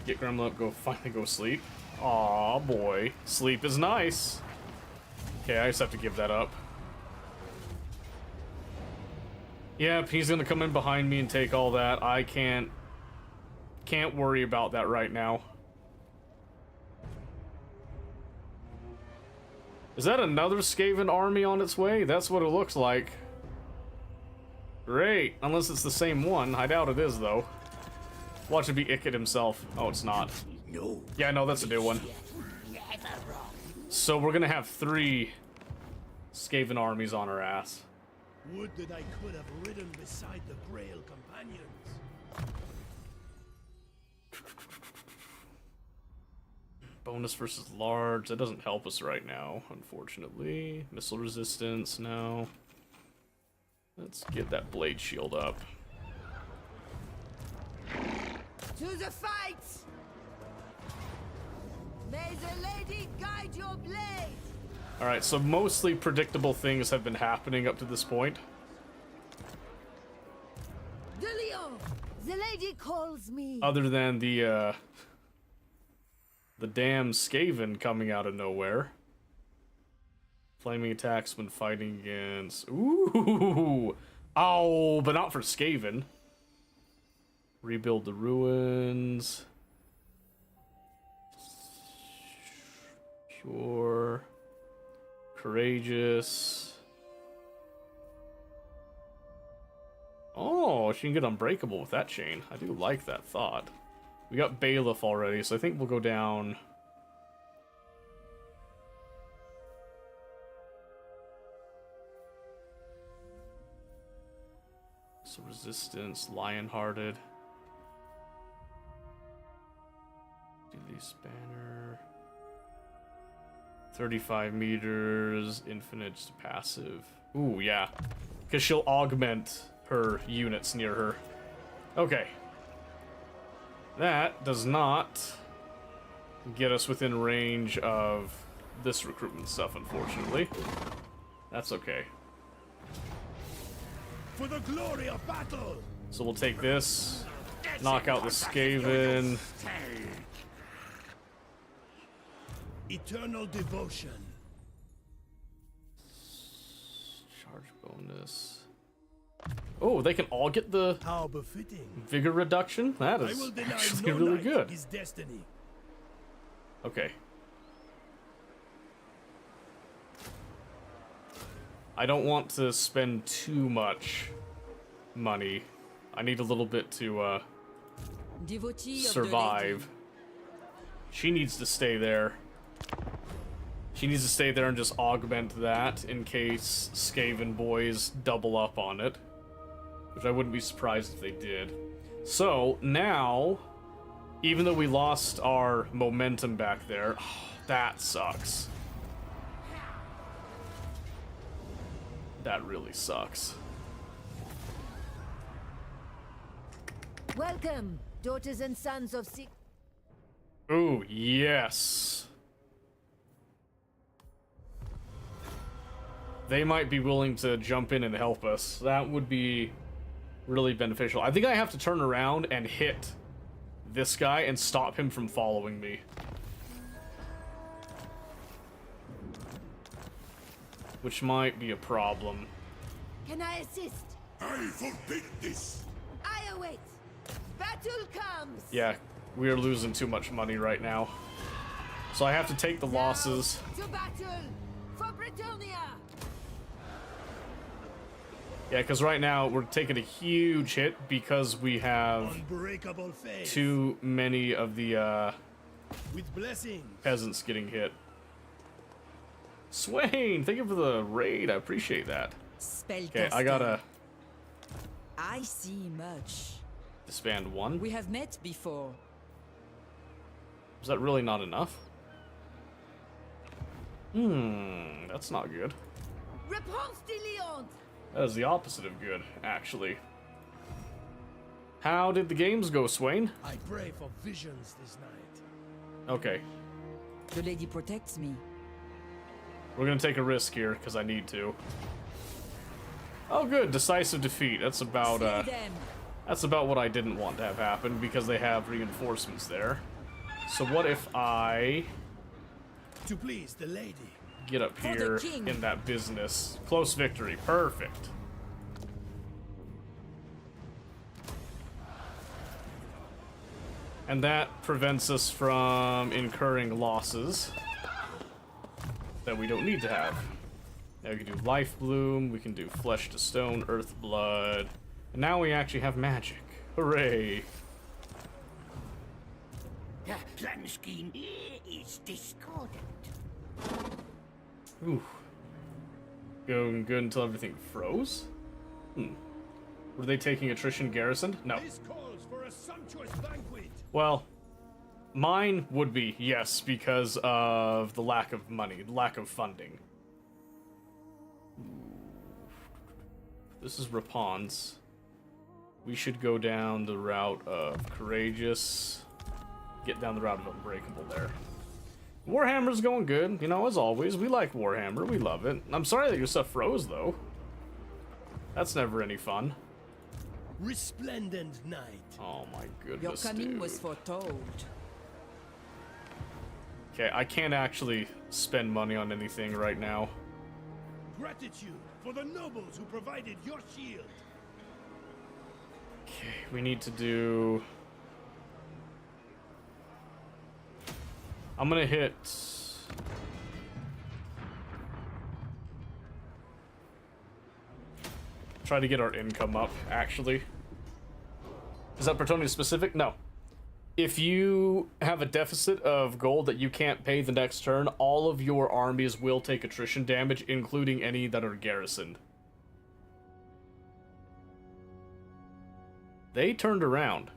Speaker 1: Get gremlin up, finally go sleep. Aw, boy. Sleep is nice. Okay, I just have to give that up. Yep, he's gonna come in behind me and take all that. I can't worry about that right now. Is that another Skaven army on its way? That's what it looks like. Great, unless it's the same one. I doubt it is, though. Watch it be Ikit himself. Oh, it's not.
Speaker 7: No.
Speaker 1: Yeah, no, that's a new one. So we're gonna have 3 Skaven armies on our ass.
Speaker 6: Would that I could have ridden beside the Grail companions.
Speaker 1: Bonus versus large. That doesn't help us right now, unfortunately. Missile resistance, no. Let's get that blade shield up.
Speaker 4: To the fight! May the lady guide your blade!
Speaker 1: Alright, so mostly predictable things have been happening up to this point.
Speaker 4: De Leon! The lady calls me!
Speaker 1: Other than the damn Skaven coming out of nowhere. Flaming attacks when fighting against... Ooh! Oh, but not for Skaven. Rebuild the ruins. Sure. Courageous. Oh, she can get unbreakable with that chain. I do like that thought. We got Bailiff already, so I think we'll go down... So resistance, Lionhearted. Duty Spanner. 35 meters, infinite passive. Ooh, yeah. Because she'll augment her units near her. Okay. That does not get us within range of this recruitment stuff, unfortunately. That's okay.
Speaker 6: For the glory of battle!
Speaker 1: So we'll take this, knock out the Skaven.
Speaker 6: Eternal devotion.
Speaker 1: Charge bonus. Oh, they can all get the
Speaker 6: How befitting.
Speaker 1: vigor reduction? That
Speaker 6: I
Speaker 1: is
Speaker 6: will deny
Speaker 1: actually
Speaker 6: no
Speaker 1: really
Speaker 6: knight
Speaker 1: good.
Speaker 6: his destiny.
Speaker 1: Okay. I don't want to spend too much money. I need a little bit to
Speaker 8: Devotee of the
Speaker 1: survive.
Speaker 8: lady.
Speaker 1: She needs to stay there. She needs to stay there and just augment that in case Skaven boys double up on it. Which I wouldn't be surprised if they did. So, now, even though we lost our momentum back there, that sucks. That really sucks.
Speaker 4: Welcome, daughters and sons of Sig.
Speaker 1: Ooh, yes. They might be willing to jump in and help us. That would be really beneficial. I think I have to turn around and hit this guy and stop him from following me. Which might be a problem.
Speaker 4: Can I assist?
Speaker 2: I forbid this!
Speaker 4: I await. Battle comes.
Speaker 1: Yeah, we are losing too much money right now. So I have to take the losses.
Speaker 4: Now to battle for Bretonnia.
Speaker 1: Yeah, because right now we're taking a huge hit because we have
Speaker 6: Unbreakable faith.
Speaker 1: too many of the
Speaker 6: With blessings.
Speaker 1: peasants getting hit. Swain, thank you for the raid. I appreciate that.
Speaker 8: Spellcaster.
Speaker 1: Okay, I gotta
Speaker 8: I see much.
Speaker 1: disband one.
Speaker 8: We have met before.
Speaker 1: Is that really not enough? That's not good.
Speaker 4: Réponse de Leon.
Speaker 1: That is the opposite of good, actually. How did the games go, Swain?
Speaker 6: I pray for visions this night.
Speaker 1: Okay,
Speaker 8: The lady protects me.
Speaker 1: we're gonna take a risk here, because I need to. Oh good, decisive defeat. That's about,
Speaker 8: Slay them.
Speaker 1: that's about what I didn't want to have happen, because they have reinforcements there. So what if I
Speaker 6: To please the lady.
Speaker 1: get up
Speaker 8: For the
Speaker 1: here
Speaker 8: king.
Speaker 1: in that business? Close victory, perfect. And that prevents us from incurring losses that we don't need to have. Now we can do Life Bloom, we can do Flesh to Stone, Earth Blood, and now we actually have magic. Hooray!
Speaker 3: The plan scheme is discordant.
Speaker 1: Ooh. Going good until everything froze? Were they taking attrition garrisoned? No.
Speaker 6: This calls for a sumptuous banquet.
Speaker 1: Well, mine would be, yes, because of the lack of money, lack of funding. This is Rapon's. We should go down the route of Courageous. Get down the route of Unbreakable there. Warhammer's going good, you know, as always. We like Warhammer, we love it. I'm sorry that your stuff froze, though. That's never any fun.
Speaker 6: Resplendent night.
Speaker 1: Oh my
Speaker 8: Your
Speaker 1: goodness,
Speaker 8: coming
Speaker 1: dude.
Speaker 8: was foretold.
Speaker 1: Okay, I can't actually spend money on anything right now.
Speaker 6: Gratitude for the nobles who provided your shield.
Speaker 1: Okay, we need to do... I'm gonna hit... Try to get our income up, actually. Is that Bretonnia specific? No. If you have a deficit of gold that you can't pay the next turn, all of your armies will take attrition damage, including any that are garrisoned. They turned around.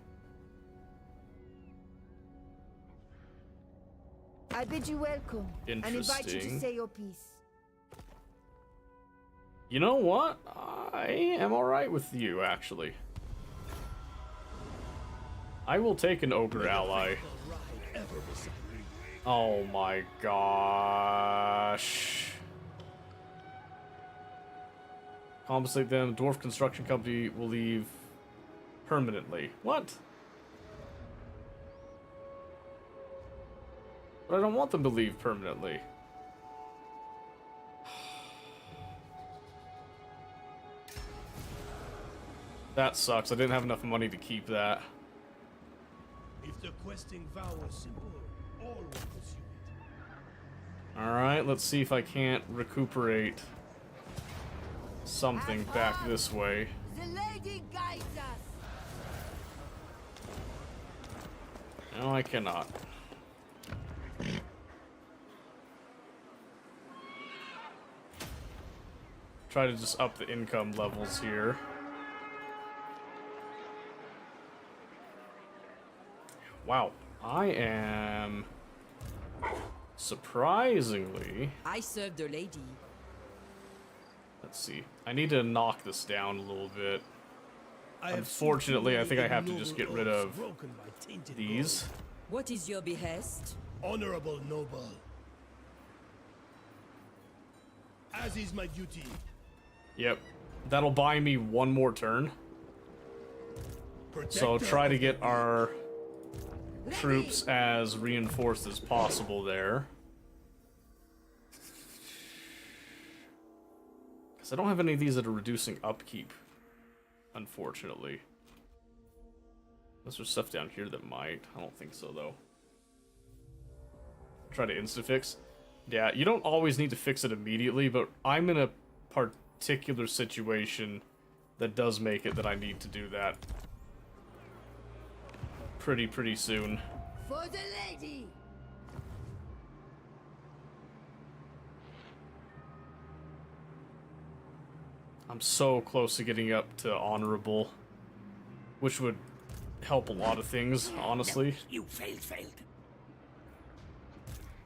Speaker 4: I bid you welcome and invite you to
Speaker 1: Interesting.
Speaker 4: say your piece.
Speaker 1: You know what? I am alright with you, actually. I will take an ogre ally. Oh my gosh. Compensate them. Dwarf Construction Company will leave permanently. What? But I don't want them to leave permanently. That sucks. I didn't have enough money to keep that.
Speaker 6: If the questing vow was simple, all will pursue it.
Speaker 1: Alright, let's see if I can't recuperate something back this way.
Speaker 4: The lady guides us.
Speaker 1: No, I cannot. Try to just up the income levels here. Wow, I am surprisingly.
Speaker 8: I serve the lady.
Speaker 1: Let's see. I need to knock this down a little bit.
Speaker 6: I have
Speaker 1: Unfortunately, I think I have to
Speaker 6: noble
Speaker 1: just get
Speaker 6: oaths
Speaker 1: rid of
Speaker 6: broken by tainted
Speaker 1: these.
Speaker 8: What is your behest?
Speaker 6: gold. Honorable noble. As is my duty.
Speaker 1: Yep. That'll buy me one more turn. So
Speaker 6: Protector
Speaker 1: try to
Speaker 6: of
Speaker 1: get
Speaker 6: the
Speaker 1: our troops as reinforced as possible there. Because I don't have any of these that are reducing upkeep, unfortunately. Unless there's stuff down here that might. I don't think so, though. Try to insta-fix. Yeah, you don't always need to fix it immediately, but I'm in a particular situation that does make it that I need to do that pretty soon.
Speaker 4: For the lady!
Speaker 1: I'm so close to getting up to honorable, which would help a lot of things, honestly.
Speaker 3: You failed.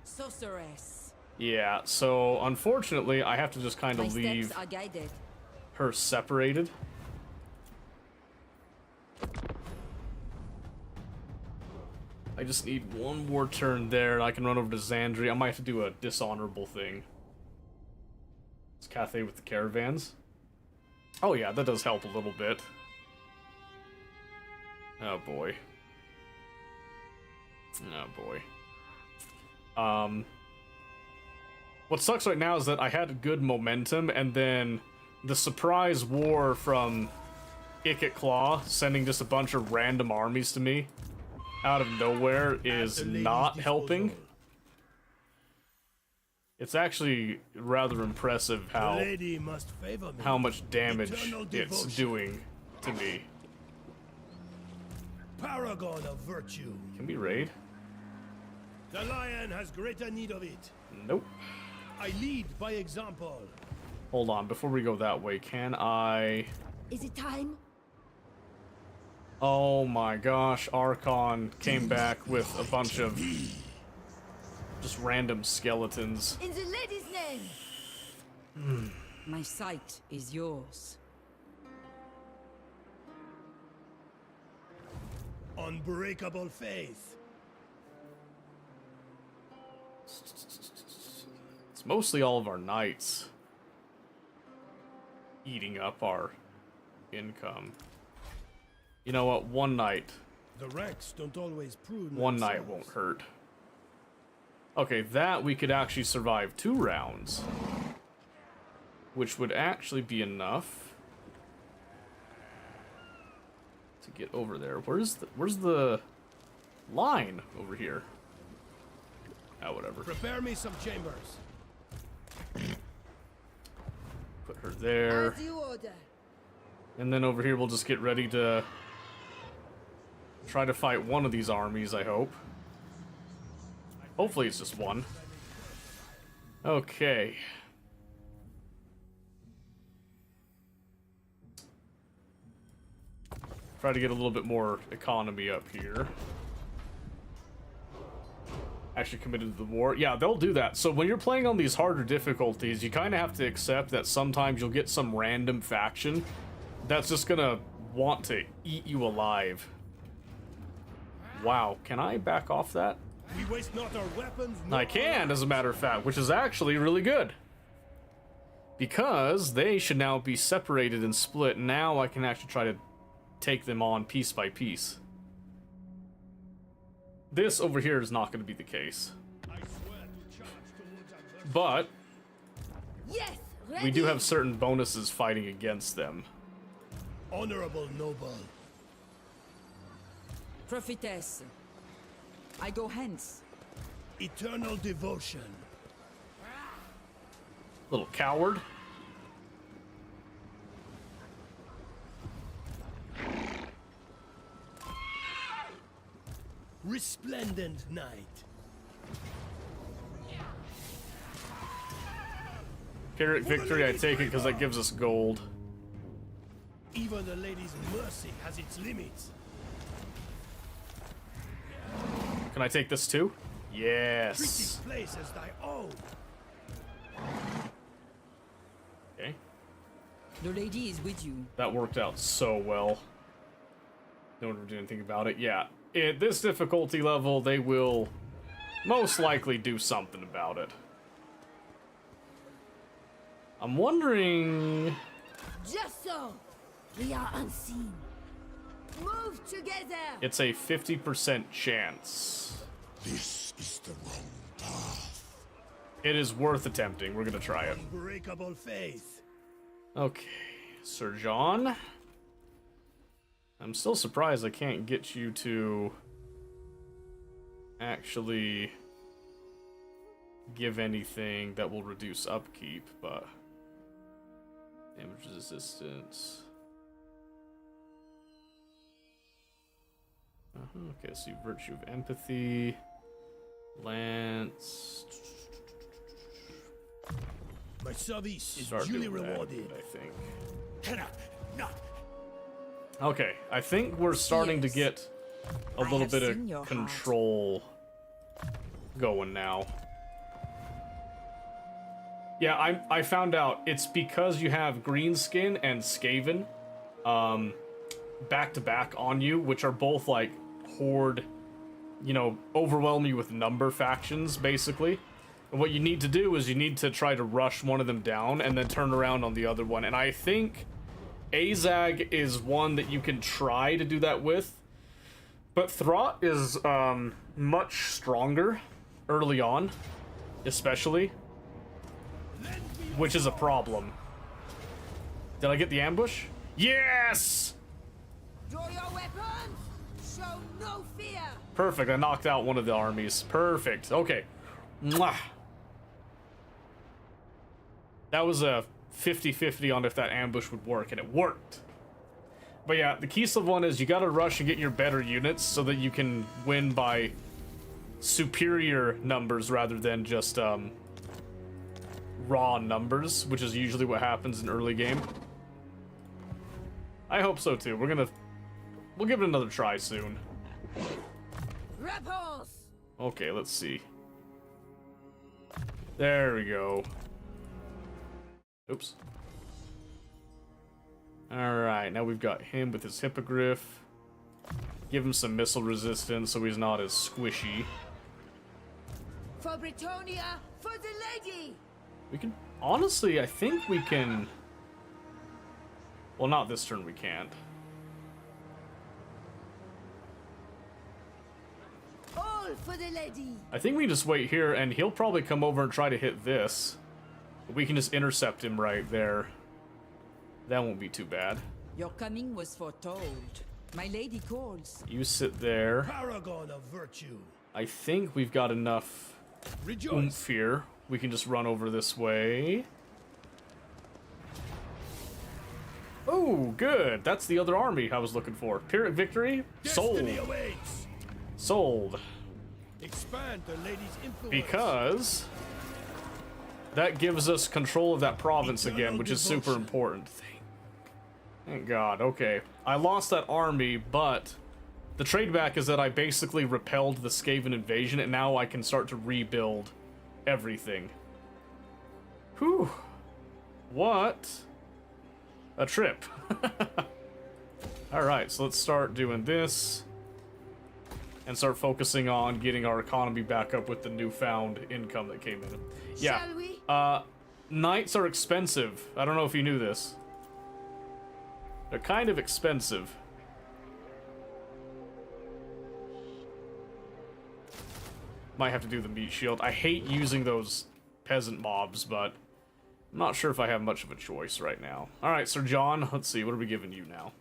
Speaker 8: Sorceress.
Speaker 1: Yeah, so unfortunately, I have to just kind
Speaker 8: My
Speaker 1: of leave
Speaker 8: steps are guided.
Speaker 1: her separated. I just need one more turn there, and I can run over to Xandri. I might have to do a dishonorable thing. It's Cathay with the caravans. Oh yeah, that does help a little bit. Oh boy. Oh boy. What sucks right now is that I had good momentum, and then the surprise war from Ikit Claw sending just a bunch of random armies to me out of nowhere is not helping. It's actually rather impressive
Speaker 6: The lady must favor me.
Speaker 1: how much damage
Speaker 6: Eternal
Speaker 1: it's
Speaker 6: devotion.
Speaker 1: doing to me.
Speaker 6: Paragon of virtue.
Speaker 1: Can we raid?
Speaker 6: The lion has greater need of it.
Speaker 1: Nope.
Speaker 6: I lead by example.
Speaker 1: Hold on, before we go that way, can I...
Speaker 4: Is it time?
Speaker 1: Oh my gosh, Archon came back with a bunch of just random skeletons.
Speaker 4: In the lady's name!
Speaker 8: My sight is yours.
Speaker 6: Unbreakable faith.
Speaker 1: It's mostly all of our knights eating up our income. You know what? One night.
Speaker 6: The ranks don't always prove
Speaker 1: One night won't hurt. Okay, that we could actually survive 2 rounds. Which would actually be enough to get over there. Where's the line over here? Oh, whatever.
Speaker 6: Prepare me some chambers.
Speaker 1: Put her there.
Speaker 4: As you order.
Speaker 1: And then over here we'll just get ready to try to fight one of these armies, I hope. Hopefully it's just one. Okay. Try to get a little bit more economy up here. Actually committed to the war. Yeah, they'll do that. So when you're playing on these harder difficulties, you kind of have to accept that sometimes you'll get some random faction that's just gonna want to eat you alive. Wow, can I back off that?
Speaker 6: We waste not our weapons.
Speaker 1: I can, as a matter of fact, which is actually really good. Because they should now be separated and split. Now I can actually try to take them on piece by piece. This over here is not going to be the case.
Speaker 6: I swear to charge towards adversity.
Speaker 1: But
Speaker 4: Yes! Ready!
Speaker 1: we do have certain bonuses fighting against them.
Speaker 6: Honorable noble.
Speaker 8: Prophetess. I go hence.
Speaker 6: Eternal devotion.
Speaker 1: Little coward.
Speaker 6: Resplendent night.
Speaker 1: Pyrrhic victory, I take it because that gives us gold.
Speaker 6: Even the lady's mercy has its limits.
Speaker 1: Can I take this too?
Speaker 6: Treat
Speaker 1: Yes.
Speaker 6: this place as thy own.
Speaker 1: Okay.
Speaker 8: The lady is with you.
Speaker 1: That worked out so well. No one ever did anything about it. Yeah. At this difficulty level, they will most likely do something about it. I'm wondering...
Speaker 4: Just so. We are unseen. Move together.
Speaker 1: It's a 50% chance.
Speaker 2: This is the wrong path.
Speaker 1: It is worth attempting. We're gonna try it.
Speaker 6: Unbreakable faith.
Speaker 1: Okay. Sir John. I'm still surprised I can't get you to actually give anything that will reduce upkeep, but damage resistance. Okay, so you virtue of empathy, lance.
Speaker 6: My service is
Speaker 1: Start
Speaker 6: duly
Speaker 1: doing that,
Speaker 6: rewarded.
Speaker 1: I think.
Speaker 3: Cannot, not.
Speaker 1: Okay, I think we're starting to
Speaker 8: Yes.
Speaker 1: get a
Speaker 8: I
Speaker 1: little
Speaker 8: have
Speaker 1: bit
Speaker 8: seen your
Speaker 1: of
Speaker 8: heart.
Speaker 1: control going now. Yeah, I found out it's because you have Greenskin and Skaven back to back on you, which are both like horde, you know, overwhelm you with number factions basically. And what you need to do is you need to try to rush one of them down and then turn around on the other one. And I think Azag is one that you can try to do that with. But Throt is much stronger early on, especially, which is a problem. Did I get the ambush? Yes!
Speaker 4: Draw your weapons. Show no fear.
Speaker 1: Perfect, I knocked out one of the armies. Perfect, okay. Mwah. That was a 50-50 on if that ambush would work, and it worked. But yeah, the Kislev one is you gotta rush and get your better units so that you can win by superior numbers rather than just raw numbers, which is usually what happens in early game. I hope so too. We'll give it another try soon.
Speaker 4: Repulse.
Speaker 1: Okay, let's see. There we go. Oops. Alright, now we've got him with his Hippogriff. Give him some missile resistance so he's not as squishy.
Speaker 4: For Britonia, for the lady.
Speaker 1: We can... Honestly, I think we can... Well, not this turn we can't.
Speaker 4: All for the lady.
Speaker 1: I think we can just wait here, and he'll probably come over and try to hit this. We can just intercept him right there. That won't be too bad.
Speaker 8: Your coming was foretold. My lady calls.
Speaker 1: You sit there.
Speaker 6: Paragon of virtue.
Speaker 1: I think we've got enough
Speaker 6: Rejoice.
Speaker 1: oomph here. We can just run over this way. Oh, good. That's the other army I was looking for. Pyrrhic victory? Sold.
Speaker 6: Destiny awaits.
Speaker 1: Sold.
Speaker 6: Expand the lady's influence.
Speaker 1: Because that gives us control of that province again,
Speaker 6: Eternal
Speaker 1: which is super
Speaker 6: devotion.
Speaker 1: important. Thank God. Okay. I lost that army, but the trade back is that I basically repelled the Skaven invasion, and now I can start to rebuild everything. Whew. What a trip. Alright, so let's start doing this and start focusing on getting our economy back up with the newfound income that came in. Yeah.
Speaker 4: Shall we?
Speaker 1: Knights are expensive. I don't know if you knew this. They're kind of expensive. Might have to do the meat shield. I hate using those peasant mobs, but I'm not sure if I have much of a choice right now. Alright, Sir John, let's see, what are we giving you now?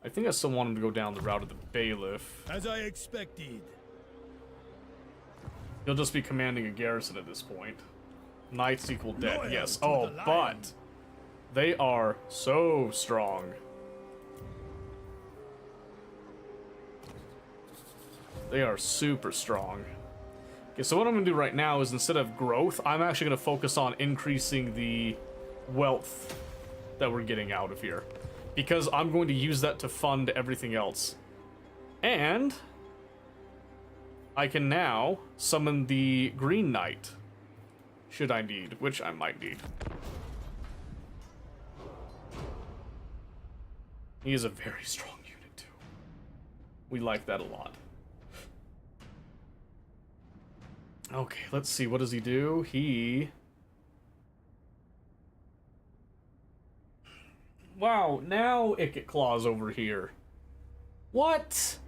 Speaker 1: I think I still want him to go down the route of the bailiff.
Speaker 6: As I expected.
Speaker 1: He'll just be commanding a garrison at this point. Knights equal dead,
Speaker 6: Loyal
Speaker 1: yes.
Speaker 6: to
Speaker 1: Oh,
Speaker 6: the lion.
Speaker 1: but they are so strong. They are super strong. Okay, so what I'm gonna do right now is instead of growth, I'm actually gonna focus on increasing the wealth that we're getting out of here, because I'm going to use that to fund everything else. And I can now summon the Green Knight, should I need, which I might need. He is a very strong unit too. We like that a lot. Okay, let's see, what does he do? Wow, now Ikit Claw's over here. What?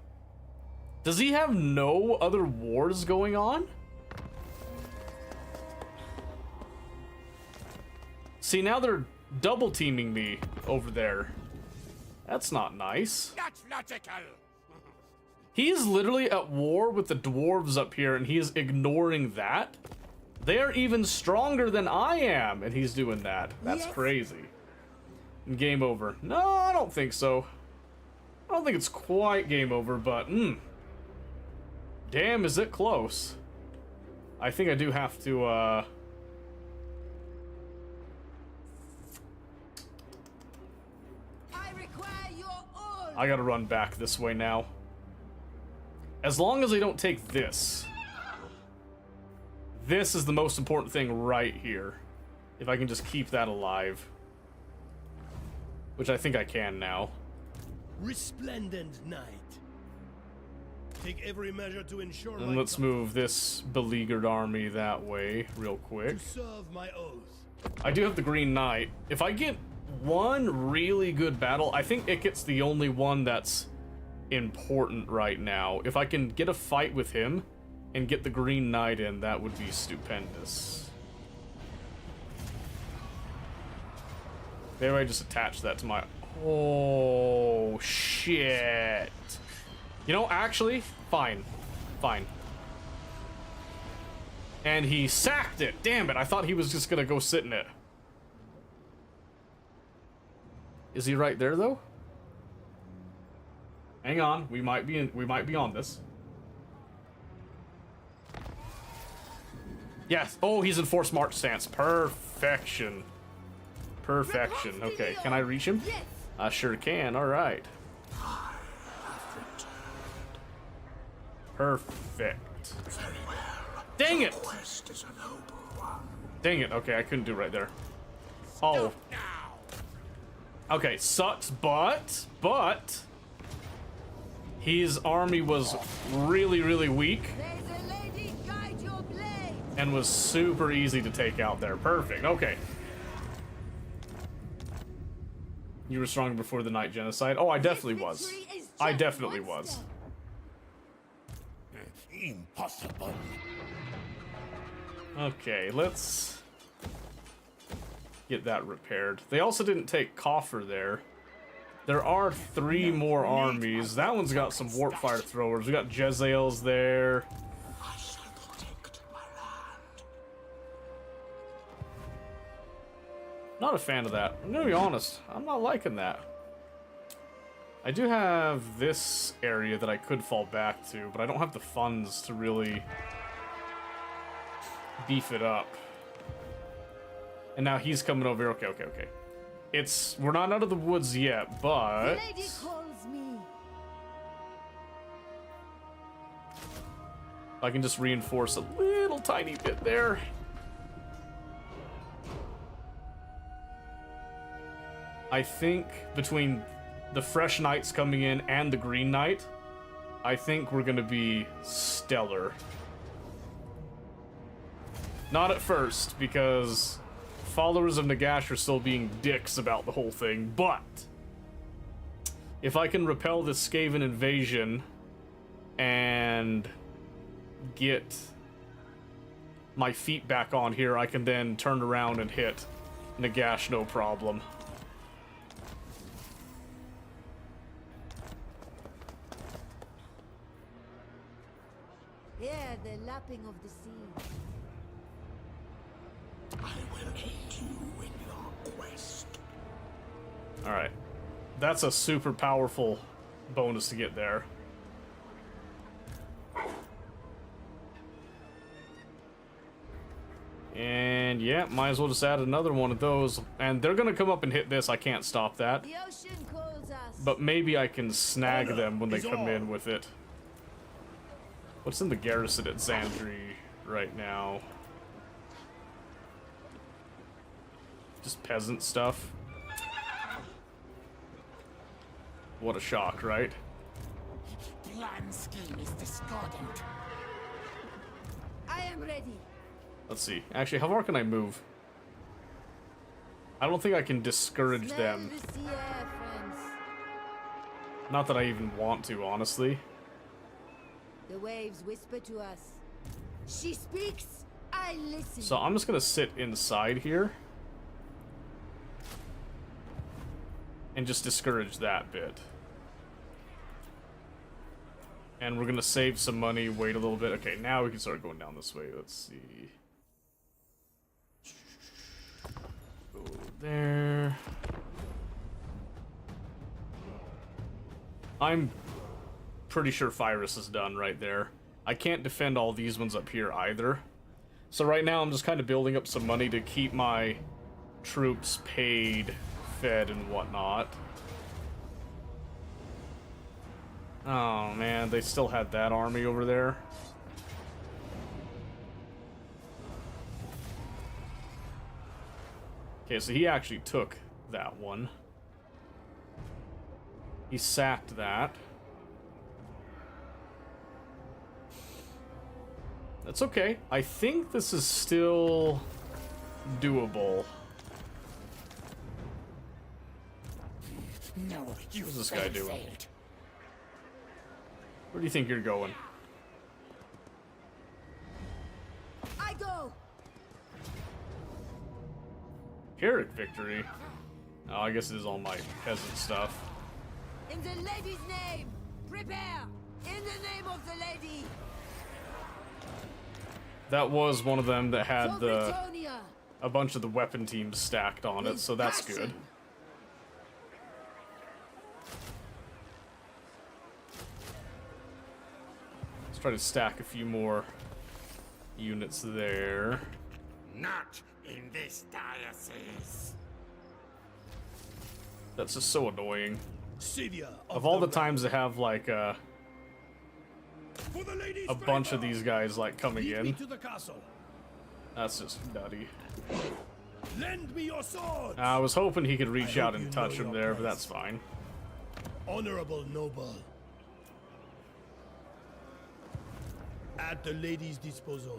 Speaker 1: Does he have no other wars going on? See, now they're double teaming me over there. That's not nice.
Speaker 2: That's logical.
Speaker 1: He is literally at war with the dwarves up here, and he is ignoring that. They are even stronger than I am, and he's doing that. That's crazy. Game over. No, I don't think so. I don't think it's quite game over, but damn, is it close. I think I do have to,
Speaker 4: I require your all.
Speaker 1: I gotta run back this way now. As long as I don't take this. This is the most important thing right here. If I can just keep that alive. Which I think I can now.
Speaker 6: Resplendent night. Take every measure to ensure
Speaker 1: And
Speaker 6: my
Speaker 1: let's move this beleaguered army that way real quick.
Speaker 6: to serve my oath.
Speaker 1: I do have the Green Knight. If I get one really good battle, I think Ikit's the only one that's important right now. If I can get a fight with him and get the Green Knight in, that would be stupendous. Maybe I just attach that to my... Oh, shit. You know, actually, fine. Fine. And he sacked it. Damn it, I thought he was just gonna go sit in it. Is he right there, though? Hang on, we might be on this. Yes. Oh, he's in forced march stance. Perfection. Perfection. Okay, can I reach him?
Speaker 4: Yes.
Speaker 1: I sure can. All right. Perfect. Dang it! Dang it. Okay, I couldn't do it right there. Oh. Okay, sucks, but his army was really, really weak
Speaker 4: There's a lady, guide your blade.
Speaker 1: and was super easy to take out there. Perfect. Okay. You were stronger before the Night Genocide. Oh, I definitely was. I definitely was.
Speaker 3: Impossible.
Speaker 1: Okay, let's get that repaired. They also didn't take Coffer there. There are 3 more armies. That one's got some warp fire throwers. We got Jezzael's there.
Speaker 3: I shall protect my land.
Speaker 1: Not a fan of that. I'm gonna be honest. I'm not liking that. I do have this area that I could fall back to, but I don't have the funds to really beef it up. And now he's coming over here. Okay. We're not out of the woods yet, but
Speaker 4: The lady calls me.
Speaker 1: I can just reinforce a little tiny bit there. I think between the Fresh Knights coming in and the Green Knight, I think we're gonna be stellar. Not at first, because followers of Nagash are still being dicks about the whole thing, but if I can repel this Skaven invasion and get my feet back on here, I can then turn around and hit Nagash no problem.
Speaker 4: Hear the lapping of the sea.
Speaker 3: I will aid you in your quest.
Speaker 1: Alright. That's a super powerful bonus to get there. And yeah, might as well just add another one of those. And they're gonna come up and hit this. I can't stop that.
Speaker 4: The ocean calls us.
Speaker 1: But maybe I can snag them when they
Speaker 6: is
Speaker 1: come
Speaker 6: all.
Speaker 1: in with it. What's in the garrison at Xandri right now? Just peasant stuff. What a shock, right?
Speaker 3: Plan scheme is discordant.
Speaker 4: I am ready.
Speaker 1: Let's see. Actually, how far can I move? I don't think I can discourage
Speaker 4: Smell
Speaker 1: them.
Speaker 4: the sea air, friends.
Speaker 1: Not that I even want to, honestly.
Speaker 4: The waves whisper to us. She speaks, I listen.
Speaker 1: So I'm just gonna sit inside here. And just discourage that bit. And we're gonna save some money, wait a little bit. Okay, now we can start going down this way. Let's see. Go there. I'm pretty sure Pyrrhus is done right there. I can't defend all these ones up here either. So right now I'm just kind of building up some money to keep my troops paid, fed, and whatnot. Oh man, they still had that army over there. Okay, so he actually took that one. He sacked that. That's okay. I think this is still doable.
Speaker 3: No, you
Speaker 1: What's this guy doing?
Speaker 3: failed.
Speaker 1: Where do you think you're going?
Speaker 4: I go.
Speaker 1: Pyrrhic victory? Oh, I guess it is all my peasant stuff.
Speaker 4: In the lady's name, prepare. In the name of the lady.
Speaker 1: That was one of them that
Speaker 4: For
Speaker 1: had the
Speaker 4: Britannia.
Speaker 1: a bunch of the weapon teams stacked on it, so that's good. Let's try to stack a few more units there.
Speaker 3: Not in this diocese.
Speaker 1: That's just so annoying.
Speaker 6: Scythia
Speaker 1: Of all the times to have like a
Speaker 6: For the lady's
Speaker 1: bunch of
Speaker 6: favor.
Speaker 1: these guys like coming
Speaker 6: Lead me
Speaker 1: in,
Speaker 6: to the castle.
Speaker 1: that's just nutty.
Speaker 6: Lend me your sword.
Speaker 1: I was hoping he could reach
Speaker 6: I
Speaker 1: out
Speaker 6: hope you
Speaker 1: and touch
Speaker 6: know
Speaker 1: him
Speaker 6: your
Speaker 1: there, but
Speaker 6: place.
Speaker 1: that's fine.
Speaker 6: Honorable noble. At the lady's disposal.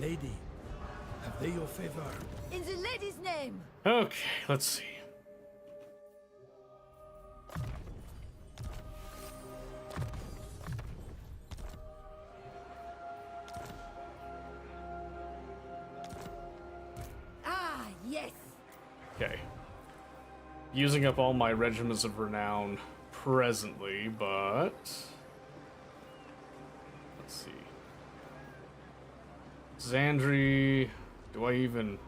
Speaker 6: Lady, have they your favor?
Speaker 4: In the lady's name.
Speaker 1: Okay, let's see.
Speaker 4: Ah, yes.
Speaker 1: Okay. Using up all my regiments of renown presently, but let's see. Xandri, do I even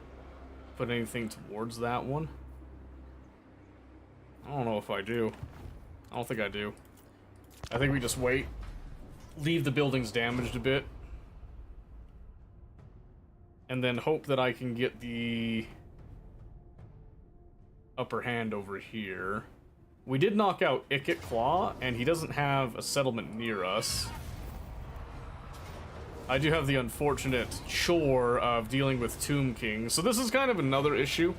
Speaker 1: put anything towards that one? I don't know if I do. I don't think I do. I think we just wait. Leave the buildings damaged a bit. And then hope that I can get the upper hand over here. We did knock out Ikit Claw, and he doesn't have a settlement near us. I do have the unfortunate chore of dealing with Tomb King, so this is kind of another issue.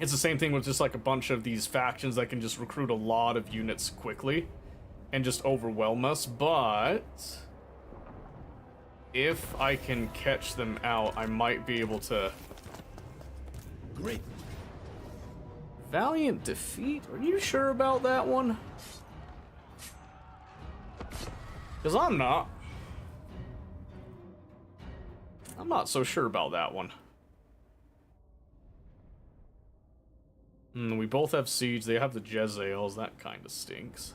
Speaker 1: It's the same thing with just like a bunch of these factions that can just recruit a lot of units quickly and just overwhelm us, but if I can catch them out, I might be able to...
Speaker 6: Great.
Speaker 1: Valiant defeat? Are you sure about that one? Because I'm not. I'm not so sure about that one. We both have siege. They have the Jezzails. That kind of stinks.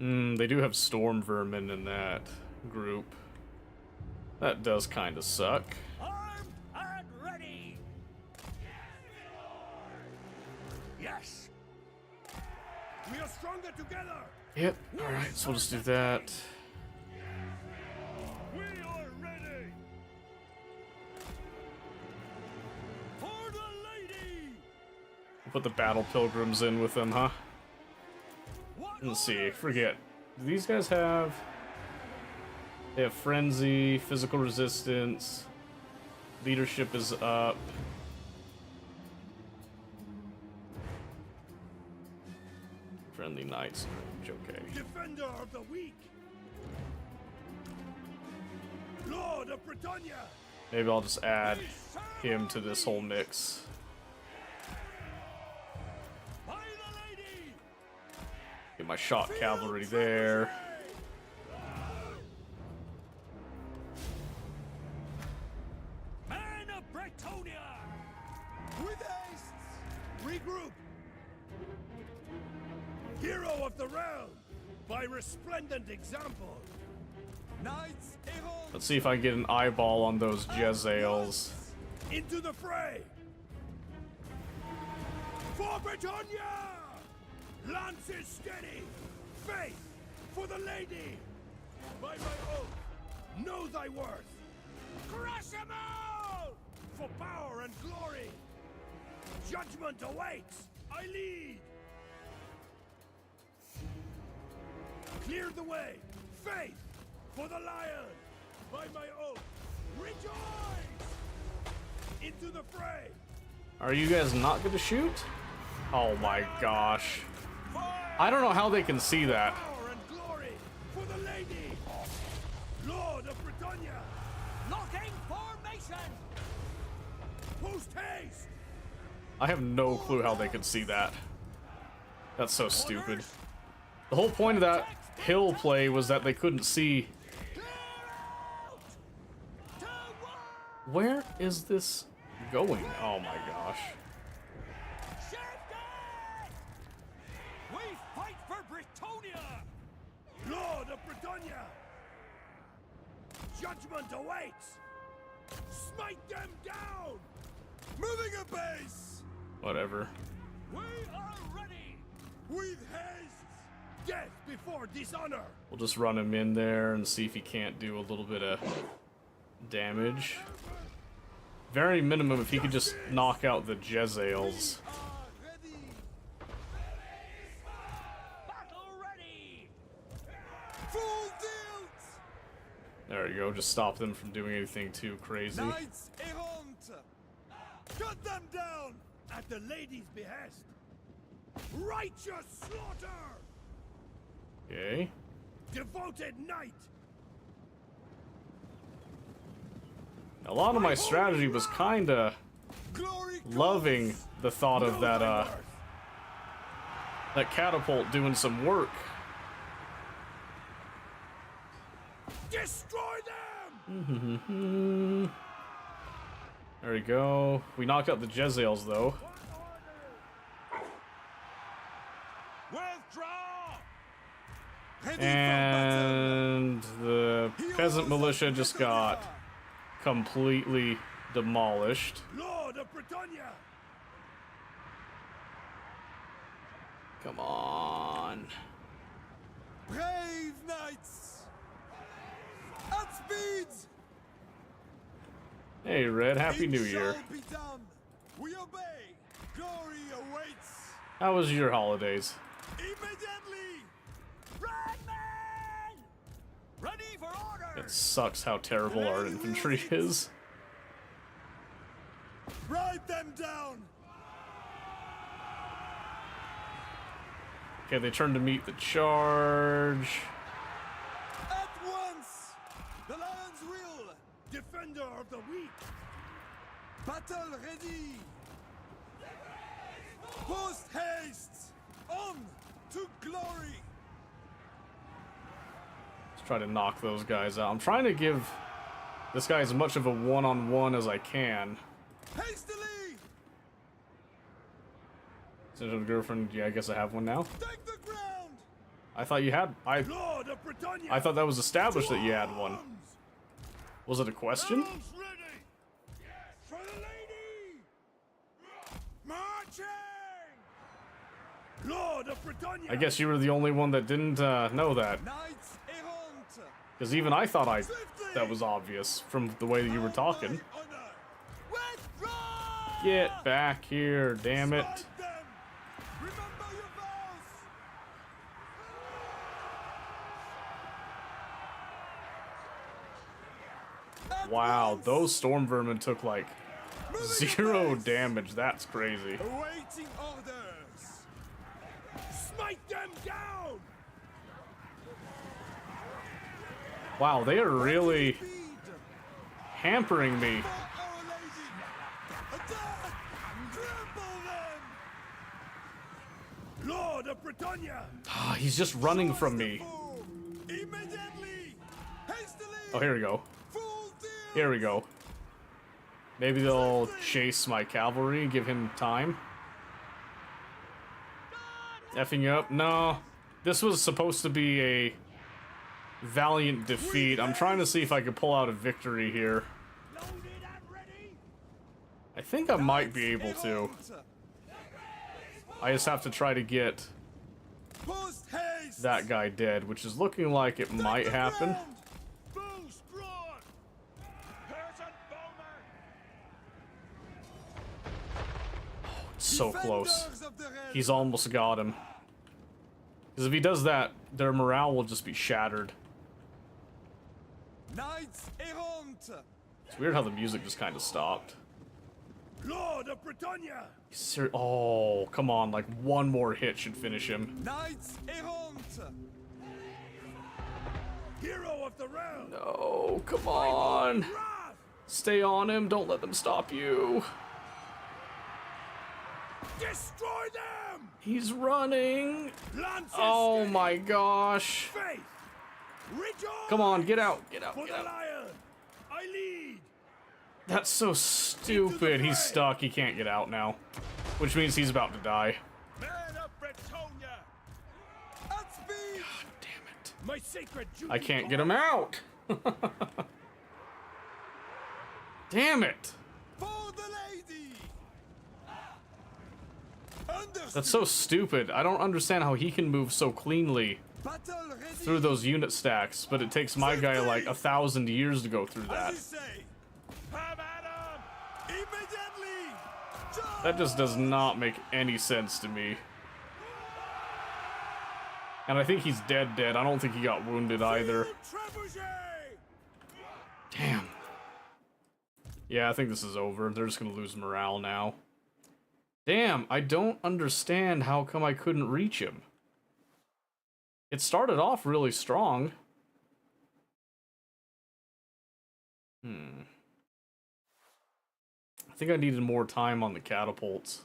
Speaker 1: They do have storm vermin in that group. That does kind of suck.
Speaker 3: Armed and ready. Yes.
Speaker 6: We are stronger together.
Speaker 1: Yep. Alright, so we'll just do that.
Speaker 6: We are ready. For the lady.
Speaker 1: We'll put the battle pilgrims in with them, huh? Let's see, forget. Do these guys have... They have frenzy, physical resistance, leadership is up. Friendly knights, okay.
Speaker 6: Defender of the weak. Lord of Britannia.
Speaker 1: Maybe I'll just add him to this whole mix.
Speaker 6: By the lady.
Speaker 1: Get my shot cavalry there.
Speaker 6: Man of Bretonia. With haste. Regroup. Hero of the round. By resplendent example. Knights errant.
Speaker 1: Let's see if I can get an eyeball on those Jezzails.
Speaker 6: Into the fray. For Britannia. Lances steady. Faith for the lady. By my oath, know thy worth. Crush them all! For power and glory. Judgment awaits. I lead. Clear the way. Faith for the lion. By my oath, rejoice. Into the fray.
Speaker 1: Are you guys not gonna shoot? Oh my gosh. I don't know how they can see that.
Speaker 6: Power and glory for the lady. Lord of Britannia. Locking formation. Post haste.
Speaker 1: I have no clue how they could see that. That's so stupid. The whole point of that hill play was that they couldn't see. Where is this going? Oh my gosh.
Speaker 6: We fight for Britannia. Lord of Britannia. Judgment awaits. Smite them down. Moving a base.
Speaker 1: Whatever.
Speaker 6: We are ready. With haste. Death before dishonor.
Speaker 1: We'll just run him in there and see if he can't do a little bit of damage. Very minimum if he could just knock out the Jezzails.
Speaker 6: Battle ready. Full tilt.
Speaker 1: There you go, just stop them from doing anything too crazy.
Speaker 6: Knights errant. Cut them down at the lady's behest. Righteous slaughter.
Speaker 1: Okay.
Speaker 6: Devoted knight.
Speaker 1: A lot of my strategy was kinda
Speaker 6: Glory
Speaker 1: loving the thought of that that catapult doing some work.
Speaker 6: Destroy them.
Speaker 1: There we go. We knocked out the Jezzails though.
Speaker 6: Withdraw. Ready
Speaker 1: And the peasant militia just got completely demolished.
Speaker 6: Lord of Britannia.
Speaker 1: Come on.
Speaker 6: Brave knights. At speeds.
Speaker 1: Hey Red, Happy
Speaker 6: It
Speaker 1: New Year.
Speaker 6: shall be done. We obey. Glory awaits.
Speaker 1: How was your holidays?
Speaker 6: Immediately. Redman. Ready for order.
Speaker 1: It sucks how terrible our infantry is.
Speaker 6: Ride them down.
Speaker 1: Okay, they turned to meet the charge.
Speaker 6: At once. The lion's will. Defender of the weak. Battle ready. Post haste. On to glory.
Speaker 1: Let's try to knock those guys out. I'm trying to give this guy as much of a one-on-one as I can.
Speaker 6: Hastily.
Speaker 1: Essential girlfriend, yeah, I guess I have one now.
Speaker 6: Take the ground.
Speaker 1: I thought you had.
Speaker 6: Lord of Britannia.
Speaker 1: I thought that was established that you had one.
Speaker 6: Arms.
Speaker 1: Was it a question?
Speaker 6: Arrows ready. For the lady. Marching. Lord of Britannia.
Speaker 1: I guess you were the only one that didn't know that.
Speaker 6: Knights errant.
Speaker 1: Because even I thought that was obvious from the way that you were talking.
Speaker 6: Withdraw!
Speaker 1: Get back here, damn it.
Speaker 6: Smite them. Remember your vows.
Speaker 1: Wow, those storm vermin took like 0 damage. That's crazy.
Speaker 6: Awaiting orders. Smite them down.
Speaker 1: Wow, they are really
Speaker 6: Speed.
Speaker 1: hampering me.
Speaker 6: For Our Lady. Attack. Trample them. Lord of Britannia.
Speaker 1: Ah, he's just running from me.
Speaker 6: Immediately. Hastily.
Speaker 1: Oh, here we go.
Speaker 6: Full tilt.
Speaker 1: Here we go. Maybe they'll chase my cavalry, give him time. Effing you up? No. This was supposed to be a valiant defeat. I'm trying to see if I could pull out a victory here.
Speaker 6: Loaded and ready.
Speaker 1: I think I might be able to. I just have to try to get
Speaker 6: Post haste.
Speaker 1: that guy dead, which is looking like it might happen.
Speaker 6: Bows drawn. Peasant bowman.
Speaker 1: So close.
Speaker 6: Defenders of the realm.
Speaker 1: He's almost got him. Because if he does that, their morale will just be shattered.
Speaker 6: Knights errant.
Speaker 1: It's weird how the music just kind of stopped.
Speaker 6: Lord of Britannia.
Speaker 1: Oh, come on, like one more hit should finish him.
Speaker 6: Knights errant. Hero of the realm.
Speaker 1: No, come on.
Speaker 6: Wrath.
Speaker 1: Stay on him, don't let them stop you.
Speaker 6: Destroy them.
Speaker 1: He's running.
Speaker 6: Lances
Speaker 1: Oh
Speaker 6: steady.
Speaker 1: my gosh.
Speaker 6: Faith. Rejoice.
Speaker 1: Come on, get out, get out,
Speaker 6: For
Speaker 1: get
Speaker 6: the
Speaker 1: out.
Speaker 6: lion. I lead.
Speaker 1: That's so stupid. He's stuck, he can't get out now. Which means he's about to die.
Speaker 6: Man of Bretonia. At speed.
Speaker 1: Damn it.
Speaker 6: My sacred duty.
Speaker 1: I can't get him out. Damn it.
Speaker 6: For the lady. Understood.
Speaker 1: That's so stupid. I don't understand how he can move so cleanly
Speaker 6: Battle ready.
Speaker 1: through those unit stacks, but it takes my guy like 1,000 years to go through
Speaker 6: As
Speaker 1: that.
Speaker 6: you say. Have Adam. Immediately. Charge.
Speaker 1: That just does not make any sense to me. And I think he's dead. I don't think he got wounded either.
Speaker 6: Trebuchet.
Speaker 1: Damn. Yeah, I think this is over. They're just gonna lose morale now. Damn, I don't understand how come I couldn't reach him. It started off really strong. I think I needed more time on the catapults.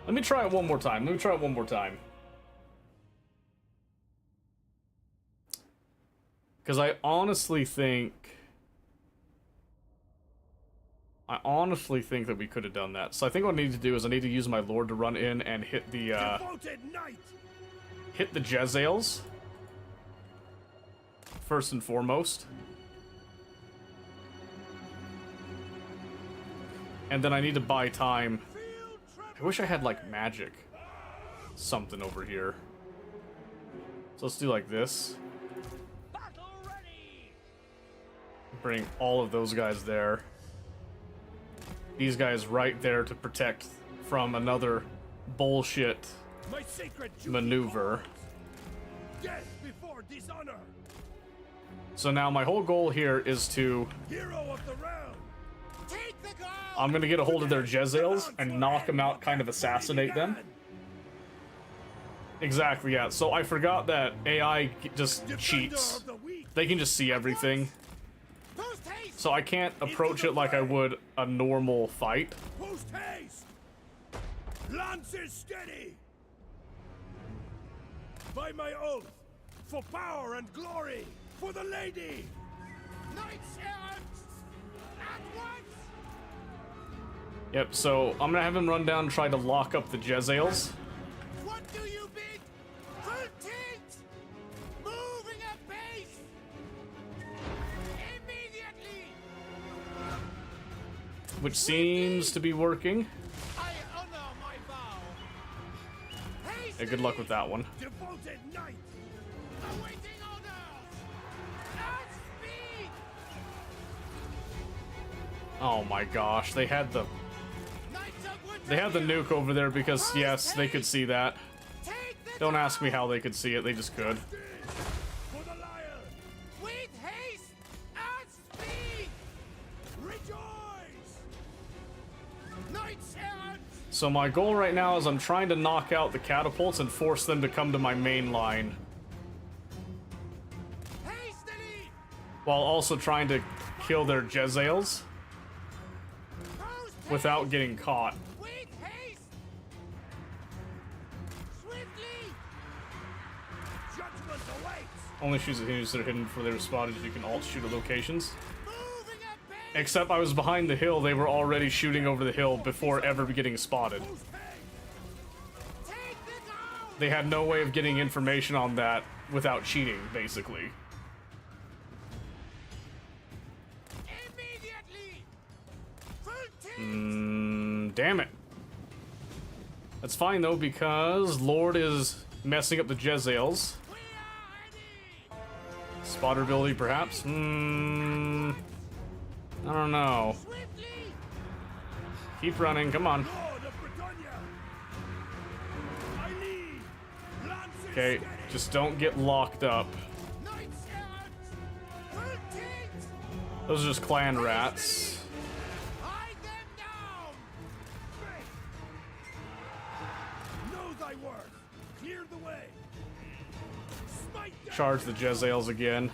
Speaker 1: Let me try it one more time. Because I honestly think that we could have done that. So I think what I need to do is I need to use my lord to run in and hit the
Speaker 6: Devoted knight.
Speaker 1: hit the Jezzails first and foremost. And then I need to buy time. I wish I had like magic something over here. So let's do like this.
Speaker 3: Battle ready.
Speaker 1: Bring all of those guys there. These guys right there to protect from another bullshit
Speaker 6: My sacred duty
Speaker 1: maneuver.
Speaker 6: calls. Death before dishonor.
Speaker 1: So now my whole goal here is to...
Speaker 6: Hero of the realm. Take the ground.
Speaker 1: I'm gonna get a hold of their Jezzails and knock them out, kind of assassinate them. Exactly, yeah. So I forgot that AI just
Speaker 6: Defender
Speaker 1: cheats.
Speaker 6: of the weak.
Speaker 1: They can just see everything.
Speaker 6: Post haste.
Speaker 1: So I can't approach it like I would a normal fight.
Speaker 6: Post haste. Lances steady. By my oath, for power and glory, for the lady. Knights errant. At once.
Speaker 1: Yep, so I'm gonna have him run down and try to lock up the Jezzails.
Speaker 6: What do you bid? Full tilt. Moving at pace. Immediately.
Speaker 1: Which seems to be working.
Speaker 6: I
Speaker 1: Hey, good luck with that one.
Speaker 6: Devoted knight! Awaiting orders! At speed!
Speaker 1: Oh my gosh, they had the nuke over there because yes, they could see that. Don't ask me how they could see it, they just could.
Speaker 6: For the lion! With haste! At speed! Rejoice! Knights errant!
Speaker 1: So my goal right now is I'm trying to knock out the catapults and force them to come to my main line,
Speaker 6: Hastily!
Speaker 1: while also trying to kill their Jezzails
Speaker 6: Post
Speaker 1: without getting caught.
Speaker 6: with haste! Swiftly! Judgment awaits!
Speaker 1: Only shoots at enemies that are hidden for their spotted. You can alt shoot at locations.
Speaker 6: Moving at pace!
Speaker 1: Except I was behind the hill, they were already shooting over the hill before ever getting spotted.
Speaker 6: Post haste! Take the town!
Speaker 1: They had no way of getting information on that without cheating, basically.
Speaker 6: Immediately! Full team!
Speaker 1: Damn it. That's fine though, because Lord is messing up the Jezzails.
Speaker 6: We are ready!
Speaker 1: Spotter ability, perhaps? I don't know.
Speaker 6: Swiftly!
Speaker 1: Keep running, come on.
Speaker 6: Lord of Britannia! I lead! Lances
Speaker 1: Okay,
Speaker 6: steady!
Speaker 1: just don't get locked up.
Speaker 6: Knights errant! Full teams!
Speaker 1: Those are just clan rats.
Speaker 6: Hide them down! Know thy worth! Clear the way! Smite them!
Speaker 1: Charge the Jezzails again.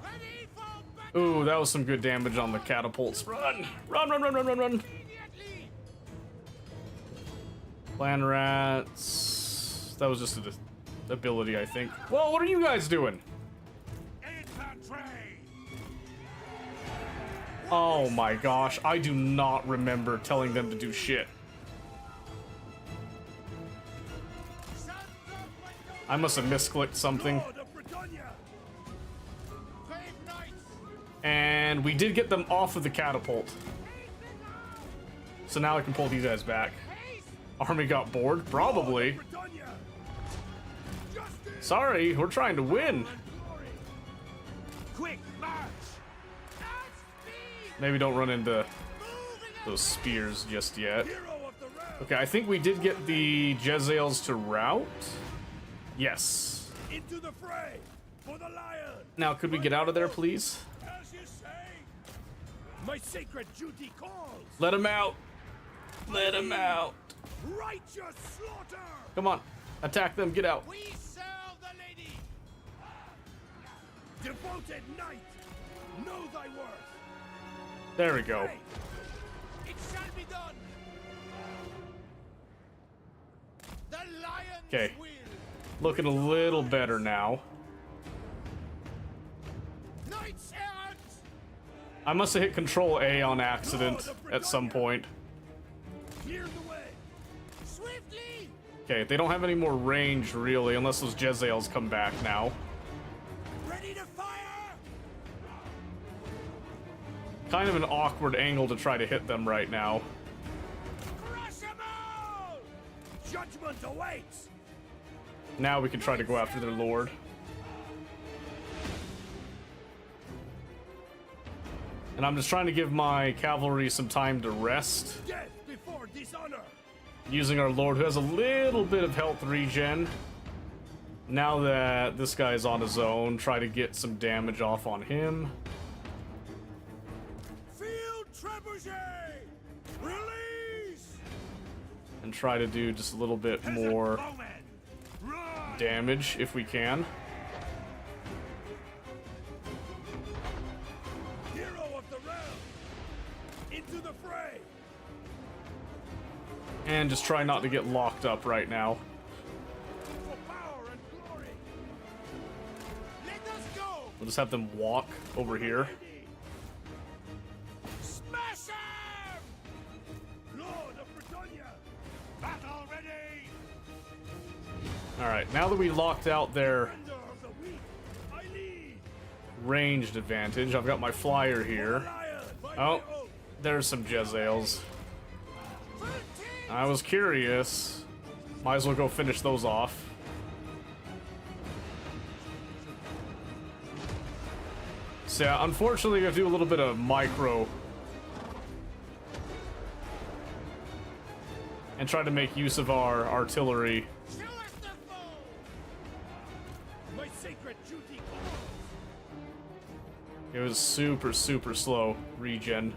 Speaker 6: Ready for battle!
Speaker 1: Ooh, that was some good damage on the catapults. Run! Run, run, run, run, run, run!
Speaker 6: Immediately!
Speaker 1: Clan rats. That was just an ability, I think. Well, what are you guys doing?
Speaker 6: Infantry!
Speaker 1: Oh my gosh, I do not remember telling them to do shit.
Speaker 6: Sons of Window!
Speaker 1: I must have misclicked something.
Speaker 6: Lord of Britannia! Brave knights!
Speaker 1: And we did get them off of the catapult. So now I can pull these guys back.
Speaker 6: Haste!
Speaker 1: Army got bored? Probably.
Speaker 6: Britannia! Justice!
Speaker 1: Sorry, we're trying to win.
Speaker 6: And glory! Quick march! At speed!
Speaker 1: Maybe don't run into
Speaker 6: Moving
Speaker 1: those spears just yet.
Speaker 6: Hero of the realm!
Speaker 1: Okay, I think we did get the Jezzails to rout. Yes.
Speaker 6: Into the fray! For the lion!
Speaker 1: Now, could we get out of there, please?
Speaker 6: As you say! My sacred duty calls!
Speaker 1: Let him out. Let him out.
Speaker 6: Righteous slaughter!
Speaker 1: Come on. Attack them. Get out.
Speaker 6: We serve the lady! Devoted knight! Know thy worth!
Speaker 1: There we go.
Speaker 6: Pray. It shall be done! The lion's
Speaker 1: Okay.
Speaker 6: will!
Speaker 1: Looking a little better now.
Speaker 6: Knights errant!
Speaker 1: I must have hit Control A on accident at some point.
Speaker 6: Clear the way! Swiftly!
Speaker 1: Okay, they don't have any more range, really, unless those Jezzails come back now.
Speaker 6: Ready to fire!
Speaker 1: Kind of an awkward angle to try to hit them right now.
Speaker 6: Crush them all! Judgment awaits!
Speaker 1: Now we can try to go after their lord. And I'm just trying to give my cavalry some time to rest,
Speaker 6: Death before dishonor!
Speaker 1: using our lord who has a little bit of health regen. Now that this guy's on his own, try to get some damage off on him.
Speaker 6: Field trebuchet! Release!
Speaker 1: And try to do just a little bit more
Speaker 6: Bowmen! Run!
Speaker 1: damage if we can.
Speaker 6: Hero of the realm! Into the fray!
Speaker 1: And just try not to get locked up right now.
Speaker 6: For power and glory! Let us go!
Speaker 1: We'll just have them walk over here.
Speaker 6: Lady! Smash him! Lord of Britannia! Battle ready!
Speaker 1: Alright, now that we locked out their
Speaker 6: Thunder of the weak! I lead!
Speaker 1: ranged advantage, I've got my flyer here.
Speaker 6: Lion! By
Speaker 1: Oh,
Speaker 6: my oath!
Speaker 1: there's some Jezzails.
Speaker 6: Full team!
Speaker 1: I was curious. Might as well go finish those off. So yeah, unfortunately, we have to do a little bit of micro and try to make use of our artillery.
Speaker 6: Show us the foe! My sacred duty calls!
Speaker 1: It was super, super slow regen.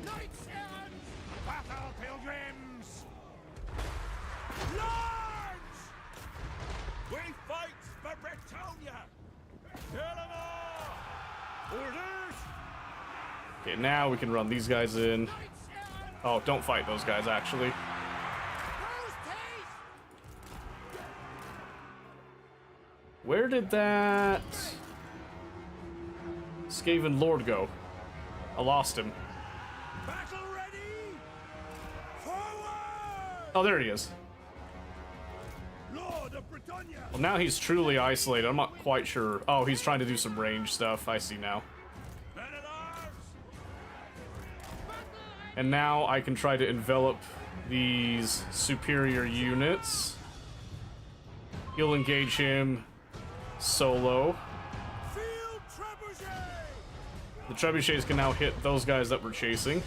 Speaker 6: Knights errant! Battle pilgrims! Large! We fight for Bretonia! Eleanor! Orders!
Speaker 1: Okay, now we can run these guys in.
Speaker 6: Knights errant!
Speaker 1: Oh, don't fight those guys, actually.
Speaker 6: Post haste!
Speaker 1: Where did that Skaven Lord go? I lost him.
Speaker 6: Battle ready! Forward!
Speaker 1: Oh, there he is.
Speaker 6: Lord of Bretonia!
Speaker 1: Well, now he's truly isolated. I'm not quite sure. Oh, he's trying to do some range stuff. I see now.
Speaker 6: Men at arms!
Speaker 1: And now I can try to envelop these superior units. He'll engage him solo.
Speaker 6: Field trebuchet!
Speaker 1: The trebuchets can now hit those guys that we're chasing.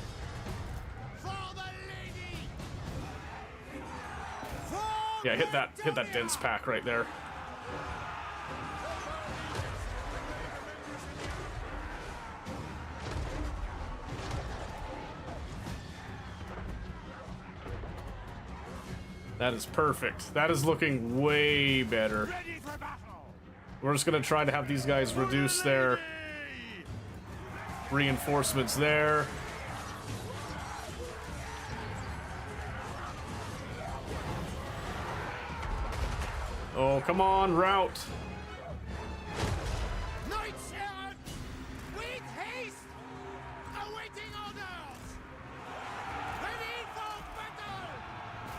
Speaker 6: For the lady! For
Speaker 1: Yeah, hit that dense pack right there. That is perfect. That is looking way better.
Speaker 6: ready for battle!
Speaker 1: We're just gonna try to have these guys reduce their reinforcements there. Oh, come on, route.
Speaker 6: Knights errant! With haste! Awaiting orders! Ready for battle!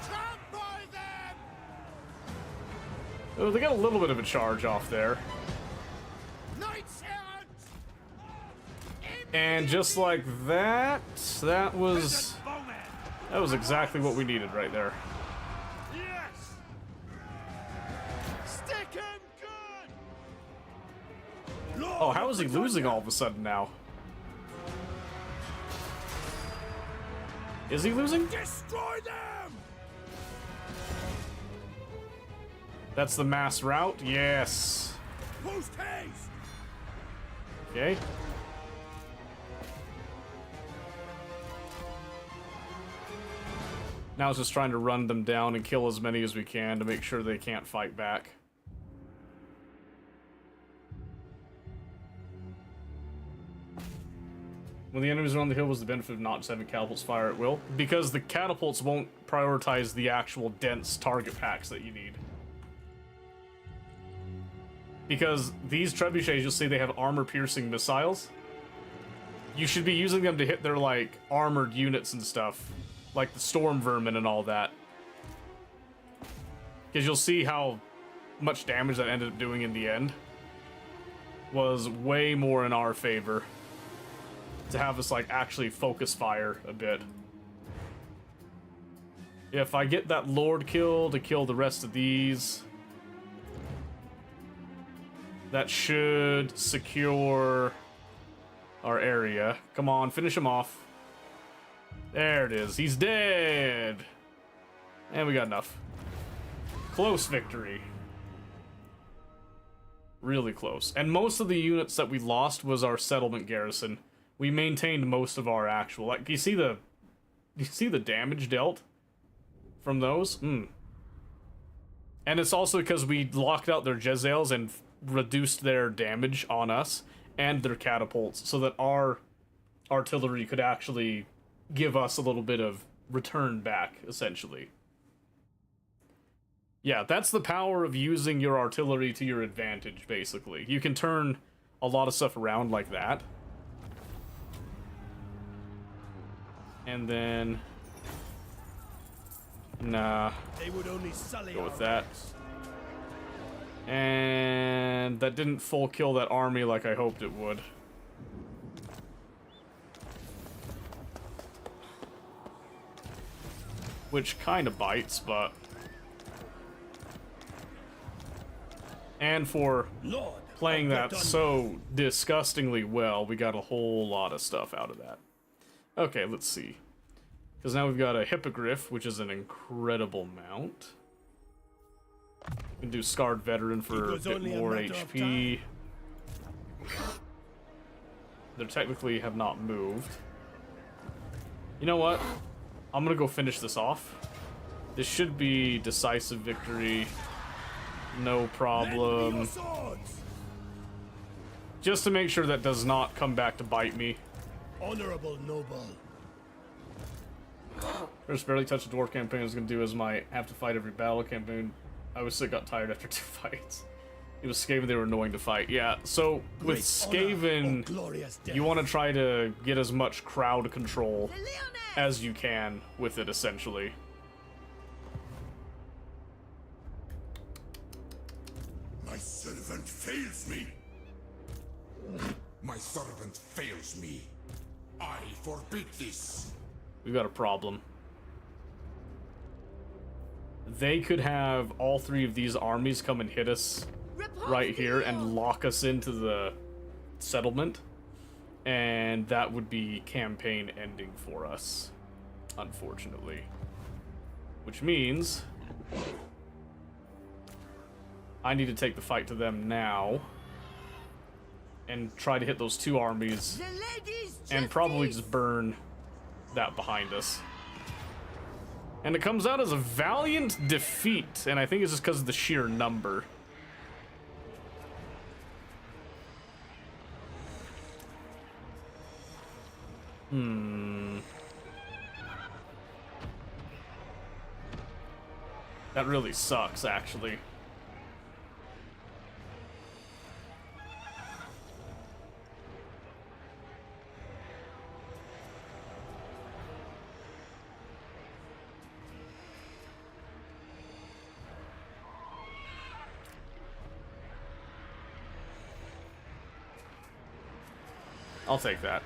Speaker 6: Trample them!
Speaker 1: Oh, they got a little bit of a charge off there.
Speaker 6: Knights errant!
Speaker 1: And just like that, that was
Speaker 6: Bowmen!
Speaker 1: exactly what we needed right there.
Speaker 6: Yes! Stick him good! Lord
Speaker 1: Oh, how is he
Speaker 6: of
Speaker 1: losing
Speaker 6: Bretonia!
Speaker 1: all of a sudden now? Is he losing?
Speaker 6: Destroy them!
Speaker 1: That's the mass route? Yes.
Speaker 6: Post haste!
Speaker 1: Okay. Now it's just trying to run them down and kill as many as we can to make sure they can't fight back. When the enemies are on the hill was the benefit of not just having catapults fire at will, because the catapults won't prioritize the actual dense target packs that you need. Because these trebuchets, you'll see they have armor-piercing missiles. You should be using them to hit their, like, armored units and stuff. Like the storm vermin and all that. Because you'll see how much damage that ended up doing in the end. Was way more in our favor. To have us, like, actually focus fire a bit. If I get that Lord kill to kill the rest of these... that should secure our area. Come on, finish him off. There it is. He's dead. And we got enough. Close victory. Really close. And most of the units that we lost was our settlement garrison. We maintained most of our actual. Like, you see the damage dealt from those? And it's also because we locked out their Jezzails and reduced their damage on us and their catapults so that our artillery could actually give us a little bit of return back, essentially. Yeah, that's the power of using your artillery to your advantage, basically. You can turn a lot of stuff around like that. And then... nah.
Speaker 6: They would only sully
Speaker 1: Go with
Speaker 6: our
Speaker 1: that.
Speaker 6: ranks.
Speaker 1: And that didn't full kill that army like I hoped it would. which kind of bites, but... And for
Speaker 6: Lord,
Speaker 1: playing
Speaker 6: I've
Speaker 1: that
Speaker 6: done
Speaker 1: so disgustingly well, we got a whole lot of stuff out of that. Okay, let's see. Because now we've got a Hippogriff, which is an incredible mount. We can do Scarred Veteran for a
Speaker 6: was
Speaker 1: bit
Speaker 6: only a
Speaker 1: more
Speaker 6: matter of
Speaker 1: HP. They technically have not moved. You know what? I'm gonna go finish this off. This should be decisive victory. No
Speaker 6: Lend me
Speaker 1: problem.
Speaker 6: your swords.
Speaker 1: Just to make sure that does not come back to bite me.
Speaker 6: Honorable noble.
Speaker 1: First barely touched the dwarf campaign I was gonna do as my have to fight every battle campaign. I was sick, got tired after 2 fights. It was Skaven, they were annoying to fight. Yeah, so with
Speaker 6: Great honor or
Speaker 1: Skaven,
Speaker 6: glorious death.
Speaker 1: you want to try to get as much crowd control
Speaker 4: The Leoness!
Speaker 1: as you can with it, essentially.
Speaker 2: My servant fails me. My servant fails me. I forbid this.
Speaker 1: We've got a problem. They could have all 3 of these armies come and hit us right here and lock us into the settlement, and that would be campaign ending for us, unfortunately. Which means I need to take the fight to them now and try to hit those 2 armies
Speaker 4: The lady's
Speaker 1: and probably
Speaker 4: justice!
Speaker 1: just burn that behind us. And it comes out as a valiant defeat, and I think it's just because of the sheer number. That really sucks, actually. I'll take that.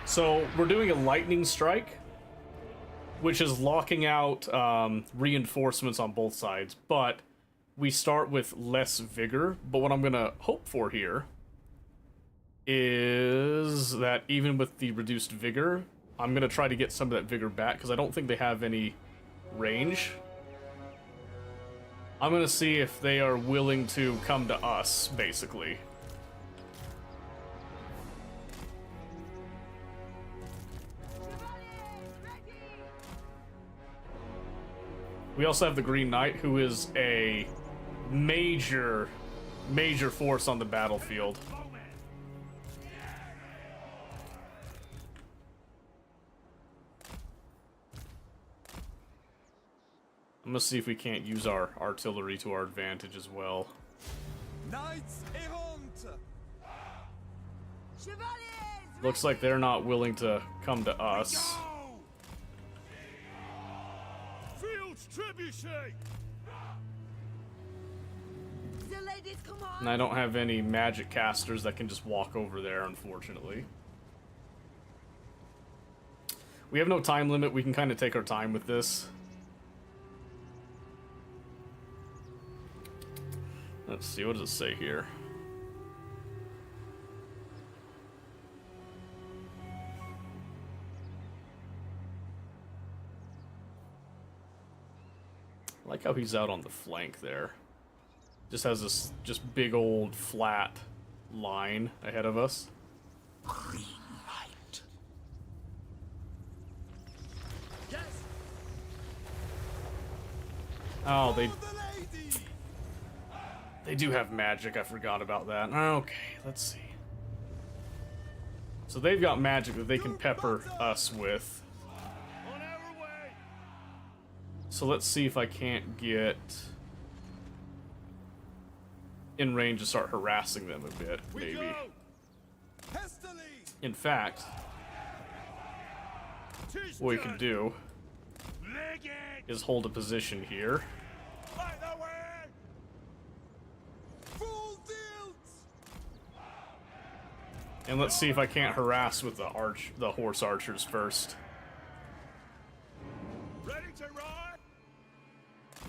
Speaker 1: So we're doing a lightning strike, which is locking out reinforcements on both sides, but we start with less vigor. But what I'm gonna hope for here is that even with the reduced vigor, I'm gonna try to get some of that vigor back, because I don't think they have any range. I'm gonna see if they are willing to come to us, basically. We also have the Green Knight, who is a major force on the battlefield. I'm gonna see if we can't use our artillery to our advantage as well.
Speaker 6: Knights errant.
Speaker 4: Chevaliers!
Speaker 1: Looks like they're not willing to come to us.
Speaker 6: Field's trebuchet.
Speaker 4: The lady's command!
Speaker 1: And I don't have any magic casters that can just walk over there, unfortunately. We have no time limit, we can kind of take our time with this. Let's see, what does it say here? I like how he's out on the flank there. Just has this just big old flat line ahead of us.
Speaker 2: Green light.
Speaker 6: Yes.
Speaker 1: Oh,
Speaker 6: The lady.
Speaker 1: they do have magic. I forgot about that. Okay, let's see. So they've got magic that they can pepper us with.
Speaker 6: On our way.
Speaker 1: So let's see if I can't get in range to start harassing them a bit,
Speaker 6: We
Speaker 1: maybe.
Speaker 6: go. Hastily.
Speaker 1: In fact,
Speaker 6: Tis
Speaker 1: what we
Speaker 6: done.
Speaker 1: can do
Speaker 6: Leg it.
Speaker 1: is hold a position here.
Speaker 6: By the way. Full tilt.
Speaker 1: And let's see if I can't harass with the horse archers first.
Speaker 6: Ready to ride?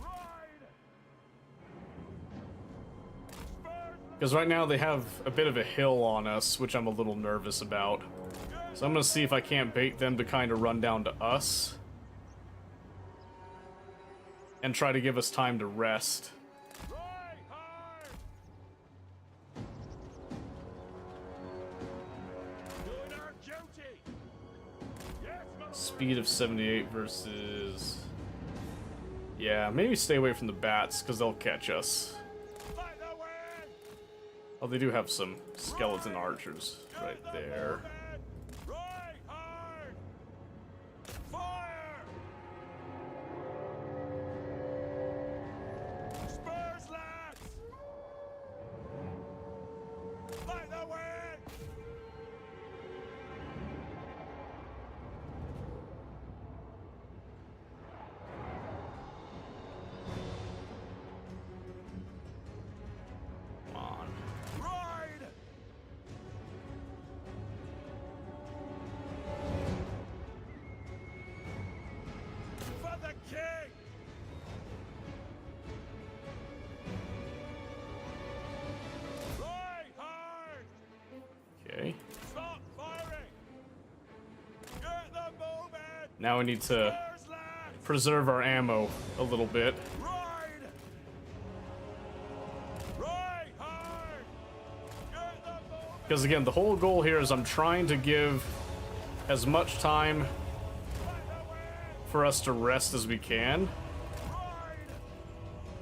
Speaker 6: Ride!
Speaker 1: Because right now they have a bit of a hill on us, which I'm a little nervous about. So I'm going to see if I can't bait them to kind of run down to us. And try to give us time to rest.
Speaker 6: Ride hard! Doing our duty! Yes, my
Speaker 1: Speed of 78 versus... Yeah, maybe stay away from the bats, because they'll catch us.
Speaker 6: fight the wind!
Speaker 1: Oh, they do have some skeleton archers right there.
Speaker 6: Ride hard! Fire! Spurs, lads! Fight the wind!
Speaker 1: Come on.
Speaker 6: Ride! For the king! Ride hard!
Speaker 1: Okay.
Speaker 6: Stop firing! Get the movement!
Speaker 1: Now we need to
Speaker 6: Spurs, lads!
Speaker 1: preserve our ammo a little bit.
Speaker 6: Ride! Ride hard! Get the movement!
Speaker 1: Because again, the whole goal here is I'm trying to give as much time
Speaker 6: Fight the wind!
Speaker 1: for us to rest as we can.
Speaker 6: Ride!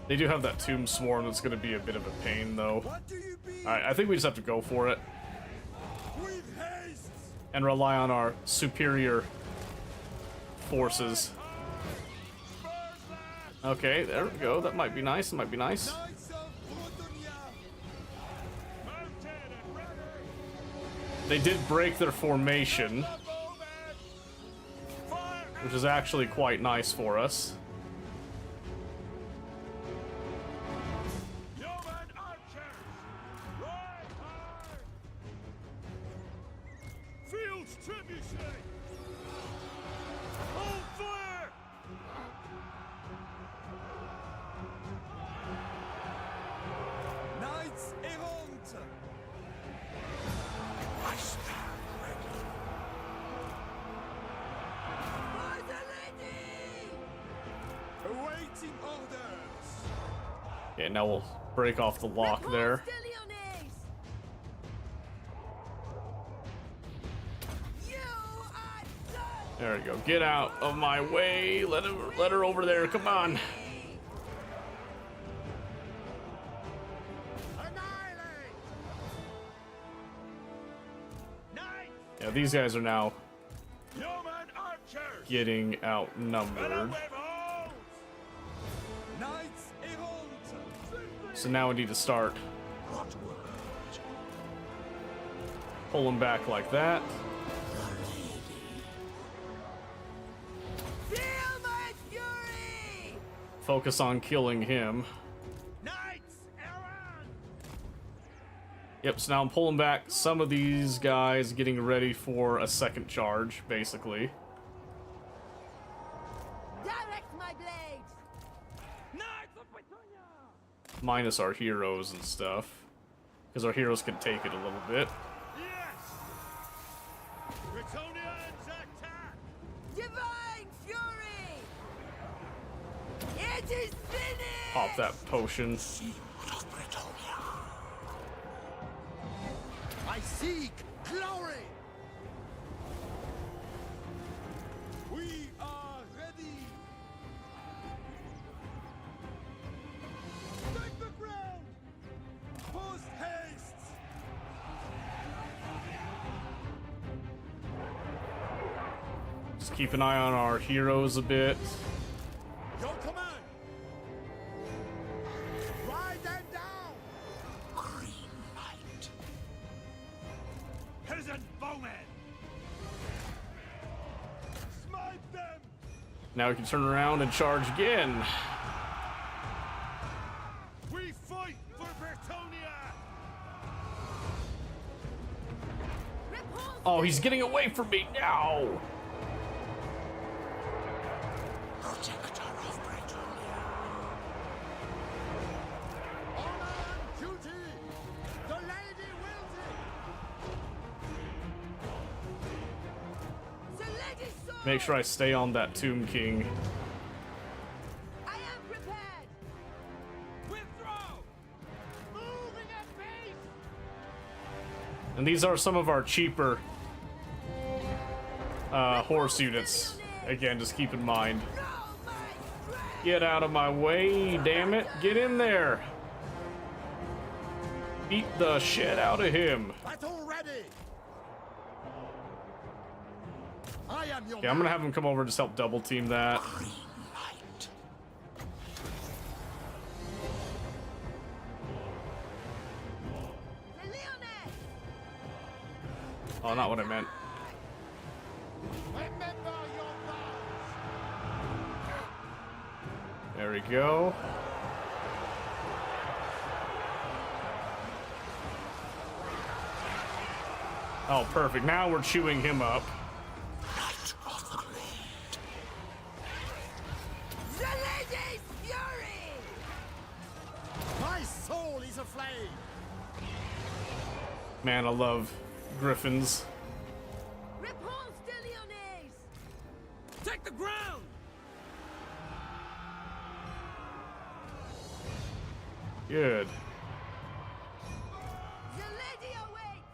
Speaker 1: They do have that tomb swarm that's going to be a bit of a pain, though.
Speaker 6: What do you be?
Speaker 1: Alright, I think we just have to go for it
Speaker 6: With haste!
Speaker 1: and rely on our superior forces.
Speaker 6: Spurs, lads!
Speaker 1: Okay, there we go. That might be nice. That might be nice.
Speaker 6: Knights of Bretonnia! Mounted and ready!
Speaker 1: They did break their formation,
Speaker 6: The movement! Fire!
Speaker 1: which is actually quite nice for us.
Speaker 6: Yeoman archers! Ride hard! Fields trebuchet! Hold fire! Knights errant! I stand ready.
Speaker 4: For the lady!
Speaker 6: Awaiting orders!
Speaker 1: Okay, now we'll break off the lock there.
Speaker 4: Repulse the Lyonnese! You are done!
Speaker 1: There we go. Get out of my way. Let her over there. Come on.
Speaker 6: Annihilate! Knights!
Speaker 1: Yeah, these guys are now
Speaker 6: Yeoman archers!
Speaker 1: getting
Speaker 6: Better
Speaker 1: outnumbered.
Speaker 6: with oaths! Knights errant!
Speaker 1: So now we need to start pulling back like that.
Speaker 4: Feel my fury!
Speaker 1: Focus on killing him.
Speaker 6: Knights errant!
Speaker 1: Yep, so now I'm pulling back some of these guys, getting ready for a second charge, basically.
Speaker 4: Direct my blades!
Speaker 6: Knights of Bretonnia!
Speaker 1: Minus our heroes and stuff. Because our heroes can take it a little bit.
Speaker 6: Yes! Bretonians attack!
Speaker 4: Divine fury! It is finished!
Speaker 1: Pop that potion.
Speaker 6: I seek glory! We are ready! Take the ground! Post haste!
Speaker 1: Just keep an eye on our heroes a bit.
Speaker 6: Your command! Ride them down! Green light! Peasant bowmen! Smite them!
Speaker 1: Now we can turn around and charge again.
Speaker 6: We fight for Bretonnia!
Speaker 4: Repulse
Speaker 1: Oh, he's getting away from me now.
Speaker 7: Protect
Speaker 1: Make sure I stay on that Tomb King.
Speaker 4: I am prepared.
Speaker 3: Withdraw! Moving at pace!
Speaker 1: And these are some of our cheaper horse units. Again, just keep in mind.
Speaker 4: No, my strength.
Speaker 1: Get out of my way, damn it. Get in there. Beat the shit out of him.
Speaker 6: Battle ready! I am your
Speaker 1: Yeah, I'm gonna have him come over and just help double team that.
Speaker 4: The Leoness.
Speaker 1: Oh, not what I meant.
Speaker 6: Remember your vows!
Speaker 1: There we go. Oh, perfect. Now we're chewing him up.
Speaker 4: The Lady's Fury.
Speaker 6: My soul is aflame!
Speaker 1: Man, I love griffins.
Speaker 4: Repulse the Leoness.
Speaker 3: Take the ground!
Speaker 1: Good.
Speaker 4: The lady awaits.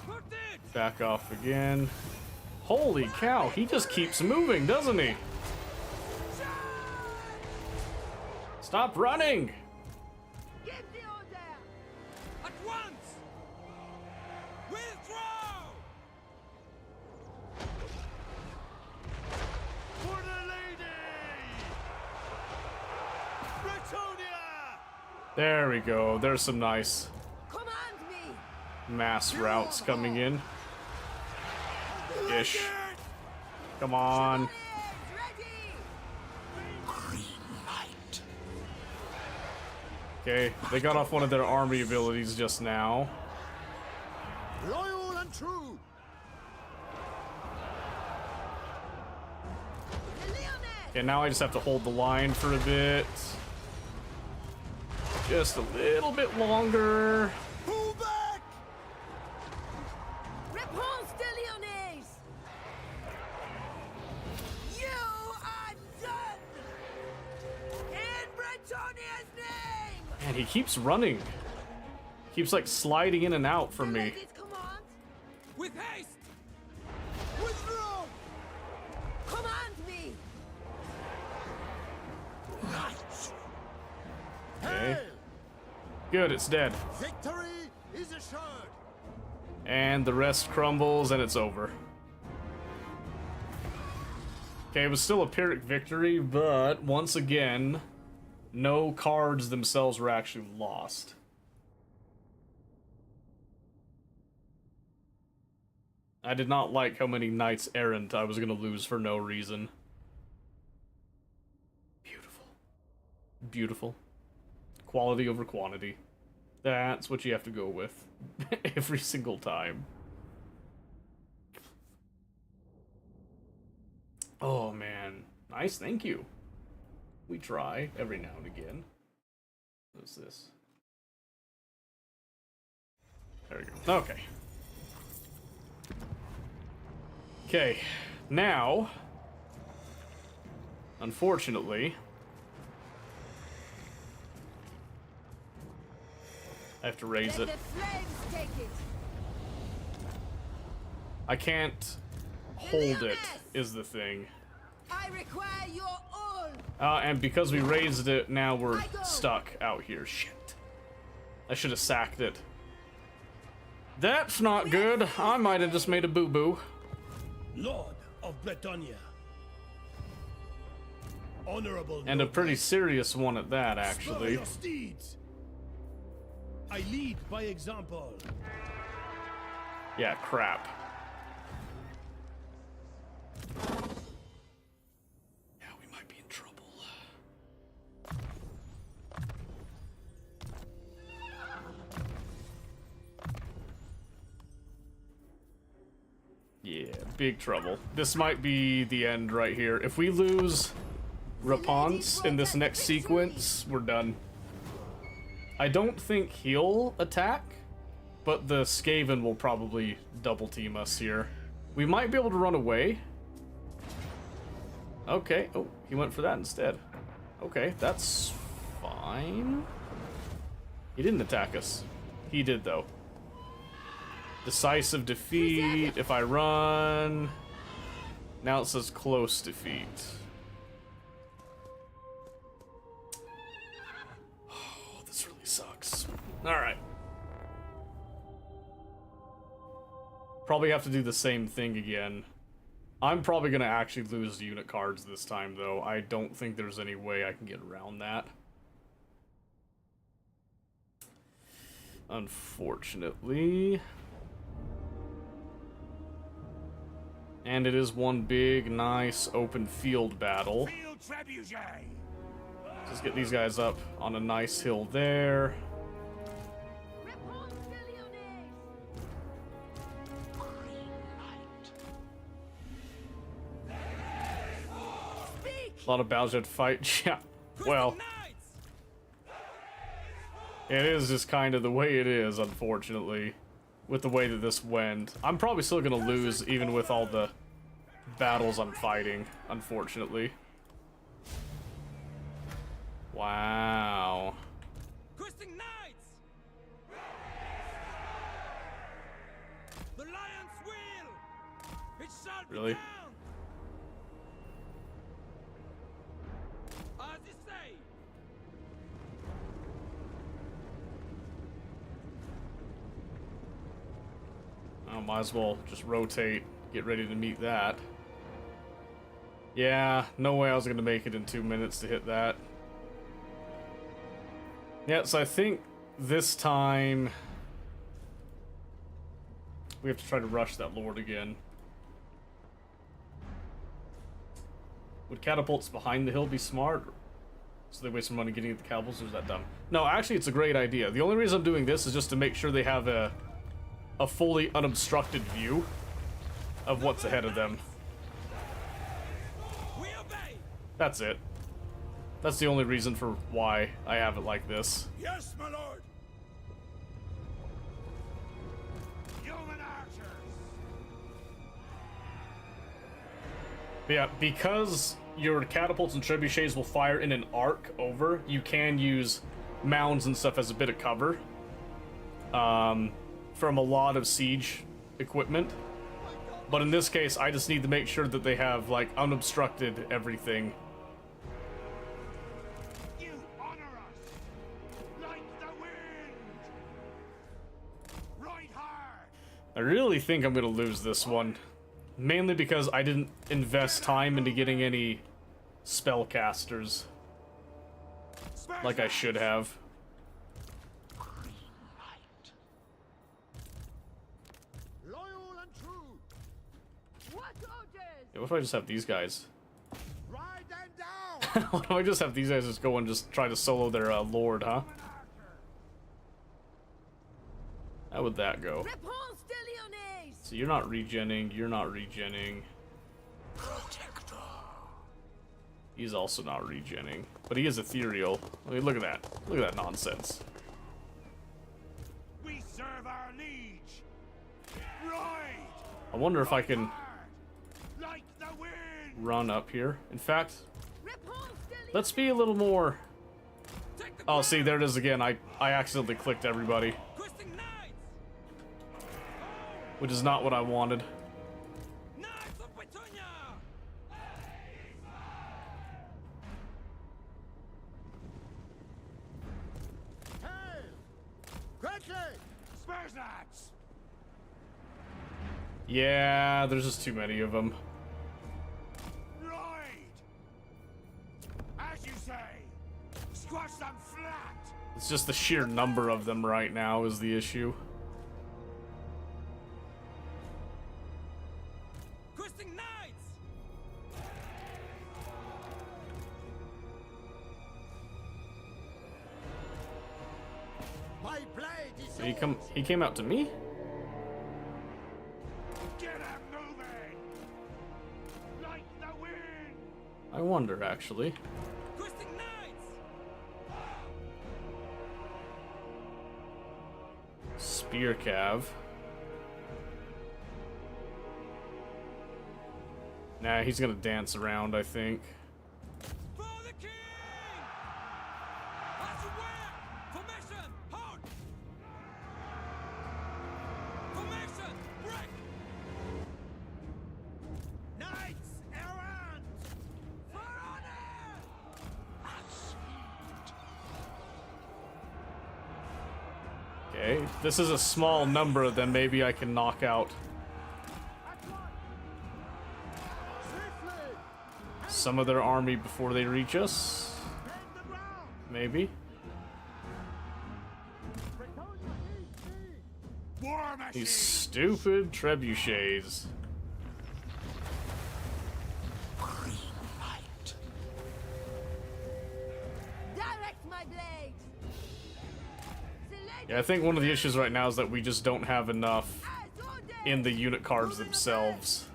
Speaker 3: Put it!
Speaker 1: Back off again. Holy cow, he just keeps moving, doesn't he? Stop running!
Speaker 4: Give the order.
Speaker 3: At once! Withdraw!
Speaker 6: For the lady! Bretonia!
Speaker 1: There we go. There's some nice
Speaker 4: Command me.
Speaker 1: mass routes coming in. Ish. Come on.
Speaker 4: Ready.
Speaker 1: Okay, they got off one of their army abilities just now.
Speaker 6: Loyal and true!
Speaker 4: The Leoness.
Speaker 1: Okay, now I just have to hold the line for a bit. Just a little bit longer.
Speaker 6: Pull back!
Speaker 4: Repulse the Leoness. You are done. In Bretonia's name.
Speaker 1: Man, he keeps running. Keeps like sliding in and out from
Speaker 4: The
Speaker 1: me.
Speaker 4: lady's command.
Speaker 3: With haste!
Speaker 6: Withdraw!
Speaker 4: Command me.
Speaker 1: Okay. Good, it's dead.
Speaker 6: Victory is assured!
Speaker 1: And the rest crumbles and it's over. Okay, it was still a Pyrrhic victory, but once again, no cards themselves were actually lost. I did not like how many knights errant I was going to lose for no reason. Beautiful. Beautiful. Quality over quantity. That's what you have to go with every single time. Oh man, nice, thank you. We try every now and again. What's this? There we go. Okay. Okay, now, unfortunately, I have to raise
Speaker 4: Let
Speaker 1: it.
Speaker 4: the flames take it.
Speaker 1: I can't hold it, is the thing.
Speaker 4: I require your all.
Speaker 1: And because we raised it, now we're stuck out here. Shit. I should have sacked it. That's not good. I might have just made a boo-boo.
Speaker 6: Lord of Bretonia. Honorable
Speaker 1: And a pretty serious one at that,
Speaker 6: Spur
Speaker 1: actually.
Speaker 6: your steeds. I lead by example.
Speaker 1: Yeah, crap. Yeah, we might be in trouble. Yeah, big trouble. This might be the end right here. If we lose Rapunzel in this next sequence, we're done. I don't think he'll attack, but the Skaven will probably double team us here. We might be able to run away, Okay. Oh, he went for that instead. Okay, that's fine. He didn't attack us. He did, though. Decisive defeat. If I run... Now it says close defeat. Oh, this really sucks. Alright. Probably have to do the same thing again. I'm probably going to actually lose unit cards this time, though. I don't think there's any way I can get around that. Unfortunately. And it is one big, nice, open field battle.
Speaker 6: Field trebuchet.
Speaker 1: Just get these guys up on a nice hill there.
Speaker 4: Repulse the Lyonnais! Speak!
Speaker 1: A lot of battles you have to fight. Yeah, well,
Speaker 3: Knights!
Speaker 1: it is just kind of the way it is, unfortunately, with the way that this went. I'm probably still going to lose, even with all the battles I'm fighting, unfortunately. Wow.
Speaker 3: Questing Knights! The Lion's Wheel! It shall be
Speaker 1: Really?
Speaker 3: down! As you say!
Speaker 1: I might as well just rotate, get ready to meet that. Yeah, no way I was going to make it in 2 minutes to hit that. Yeah, so I think this time we have to try to rush that lord again. Would catapults behind the hill be smart? So they waste some money getting at the catapults, or is that dumb? No, actually it's a great idea. The only reason I'm doing this is just to make sure they have a fully unobstructed view of what's ahead of them.
Speaker 3: We obey!
Speaker 1: That's it. That's the only reason for why I have it like this.
Speaker 6: Yes, my lord. Human archers.
Speaker 1: But yeah, because your catapults and trebuchets will fire in an arc over, you can use mounds and stuff as a bit of cover. From a lot of siege equipment. But in this case, I just need to make sure that they have, like, unobstructed everything.
Speaker 6: You honor us like the wind. Right hard.
Speaker 1: I really think I'm gonna lose this one. Mainly because I didn't invest time into getting any spellcasters like I should have.
Speaker 6: Loyal and true.
Speaker 4: What orders?
Speaker 1: Yeah, what if I just have these guys?
Speaker 6: Ride them down.
Speaker 1: What if I just have these guys just go and just try to solo their lord, huh? How would that go?
Speaker 4: Repulse the Lyonnais!
Speaker 1: So you're not regenning, you're not regenning. He's also not regenning. But he is ethereal. I mean, look at that. Look at that nonsense.
Speaker 6: We serve our liege. Ride
Speaker 1: I wonder if I can
Speaker 6: hard like the wind.
Speaker 1: run up here. In fact,
Speaker 4: Repulse the
Speaker 1: let's be a little more...
Speaker 3: Take the
Speaker 1: Oh, see, there it is again. I accidentally clicked everybody,
Speaker 3: Questing Knights!
Speaker 1: which is not what I wanted.
Speaker 3: Knights of Petunia!
Speaker 6: Hail! Quickly! Spurs lads!
Speaker 1: Yeah, there's just too many of them.
Speaker 6: Ride! As you say, squash them flat!
Speaker 1: It's just the sheer number of them right now is the issue.
Speaker 3: Questing Knights!
Speaker 6: My blade is
Speaker 1: Did he came out to me?
Speaker 6: Get them moving! Like the wind!
Speaker 1: I wonder, actually.
Speaker 3: Questing Knights!
Speaker 1: Spear cav. Nah, he's gonna dance around, I think.
Speaker 3: For the king! As you were! Formation! Hold! Formation! Break!
Speaker 6: Knights errant!
Speaker 3: For honor!
Speaker 1: Okay, if this is a small number, then maybe I can knock out some of their army before they reach us. Maybe.
Speaker 6: War machine!
Speaker 1: These stupid trebuchets.
Speaker 4: Direct my blade.
Speaker 1: Yeah, I think one of the issues right now is that we just don't have enough in the unit cards themselves.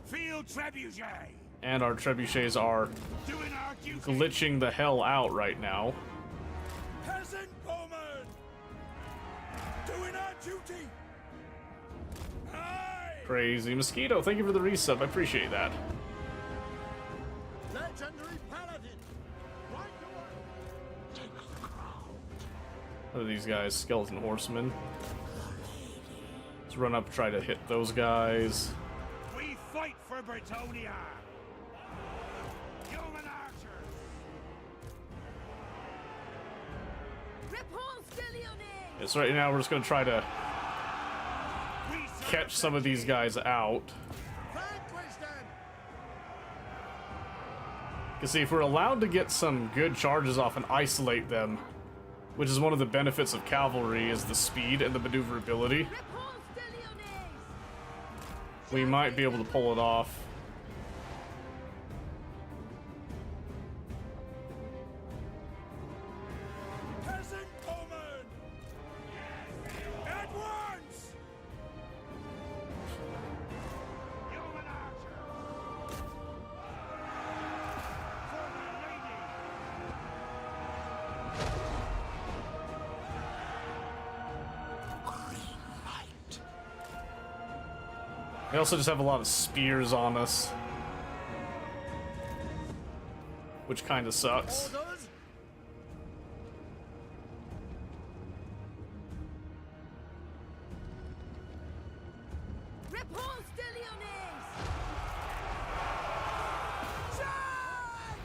Speaker 6: Field trebuchet!
Speaker 1: And our trebuchets are
Speaker 6: Doing our duty!
Speaker 1: glitching the hell out right now.
Speaker 6: Peasant bowmen! Doing our duty! Aye!
Speaker 1: Crazy Mosquito, thank you for the resub. I appreciate that.
Speaker 6: Legendary paladin! Right to work!
Speaker 1: What are these guys? Skeleton horsemen. Let's run up and try to hit those guys.
Speaker 6: We fight for Britonia! Human archers!
Speaker 4: Repulse the Leonese.
Speaker 1: Yes, right now we're just gonna try to
Speaker 6: We
Speaker 1: catch some of these guys out.
Speaker 6: Vanquish them!
Speaker 1: Because see, if we're allowed to get some good charges off and isolate them, which is one of the benefits of cavalry, is the speed and the maneuverability,
Speaker 4: Repulse the Leonese.
Speaker 1: we might be able to pull it off.
Speaker 6: Peasant bowmen! At once! Human archers! For the lady!
Speaker 1: We also just have a lot of spears on us, which kind of sucks.
Speaker 6: Orders!
Speaker 4: Repulse the Leonese. Charge!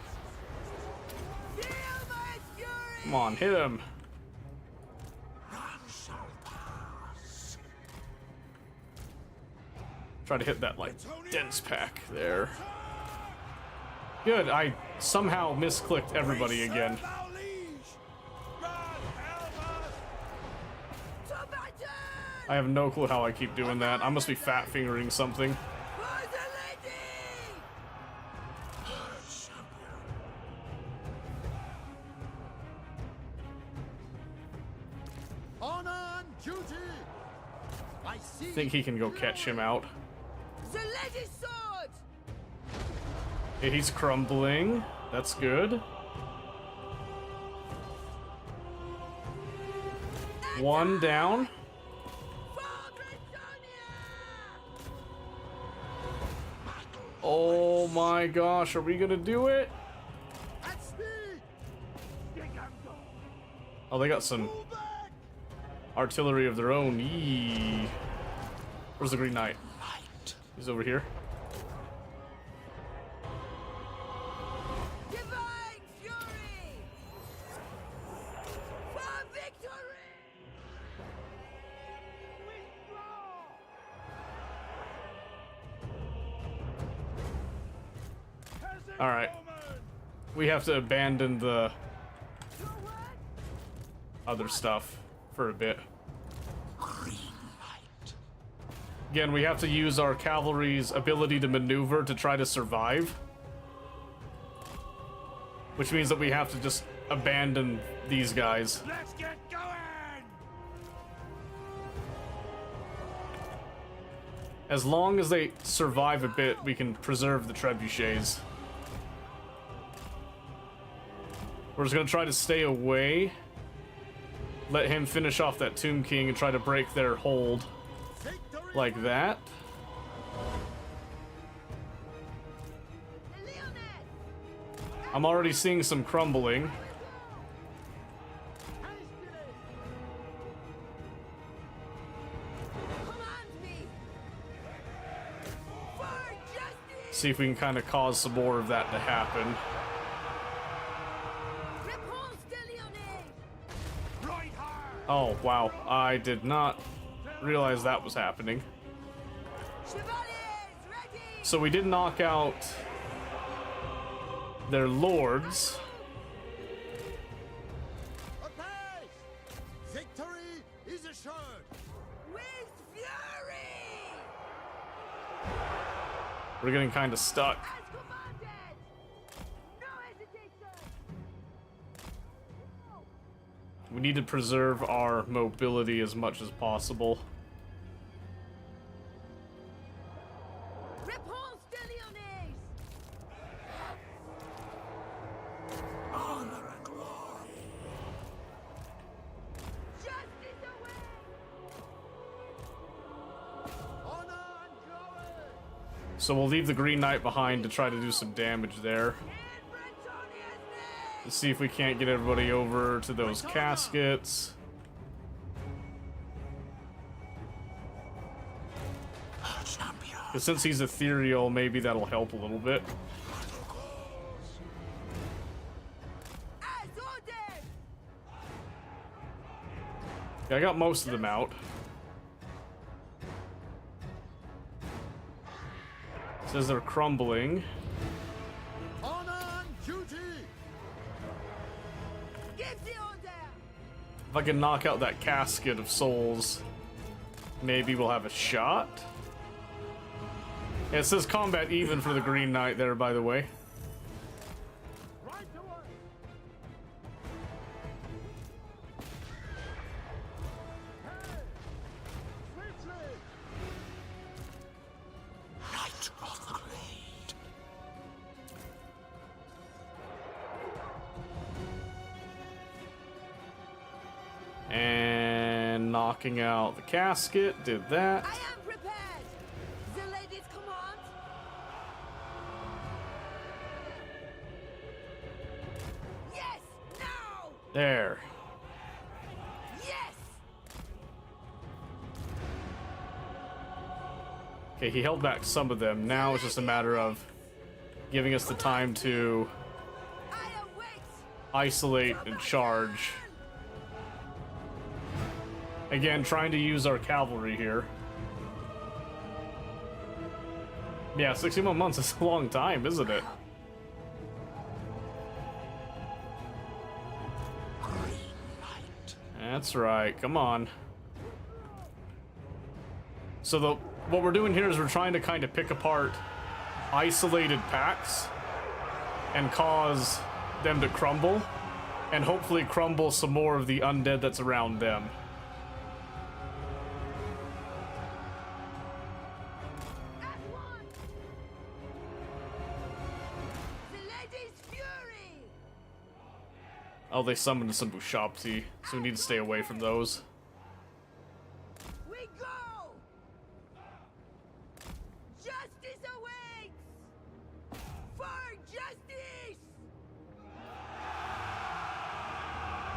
Speaker 4: Feel my fury.
Speaker 1: Come on, hit him. Try to hit that, like, dense pack there. Good, I somehow misclicked everybody again.
Speaker 6: Serve our liege! God help us!
Speaker 4: To battle.
Speaker 1: I have no clue how I keep doing that. I must be fat fingering something.
Speaker 4: For the lady.
Speaker 6: Honor and duty! I see.
Speaker 1: I think he can go catch him out.
Speaker 4: The lady's sword.
Speaker 1: Okay, he's crumbling. That's good. One down.
Speaker 4: For Britannia.
Speaker 1: Oh my gosh, are we gonna do it?
Speaker 6: At speed!
Speaker 1: Oh, they got some
Speaker 6: Pull back!
Speaker 1: artillery of their own. Yee. Where's the Green Knight? He's over here.
Speaker 4: Divine fury. For victory. Withdraw.
Speaker 6: Peasant
Speaker 1: All right.
Speaker 6: bowmen!
Speaker 1: We have to abandon the
Speaker 4: Forward.
Speaker 1: other stuff for a bit. Again, we have to use our cavalry's ability to maneuver to try to survive. Which means that we have to just abandon these guys.
Speaker 6: Let's get going!
Speaker 1: As long as they survive a bit, we can preserve the trebuchets. We're just gonna try to stay away. Let him finish off that Tomb King and try to break their hold.
Speaker 6: Victory!
Speaker 1: Like that. I'm already seeing some crumbling.
Speaker 4: Command me. For justice.
Speaker 1: See if we can kind of cause some more of that to happen.
Speaker 4: Repulse de Lyonnais.
Speaker 6: Right hard!
Speaker 1: Oh, wow. I did not realize that was happening.
Speaker 4: Chevaliers, ready.
Speaker 1: So we did knock out their lords.
Speaker 6: Apace! Victory is assured!
Speaker 4: With fury.
Speaker 1: We're getting kind of stuck.
Speaker 4: As commanded. No hesitation.
Speaker 1: We need to preserve our mobility as much as possible.
Speaker 4: Repulse de Lyonnais.
Speaker 6: Honor and glory!
Speaker 4: Justice away.
Speaker 6: Honor and glory!
Speaker 1: So we'll leave the Green Knight behind to try to do some damage there.
Speaker 4: In Bretonia's name.
Speaker 1: Let's see if we can't get everybody over to those caskets. But since he's ethereal, maybe that'll help a little bit.
Speaker 4: As ordered.
Speaker 1: Yeah, I got most of them out. Says they're crumbling.
Speaker 6: Honor and duty!
Speaker 4: Give the order.
Speaker 1: If I can knock out that casket of souls, maybe we'll have a shot. Yeah, it says combat even for the Green Knight there, by the way.
Speaker 6: Right away! Hey! Swiftly! Knight of the Glade!
Speaker 1: And knocking out the casket, did that.
Speaker 4: I am prepared. The lady's command. Yes, now.
Speaker 1: There.
Speaker 4: Yes.
Speaker 1: Okay, he held back some of them. Now it's just a matter of giving us the time to
Speaker 4: I await.
Speaker 1: isolate and charge. Again, trying to use our cavalry here. Yeah, 61 months is a long time, isn't it? That's right, come on. So what we're doing here is we're trying to kind of pick apart isolated packs and cause them to crumble, and hopefully crumble some more of the undead that's around them.
Speaker 4: At once. The lady's fury.
Speaker 1: Oh, they summoned some Bushapti, so we need to stay away from those.
Speaker 4: We go. Justice awaits. For justice.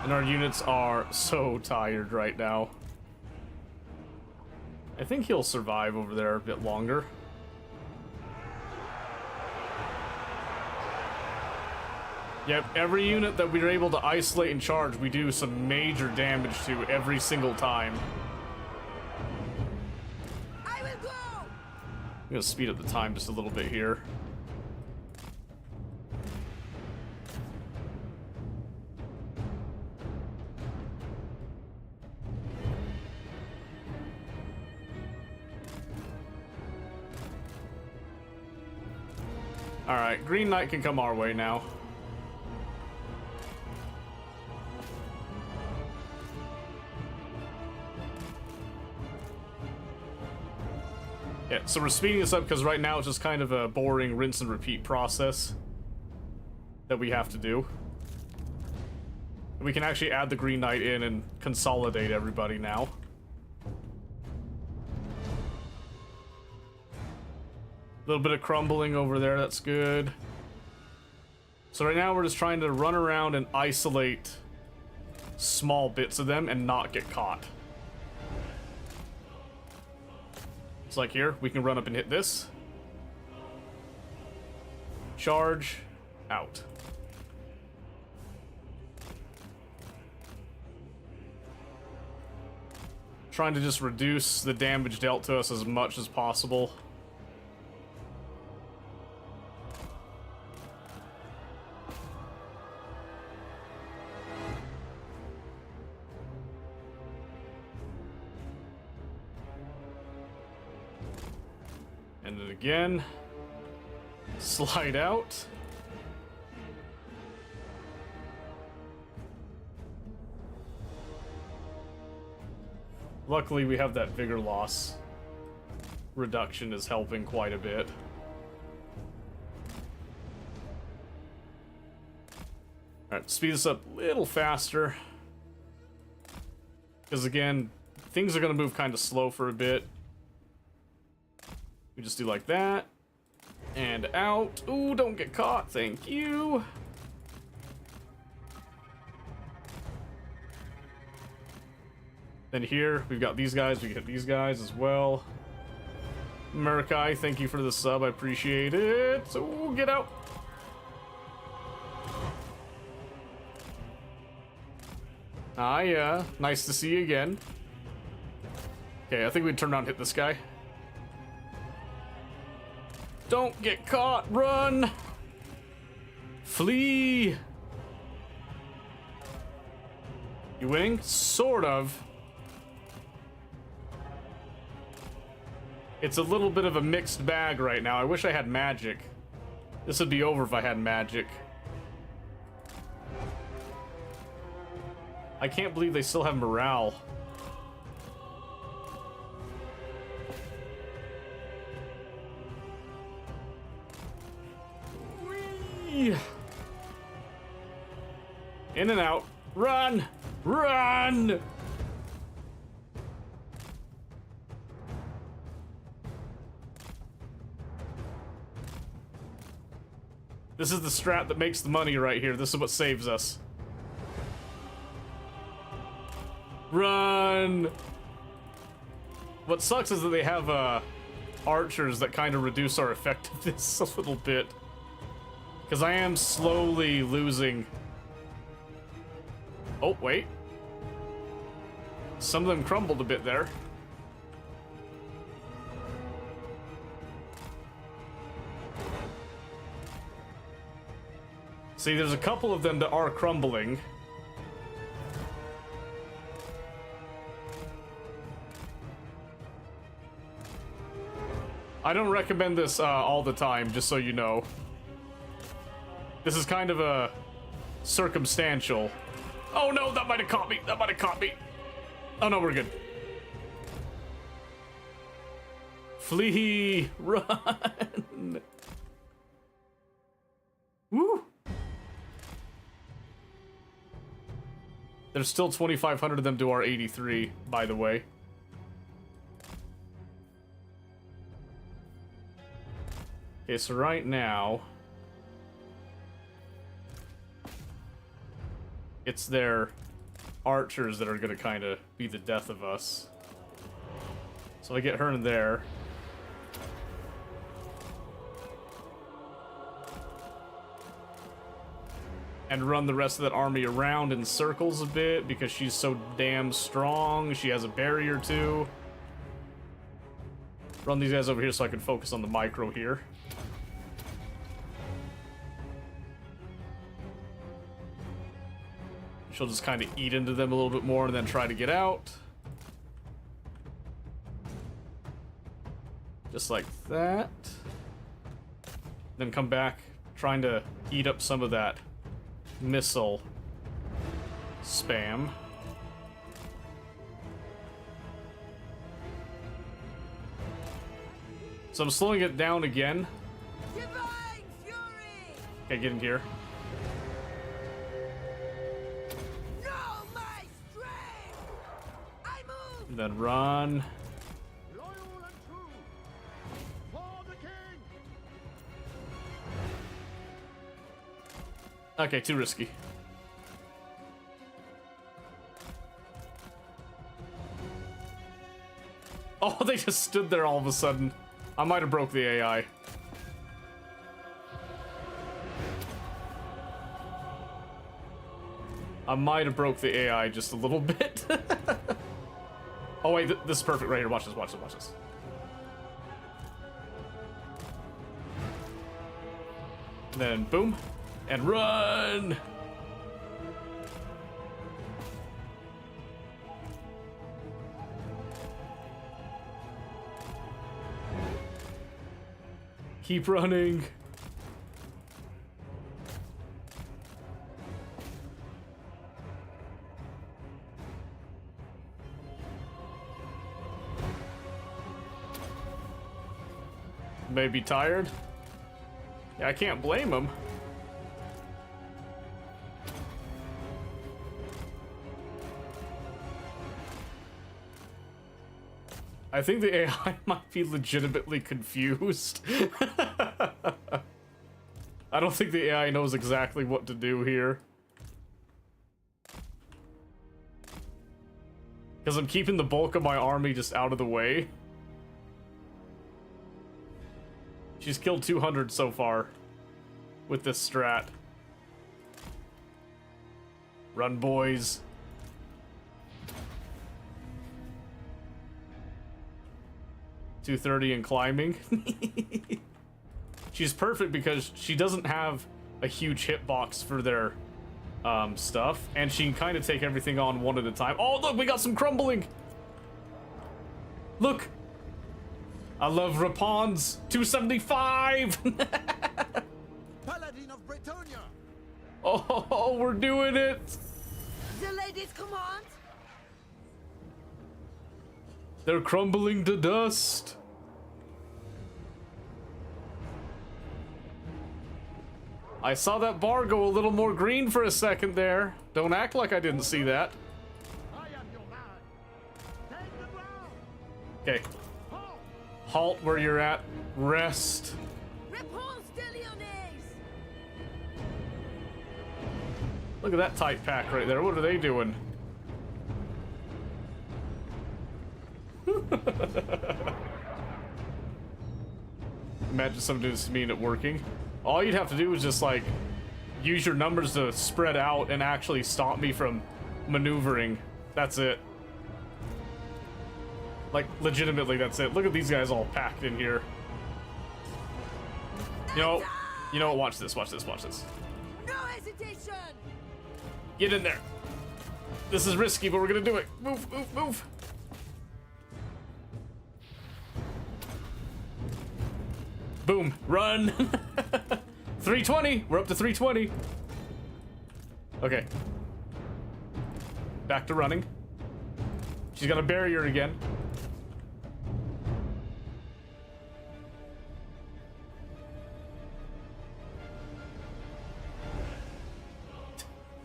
Speaker 1: And our units are so tired right now. I think he'll survive over there a bit longer. Yep, every unit that we're able to isolate and charge, we do some major damage to every single time.
Speaker 4: I will go.
Speaker 1: I'm gonna speed up the time just a little bit here. Alright, Green Knight can come our way now. Yeah, so we're speeding this up because right now it's just kind of a boring rinse and repeat process that we have to do. We can actually add the Green Knight in and consolidate everybody now. A little bit of crumbling over there, that's good. So right now we're just trying to run around and isolate small bits of them and not get caught. It's like here, we can run up and hit this. Charge, out. Trying to just reduce the damage dealt to us as much as possible. And then again, slide out. Luckily, we have that vigor loss reduction is helping quite a bit. Alright, speed this up a little faster. Because again, things are going to move kind of slow for a bit. We just do like that. And out. Ooh, don't get caught. Thank you. Then here, we've got these guys. We get these guys as well. Murkai, thank you for the sub. I appreciate it. So get out. Ah, yeah. Nice to see you again. Okay, I think we turn around and hit this guy. Don't get caught. Run. Flee. You winning? Sort of. It's a little bit of a mixed bag right now. I wish I had magic. This would be over if I had magic. I can't believe they still have morale. Whee! In and out. Run! Run! This is the strat that makes the money right here. This is what saves us. Run! What sucks is that they have archers that kind of reduce our effectiveness a little bit. Because I am slowly losing... Oh, wait. Some of them crumbled a bit there. See, there's a couple of them that are crumbling. I don't recommend this all the time, just so you know. This is kind of a circumstantial. Oh no, that might have caught me. That might have caught me. Oh no, we're good. Flee, run. Woo. There's still 2,500 of them to our 83, by the way. Okay, so right now... it's their archers that are gonna kind of be the death of us. So I get her in there. And run the rest of that army around in circles a bit because she's so damn strong. She has a barrier too. Run these guys over here so I can focus on the micro here. She'll just kind of eat into them a little bit more and then try to get out. Just like that. Then come back, trying to eat up some of that missile spam. So I'm slowing it down again.
Speaker 4: Divine Fury!
Speaker 1: Okay, get in here.
Speaker 4: Know my strength! I move!
Speaker 1: And then run.
Speaker 6: Loyal and true for the king.
Speaker 1: Okay, too risky. Oh, they just stood there all of a sudden. I might have broke the AI. I might have broke the AI just a little bit. Oh wait, this is perfect right here. Watch this, watch this, watch this. Then boom, and run! Keep running. May be tired. Yeah, I can't blame him. I think the AI might be legitimately confused. I don't think the AI knows exactly what to do here. Because I'm keeping the bulk of my army just out of the way. She's killed 200 so far with this strat. Run, boys. $230 and climbing. She's perfect because she doesn't have a huge hitbox for their stuff, and she can kind of take everything on one at a time. Oh, look, we got some crumbling. Look. I love Rapons. 275.
Speaker 6: Paladin of Bretonnia!
Speaker 1: Oh, we're doing it.
Speaker 4: The lady's command?
Speaker 1: They're crumbling to dust. I saw that bar go a little more green for a second there. Don't act like I didn't see that.
Speaker 6: I am your man! Take the ground!
Speaker 1: Okay.
Speaker 6: Halt!
Speaker 1: Halt where you're at. Rest.
Speaker 4: Réponse de Lyonnaise!
Speaker 1: Look at that tight pack right there. What are they doing? Imagine some dudes mean it working. All you'd have to do is just like use your numbers to spread out and actually stop me from maneuvering. That's it. Like legitimately, that's it. Look at these guys all packed in here. You know what? Watch this. Watch this. Watch this.
Speaker 4: No hesitation!
Speaker 1: Get in there. This is risky, but we're gonna do it. Move, move, move. Boom. Run. 320. We're up to 320. Okay. Back to running. She's got a barrier again.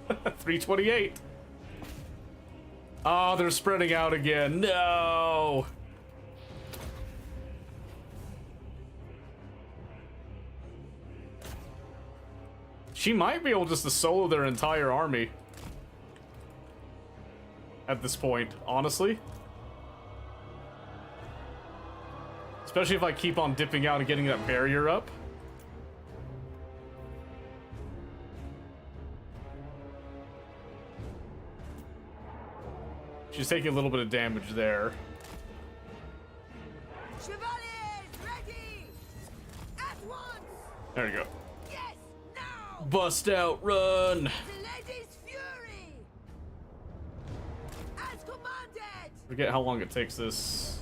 Speaker 1: $328. Oh, they're spreading out again. No. She might be able just to solo their entire army at this point, honestly. Especially if I keep on dipping out and getting that barrier up. She's taking a little bit of damage there.
Speaker 4: Chevaliers, ready! At once!
Speaker 1: There you go.
Speaker 4: Yes, now!
Speaker 1: Bust out, run!
Speaker 4: The lady's fury! As commanded!
Speaker 1: Forget how long it takes this.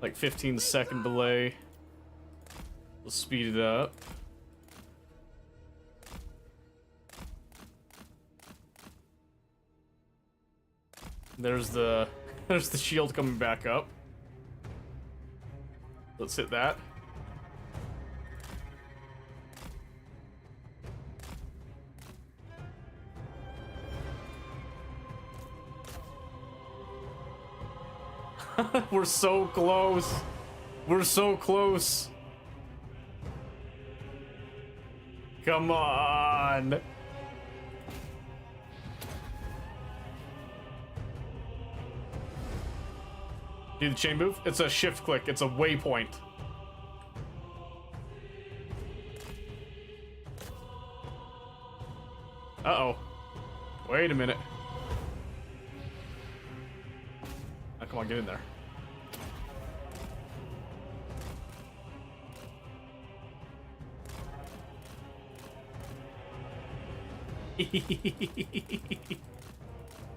Speaker 1: Like 15-second delay. We'll speed it up. There's the shield coming back up. Let's hit that. We're so close. We're so close. Come on. Do the chain move? It's a shift click. It's a waypoint. Uh-oh. Wait a minute. Oh, come on, get in there.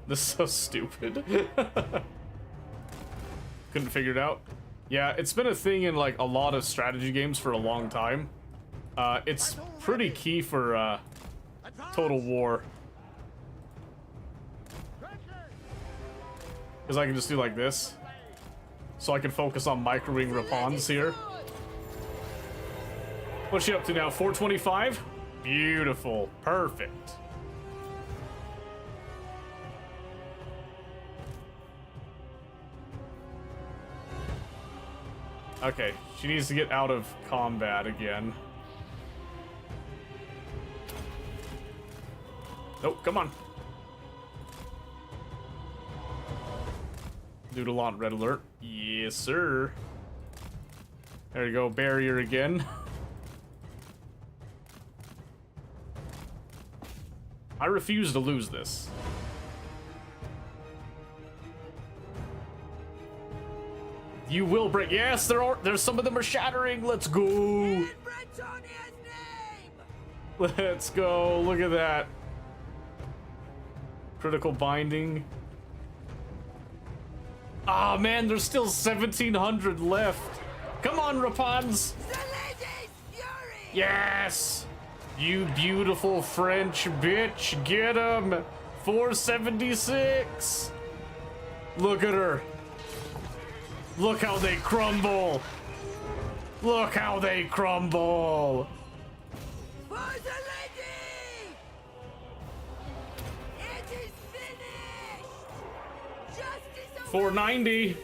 Speaker 1: This is so stupid. Couldn't figure it out. Yeah, it's been a thing in like a lot of strategy games for a long time. It's pretty key for Total War. Because I can just do like this. So I can focus on microwing Rapans here. What's she up to now? 425? Beautiful. Perfect. Okay, she needs to get out of combat again. Nope, come on. Doodle on red alert. Yes, sir. There you go, barrier again. I refuse to lose this. You will break. Yes, there's some of them are shattering. Let's go.
Speaker 4: In Bretonia's name!
Speaker 1: Let's go. Look at that. Critical binding. Ah, man, there's still 1,700 left. Come on, Rapans.
Speaker 4: The lady's fury!
Speaker 1: Yes. You beautiful French bitch. Get him. 476. Look at her. Look how they crumble. Look how they crumble.
Speaker 4: For the lady! It is finished! Justice awaits!
Speaker 1: 490.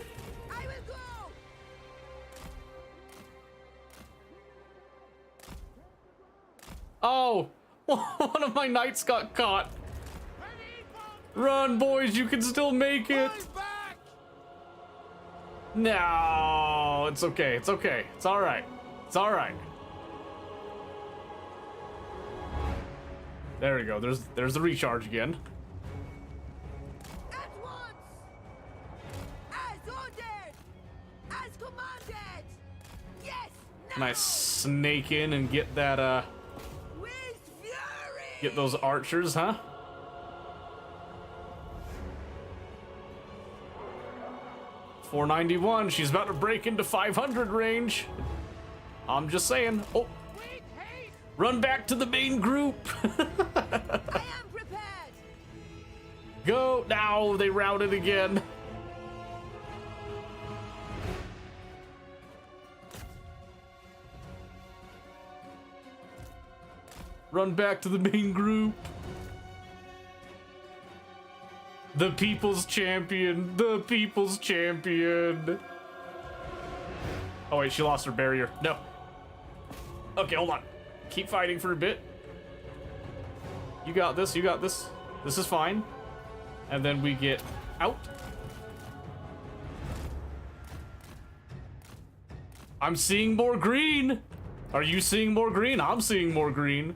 Speaker 4: I will go!
Speaker 1: Oh, one of my knights got caught. Run, boys, you can still make it. No, it's okay. It's okay. It's all right. It's all right. There we go. There's the recharge again.
Speaker 4: At once! As ordered! As commanded! Yes! Now!
Speaker 1: Can I snake in and get that,
Speaker 4: With fury!
Speaker 1: get those archers, huh? $491. She's about to break into 500 range. I'm just saying. Oh, run back to the main group.
Speaker 4: I am prepared!
Speaker 1: Go now. They routed again. Run back to the main group. The people's champion. The people's champion. Oh wait, she lost her barrier. No. Okay, hold on. Keep fighting for a bit. You got this, you got this. This is fine. And then we get out. I'm seeing more green. Are you seeing more green? I'm seeing more green.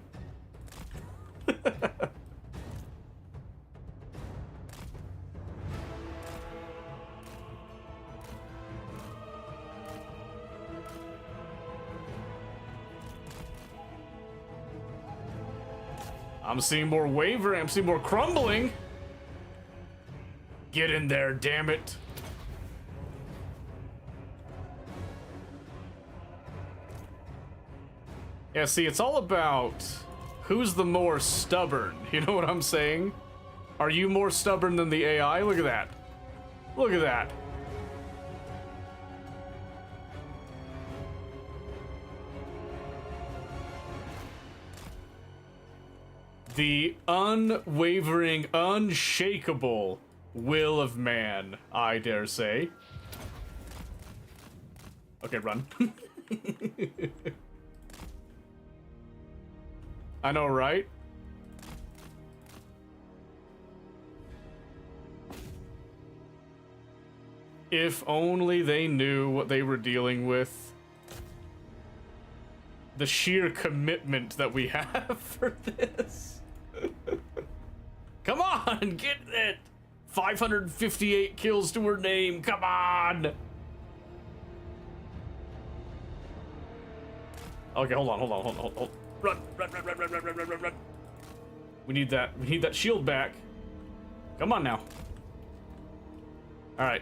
Speaker 1: I'm seeing more wavering. I'm seeing more crumbling. Get in there, damn it. Yeah, see, it's all about who's the more stubborn. You know what I'm saying? Are you more stubborn than the AI? Look at that. Look at that. The unwavering, unshakable will of man, I dare say. Okay, run. I know, right? If only they knew what they were dealing with. The sheer commitment that we have for this. Come on, get it! 558 kills to her name, come on! Okay, hold on. Run. We need that shield back. Come on now. Alright.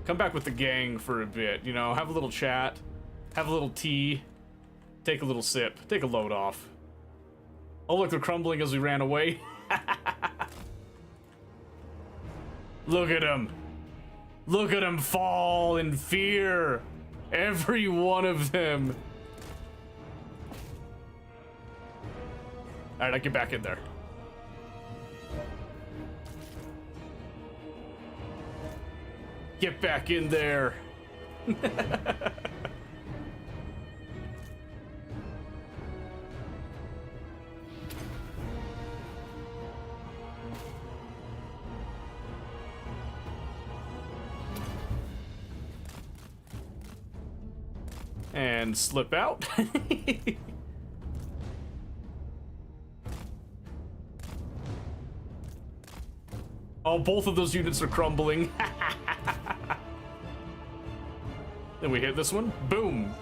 Speaker 1: Come back with the gang for a bit, you know, have a little chat, have a little tea, take a little sip, take a load off. Oh look, they're crumbling as we ran away. Look at them. Look at them fall in fear. Every one of them. Alright, I get back in there. Get back in there. And slip out. Oh, both of those units are crumbling. Then we hit this one. Boom.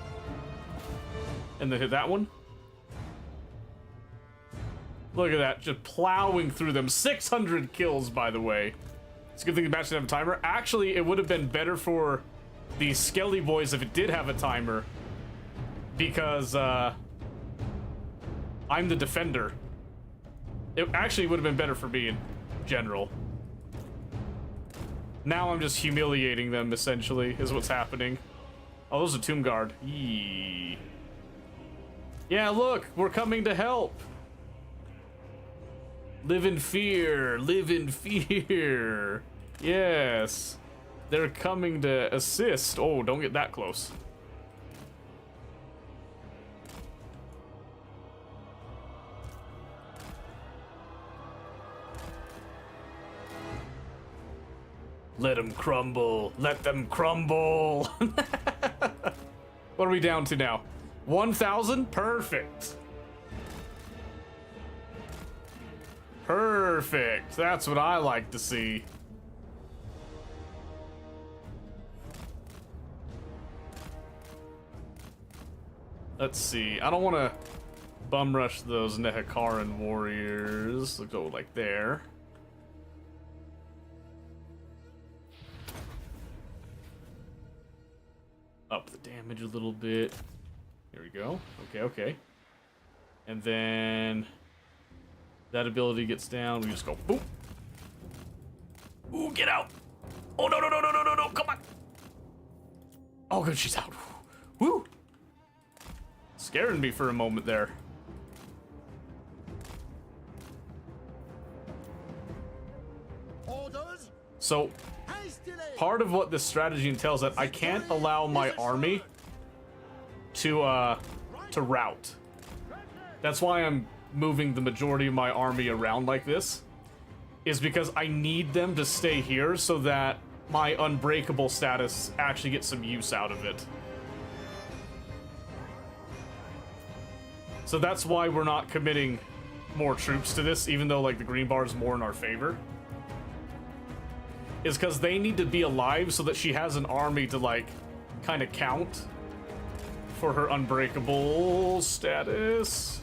Speaker 1: And then hit that one. Look at that. Just plowing through them. 600 kills, by the way. It's a good thing the match didn't have a timer. Actually, it would have been better for the Skelly boys if it did have a timer. Because, I'm the defender. It actually would have been better for me in general. Now I'm just humiliating them, essentially, is what's happening. Oh, those are Tomb Guard. Yee. Yeah, look, we're coming to help. Live in fear, live in fear. Yes. They're coming to assist. Oh, don't get that close. Let them crumble. Let them crumble. What are we down to now? 1,000? Perfect. Perfect. That's what I like to see. Let's see. I don't want to bum rush those Nehekaran warriors. Let's go like there. Up the damage a little bit. Here we go. Okay. And then that ability gets down. We just go boom. Ooh, get out. Oh, no. Come on. Oh, good. She's out. Woo. Scaring me for a moment there.
Speaker 6: Orders?
Speaker 1: So, part of what this strategy entails that I can't allow my army to rout. That's why I'm moving the majority of my army around like this, is because I need them to stay here so that my unbreakable status actually gets some use out of it. So that's why we're not committing more troops to this, even though like the green bar is more in our favor. Is because they need to be alive so that she has an army to like kind of count for her unbreakable status.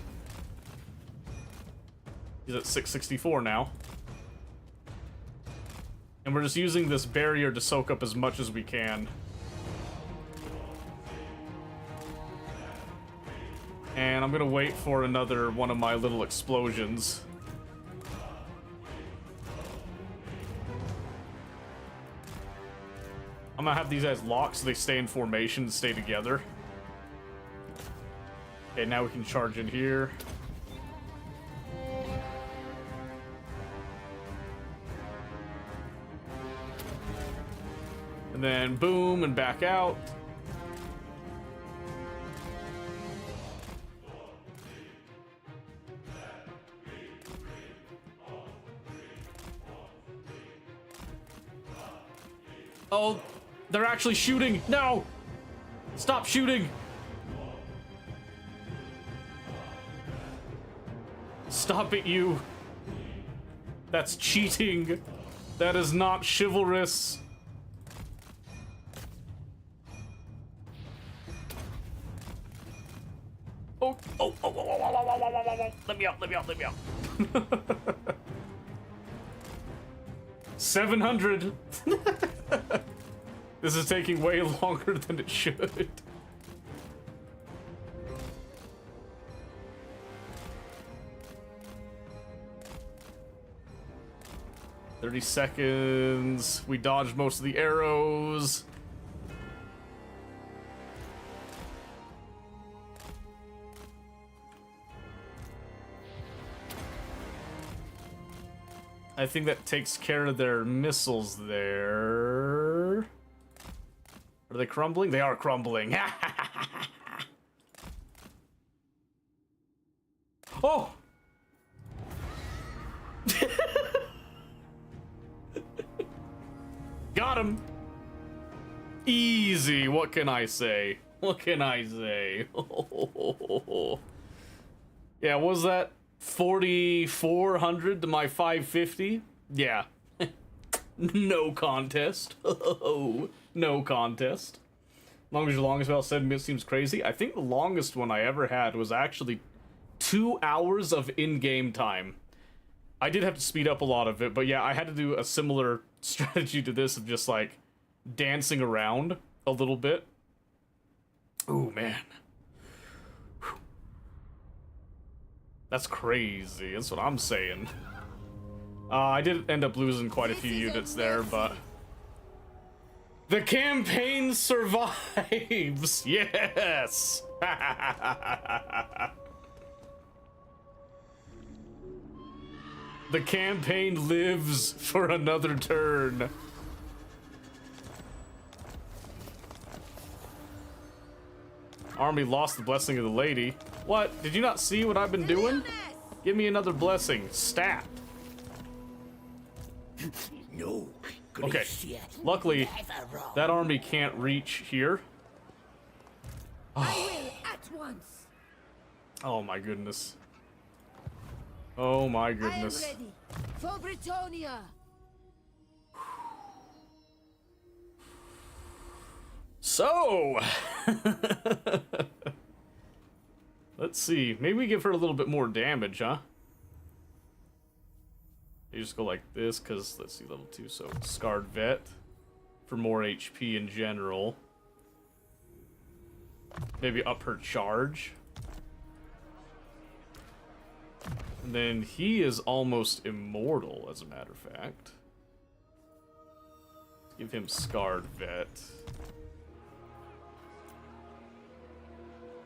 Speaker 1: He's at 664 now. And we're just using this barrier to soak up as much as we can. And I'm gonna wait for another one of my little explosions. I'm gonna have these guys locked so they stay in formation and stay together. Okay, now we can charge in here. And then boom and back out. Oh, they're actually shooting. No! Stop shooting! Stop it, you. That's cheating. That is not chivalrous. Oh, oh, oh, oh, oh, oh, oh, oh, oh, oh, oh. Let me out, let me out, let me out. 700. This is taking way longer than it should. "30 seconds. We dodged most of the arrows. I think that takes care of their missiles there. Are they crumbling? They are crumbling. Oh! Got him! Easy, what can I say? What can I say? Yeah, what was that? 4,400 to my 550? Yeah. No contest. No contest. Long as your longest about 7 minutes seems crazy. I think the longest one I ever had was actually 2 hours of in-game time. I did have to speed up a lot of it, but yeah, I had to do a similar strategy to this of just like dancing around a little bit. Ooh, man. Whew. That's crazy. That's what I'm saying. I did end up losing quite a few units there, but the campaign survives. Yes. The campaign lives for another turn. Army lost the blessing of the lady. What? Did you not see what I've been doing? Give me another blessing. Stat.
Speaker 7: No.
Speaker 1: Okay. Luckily, that army can't reach here.
Speaker 4: I will at once.
Speaker 1: Oh my goodness. Oh my
Speaker 4: I am
Speaker 1: goodness.
Speaker 4: ready for Britannia.
Speaker 1: So, let's see. Maybe we give her a little bit more damage, huh? You just go like this, because, let's see, level 2, so Scarred Vet for more HP in general. Maybe up her charge. And then he is almost immortal, as a matter of fact. Let's give him Scarred Vet.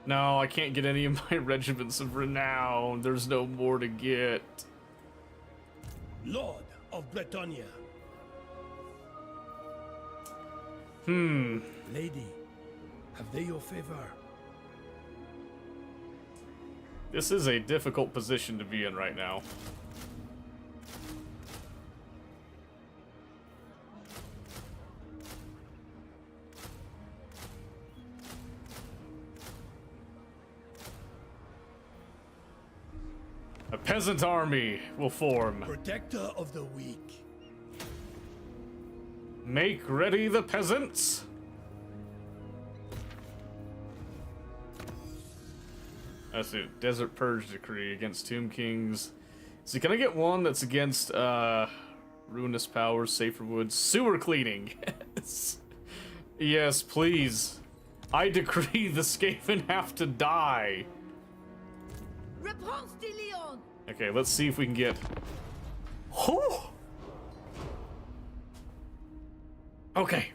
Speaker 1: No, I can't get any of my regiments of renown. There's no more to get.
Speaker 6: Lord of Britannia. Lady, have they your favor?
Speaker 1: This is a difficult position to be in right now. A peasant army will form.
Speaker 6: Protector of the weak.
Speaker 1: Make ready the peasants. That's it. Desert Purge Decree against Tomb Kings. So can I get one that's against Ruinous Powers, Safer Woods, Sewer Cleaning? Yes. Yes, please. I decree the Skaven have to die.
Speaker 4: Réponse de Leon.
Speaker 1: Okay, let's see if we can get... Oh! Okay.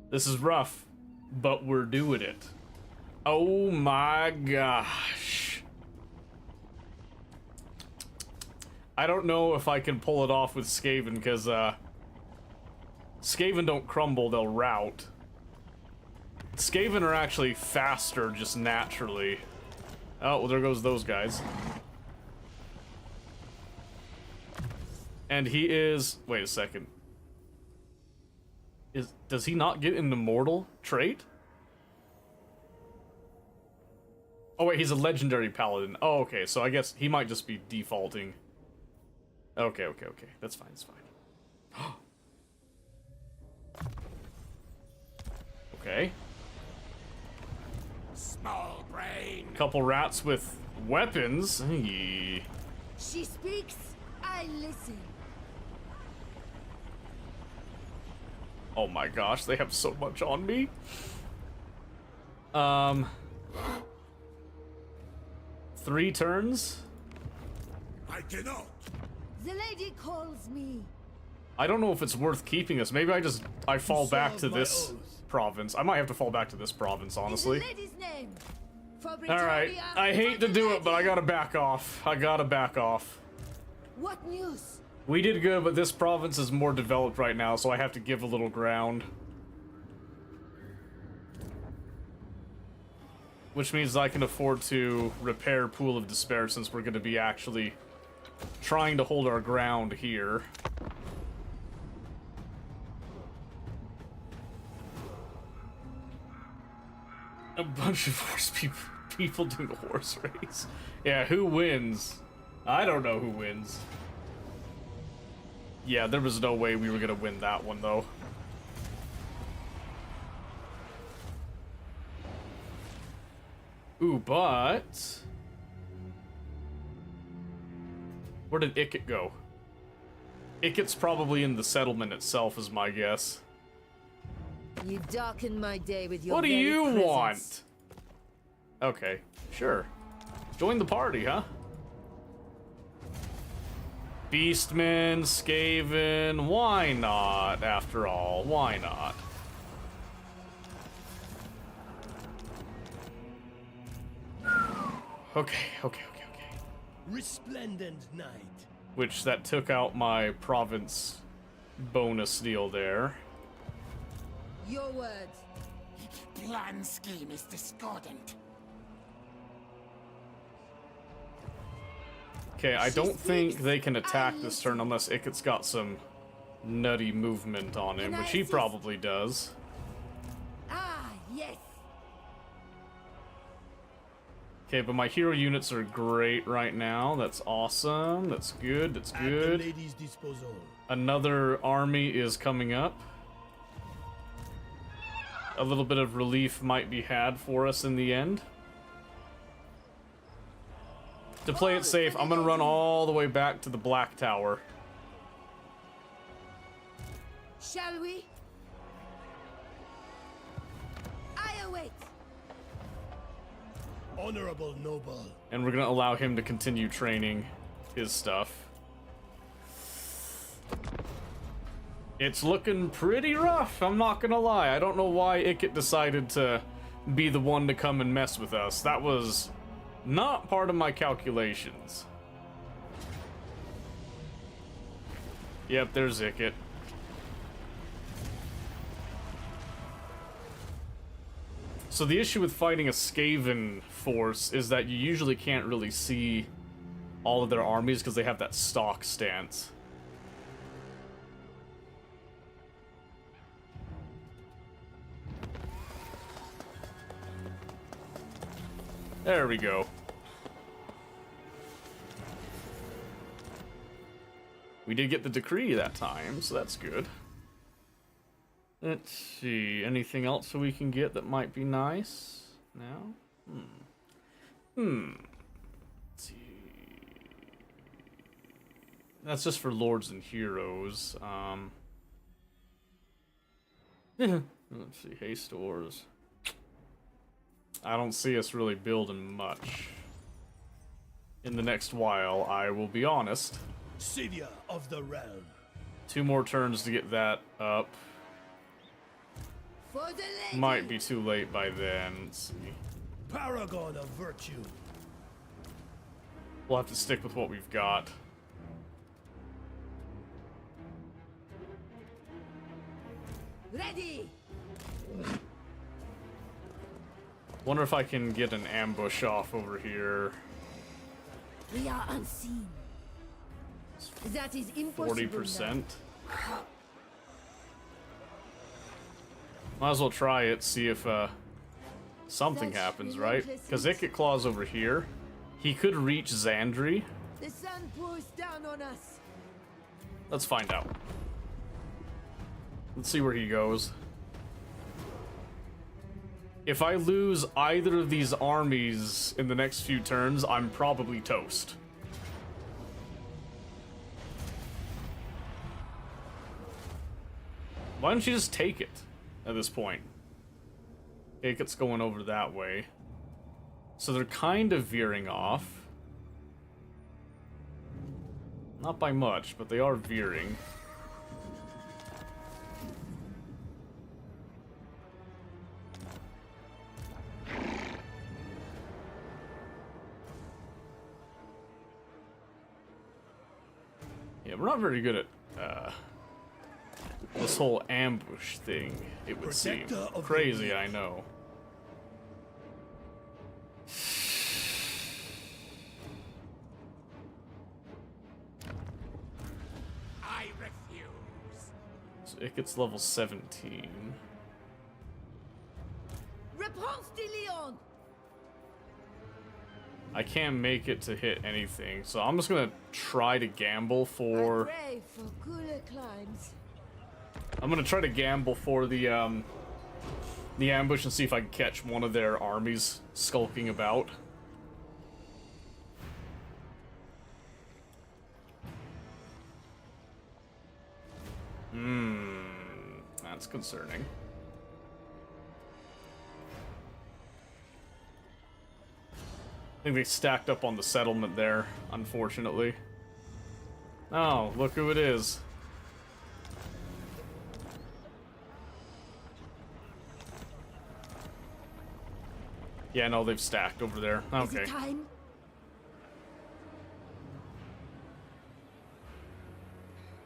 Speaker 1: This is rough, but we're doing it. Oh my gosh. I don't know if I can pull it off with Skaven, because Skaven don't crumble, they'll rout. Skaven are actually faster just naturally. Oh, well, there goes those guys. And he is... Wait a second. Does he not get an immortal trait? Oh wait, he's a legendary paladin. Oh, okay, so I guess he might just be defaulting. Okay. That's fine, Okay.
Speaker 2: Small brain.
Speaker 1: Couple rats with weapons. Hey.
Speaker 4: She speaks, I listen.
Speaker 1: Oh my gosh, they have so much on me. 3 turns?
Speaker 2: I cannot.
Speaker 4: The lady calls me.
Speaker 1: I don't know if it's worth keeping us. Maybe I fall back to
Speaker 6: serve my
Speaker 1: this
Speaker 6: oath.
Speaker 1: province. I might have to fall back to this province, honestly.
Speaker 4: In the lady's name. For
Speaker 1: Alright,
Speaker 4: Britannia,
Speaker 1: I hate
Speaker 4: for
Speaker 1: to
Speaker 4: the
Speaker 1: do it, but I
Speaker 4: lady.
Speaker 1: gotta back off.
Speaker 4: What news?
Speaker 1: We did good, but this province is more developed right now, so I have to give a little ground. Which means I can afford to repair Pool of Despair since we're going to be actually trying to hold our ground here. A bunch of horse people doing a horse race. Yeah, who wins? I don't know who wins. Yeah, there was no way we were gonna win that one, though. Ooh, but... Where did Ikit go? Ikit's probably in the settlement itself, is my guess.
Speaker 4: You darken my day with your
Speaker 1: What do
Speaker 4: very
Speaker 1: you
Speaker 4: presence.
Speaker 1: want? Okay, sure. Join the party, huh? Beastman, Skaven, why not, after all? Why not? Okay.
Speaker 6: Resplendent night.
Speaker 1: Which, that took out my province bonus deal there.
Speaker 4: Your words.
Speaker 2: Plan scheme is discordant.
Speaker 1: Okay, I
Speaker 4: She
Speaker 1: don't think
Speaker 4: speaks.
Speaker 1: they can attack
Speaker 4: I
Speaker 1: this turn unless Ikit's got some nutty movement on him,
Speaker 4: Can
Speaker 1: which
Speaker 4: I
Speaker 1: he
Speaker 4: assist?
Speaker 1: probably does.
Speaker 4: Ah, yes.
Speaker 1: Okay, but my hero units are great right now. That's awesome. That's good. That's
Speaker 6: At the
Speaker 1: good.
Speaker 6: lady's disposal.
Speaker 1: Another army is coming up. A little bit of relief might be had for us in the end. To play it safe, I'm gonna run all the way back to the Black Tower.
Speaker 4: Shall we? I await.
Speaker 6: Honorable noble.
Speaker 1: And we're gonna allow him to continue training his stuff. It's looking pretty rough, I'm not gonna lie. I don't know why Ikit decided to be the one to come and mess with us. That was not part of my calculations. Yep, there's Ikit. So the issue with fighting a Skaven force is that you usually can't really see all of their armies because they have that stock stance. There we go. We did get the decree that time, so that's good. Let's see, anything else that we can get that might be nice now? Let's see. That's just for lords and heroes. Let's see, haste stores. I don't see us really building much in the next while, I will be honest.
Speaker 6: Savior of the realm.
Speaker 1: 2 more turns to get that up.
Speaker 4: For the lady.
Speaker 1: Might be too late by then. Let's see.
Speaker 6: Paragon of virtue.
Speaker 1: We'll have to stick with what we've got.
Speaker 4: Ready.
Speaker 1: Wonder if I can get an ambush off over here.
Speaker 4: We are unseen. That is impossible.
Speaker 1: 40%. Might as well try it, see if something
Speaker 4: Such
Speaker 1: happens, right?
Speaker 4: relentless
Speaker 1: Because
Speaker 4: heat.
Speaker 1: Ikit Claw's over here. He could reach Xandri.
Speaker 4: The sun pours down on us.
Speaker 1: Let's find out. Let's see where he goes. If I lose either of these armies in the next few turns, I'm probably toast. Why don't you just take it at this point? Ikit's going over that way. So they're kind of veering off. Not by much, but they are veering. Yeah, we're not very good at this whole ambush thing, it would seem.
Speaker 6: Protector of the
Speaker 1: Crazy,
Speaker 6: weak.
Speaker 1: I know.
Speaker 2: I refuse.
Speaker 1: So it gets level 17.
Speaker 4: Réponse de Leon.
Speaker 1: I can't make it to hit anything, so I'm just gonna try to gamble
Speaker 4: I
Speaker 1: for...
Speaker 4: pray for cooler climes.
Speaker 1: I'm gonna try to gamble for the ambush and see if I can catch one of their armies skulking about. That's concerning. I think they stacked up on the settlement there, unfortunately. Oh, look who it is. Yeah, no, they've stacked over there.
Speaker 4: Is
Speaker 1: Okay.
Speaker 4: it time?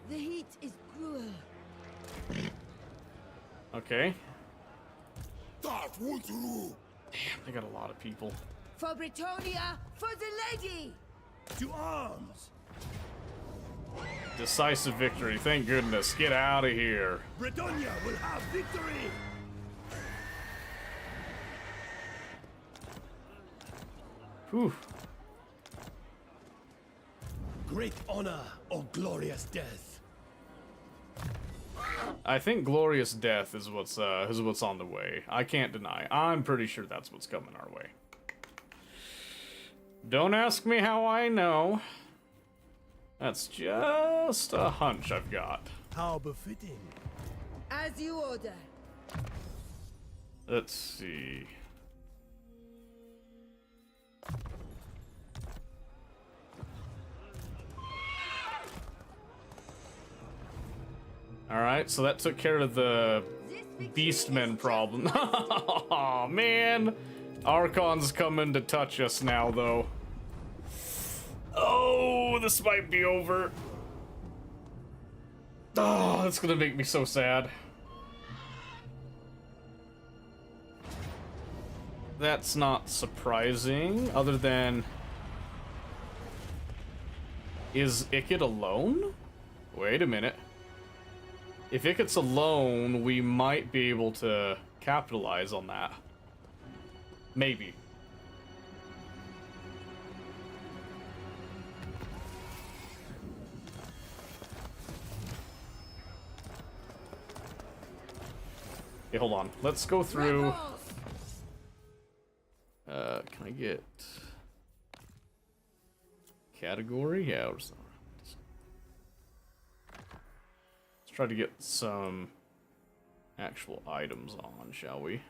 Speaker 4: The heat is cruel.
Speaker 1: Okay.
Speaker 6: That won't rule.
Speaker 1: Damn, they got a lot of people.
Speaker 4: For Britonia, for the lady!
Speaker 6: To arms.
Speaker 1: Decisive victory, thank goodness. Get out of here.
Speaker 6: Bretonnia will have victory.
Speaker 1: Whew.
Speaker 6: Great honor or glorious death.
Speaker 1: I think glorious death is what's on the way. I can't deny. I'm pretty sure that's what's coming our way. Don't ask me how I know. That's just a hunch I've got.
Speaker 6: How befitting.
Speaker 4: As you order.
Speaker 1: Let's see. Alright, so that took care of the Beastmen problem. Oh man! Archon's coming to touch us now, though. Oh, this might be over. Oh, that's gonna make me so sad. That's not surprising, other than... Is Ikit alone? Wait a minute. If Ikit's alone, we might be able to capitalize on that. Maybe. Okay, hold on. Let's go through...
Speaker 4: Rebels!
Speaker 1: Can I get... category? Yeah, let's try to get some actual items on, shall we?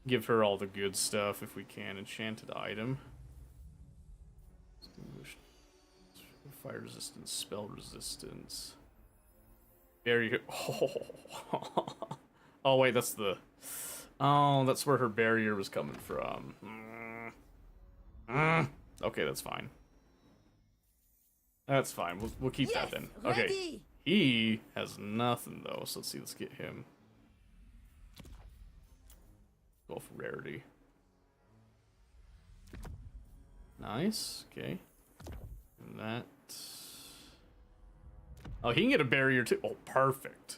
Speaker 1: Give her all the good stuff if we can. Enchanted item. Fire resistance, spell resistance. Barrier. Oh wait, that's the... Oh, that's where her barrier was coming from. Okay, that's fine. That's fine. We'll keep that
Speaker 4: Yes,
Speaker 1: then. Okay.
Speaker 4: ready.
Speaker 1: He has nothing though, so let's see. Let's get him. Go for rarity. Nice. Okay. And that. Oh, he can get a barrier too. Oh, perfect.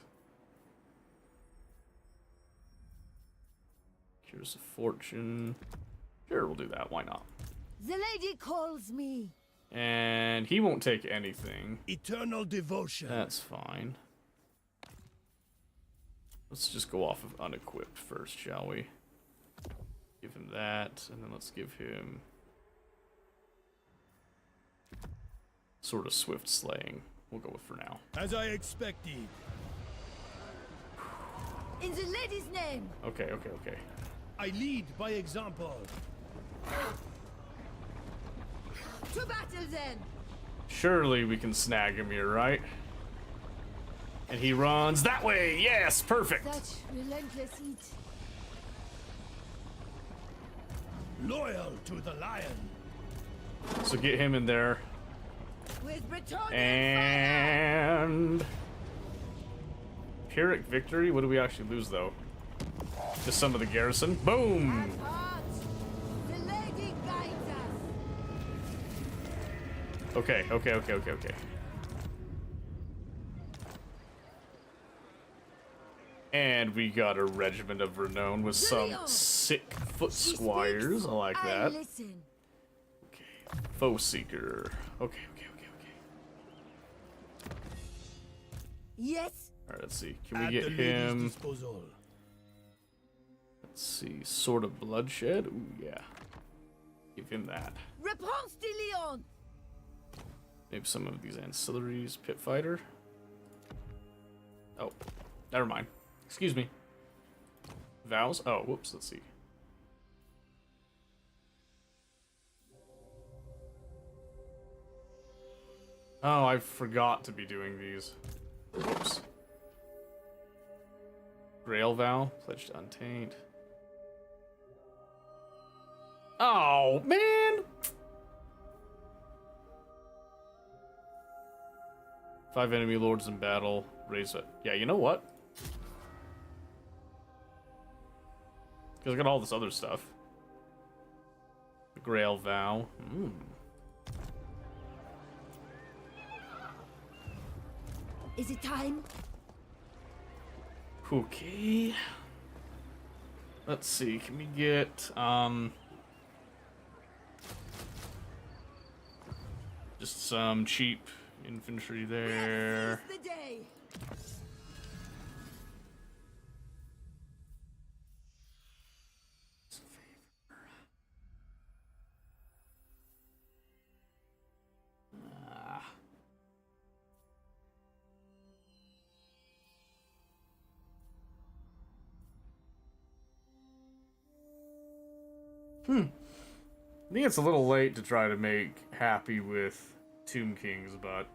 Speaker 1: Here's a fortune. Sure, we'll do that. Why not?
Speaker 4: The lady calls me.
Speaker 1: And he won't take anything.
Speaker 6: Eternal devotion.
Speaker 1: That's fine. Let's just go off of unequipped first, shall we? Give him that, and then let's give him sort of swift slaying. We'll go with for now.
Speaker 6: As I expected.
Speaker 4: In the lady's name.
Speaker 1: Okay, okay, okay.
Speaker 6: I lead by example.
Speaker 4: To battle then.
Speaker 1: Surely we can snag him here, right? And he runs that way. Yes, perfect.
Speaker 4: Such relentless heat.
Speaker 6: Loyal to the lion.
Speaker 1: So get him in there.
Speaker 4: With Bretonian
Speaker 1: And Pyrrhic victory. What do we actually lose though? Just some of the garrison. Boom.
Speaker 4: fire. Heart. The lady guides us.
Speaker 1: Okay, okay, okay, okay, okay. And we got a regiment of renown with some sick foot
Speaker 4: She
Speaker 1: squires.
Speaker 4: speaks,
Speaker 1: I like that.
Speaker 4: listen.
Speaker 1: Okay, foe seeker. Okay, okay, okay, okay.
Speaker 4: Yes.
Speaker 1: All right, let's see. Can we
Speaker 6: At
Speaker 1: get
Speaker 6: the lady's
Speaker 1: him?
Speaker 6: disposal.
Speaker 1: Let's see. Sword of bloodshed. Ooh, yeah. Give him that.
Speaker 4: Réponse de Leon.
Speaker 1: Maybe some of these ancillaries. Pit fighter. Oh, never mind. Excuse me. Vows. Oh, whoops. Let's see. Oh, I forgot to be doing these. Whoops. Grail vow. Pledge to untaint. Oh, man! 5 enemy lords in battle. Raise it. Yeah, you know what? Because I got all this other stuff. The Grail vow.
Speaker 4: Is it time?
Speaker 1: Okay. Let's see. Can we get just some cheap infantry there?
Speaker 4: Seize the day.
Speaker 1: I think it's a little late to try to make happy with Tomb Kings, but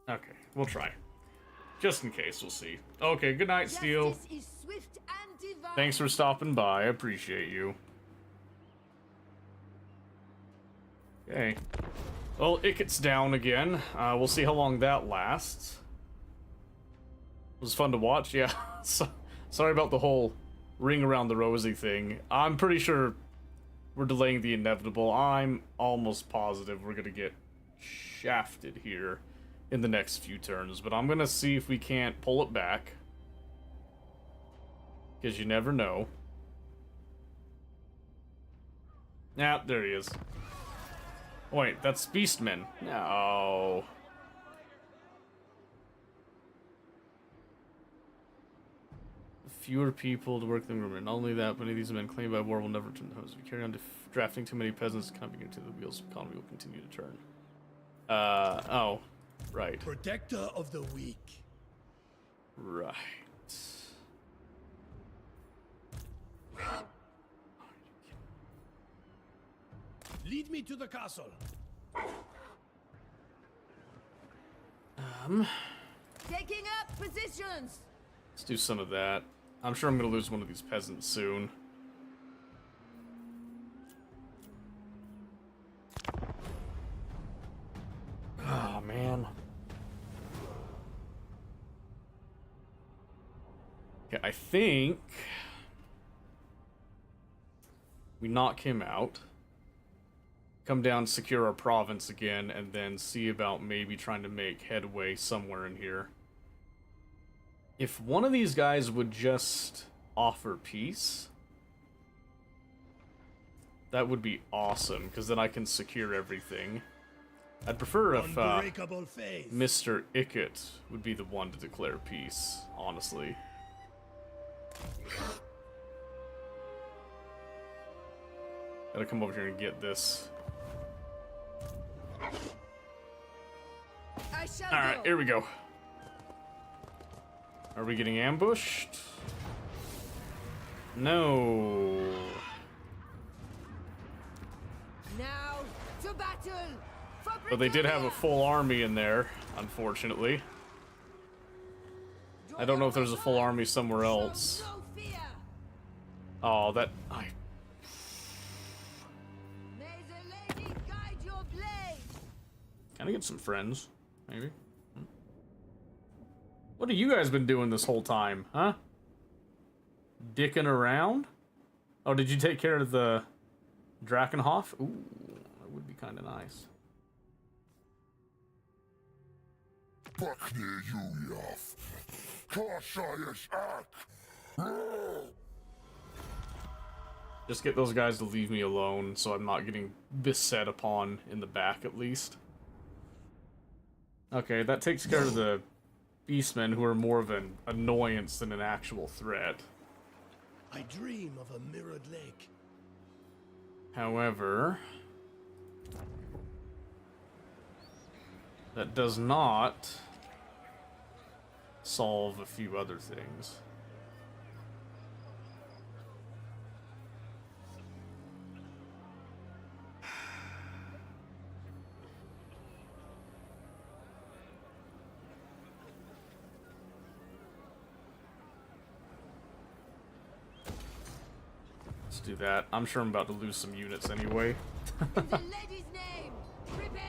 Speaker 1: okay, we'll try. Just in case, we'll see. Okay, good night, Steel.
Speaker 4: Justice is swift and divine.
Speaker 1: Thanks for stopping by. I appreciate you. Okay. Well, Icket's down again. We'll see how long that lasts. It was fun to watch, yeah. So, sorry about the whole ring around the rosy thing. I'm pretty sure we're delaying the inevitable. I'm almost positive we're gonna get shafted here in the next few turns, but I'm gonna see if we can't pull it back. Because you never know. Yeah, there he is. Wait, that's Beastman. No. Fewer people to work than women. Not only that, many of these men claimed by war will never turn the hose. If we carry on drafting too many peasants, coming into the wheels of economy will continue to turn. Oh. Right.
Speaker 6: Protector of the weak.
Speaker 1: Right.
Speaker 6: Lead me to the castle.
Speaker 4: Taking up positions.
Speaker 1: Let's do some of that. I'm sure I'm gonna lose one of these peasants soon. Oh, man. Okay, I think We knock him out. Come down, secure our province again, and then see about maybe trying to make headway somewhere in here. If one of these guys would just offer peace, that would be awesome, because then I can secure everything. I'd prefer if
Speaker 6: Unbreakable faith.
Speaker 1: Mr. Ickett would be the one to declare peace, honestly. Gotta come over here and get this.
Speaker 4: I shall
Speaker 1: Alright,
Speaker 4: go.
Speaker 1: here we go. Are we getting ambushed? No.
Speaker 4: Now to battle. For
Speaker 1: But they did have a
Speaker 4: Britannia!
Speaker 1: full army in there, unfortunately. I don't know if there's a full army somewhere else.
Speaker 4: Show no fear.
Speaker 1: Oh,
Speaker 4: May the lady guide your blade.
Speaker 1: Can I get some friends? Maybe? What have you guys been doing this whole time, huh? Dicking around? Oh, did you take care of the Drakenhof? Ooh, that would be kind of nice. Just get those guys to leave me alone so I'm not getting beset upon in the back at least. Okay, that takes care of the beastmen who are more of an annoyance than an actual threat.
Speaker 6: I dream of a mirrored lake.
Speaker 1: However, that does not solve a few other things. Let's do that. I'm sure I'm about to lose some units anyway.
Speaker 4: In the lady's name, prepare.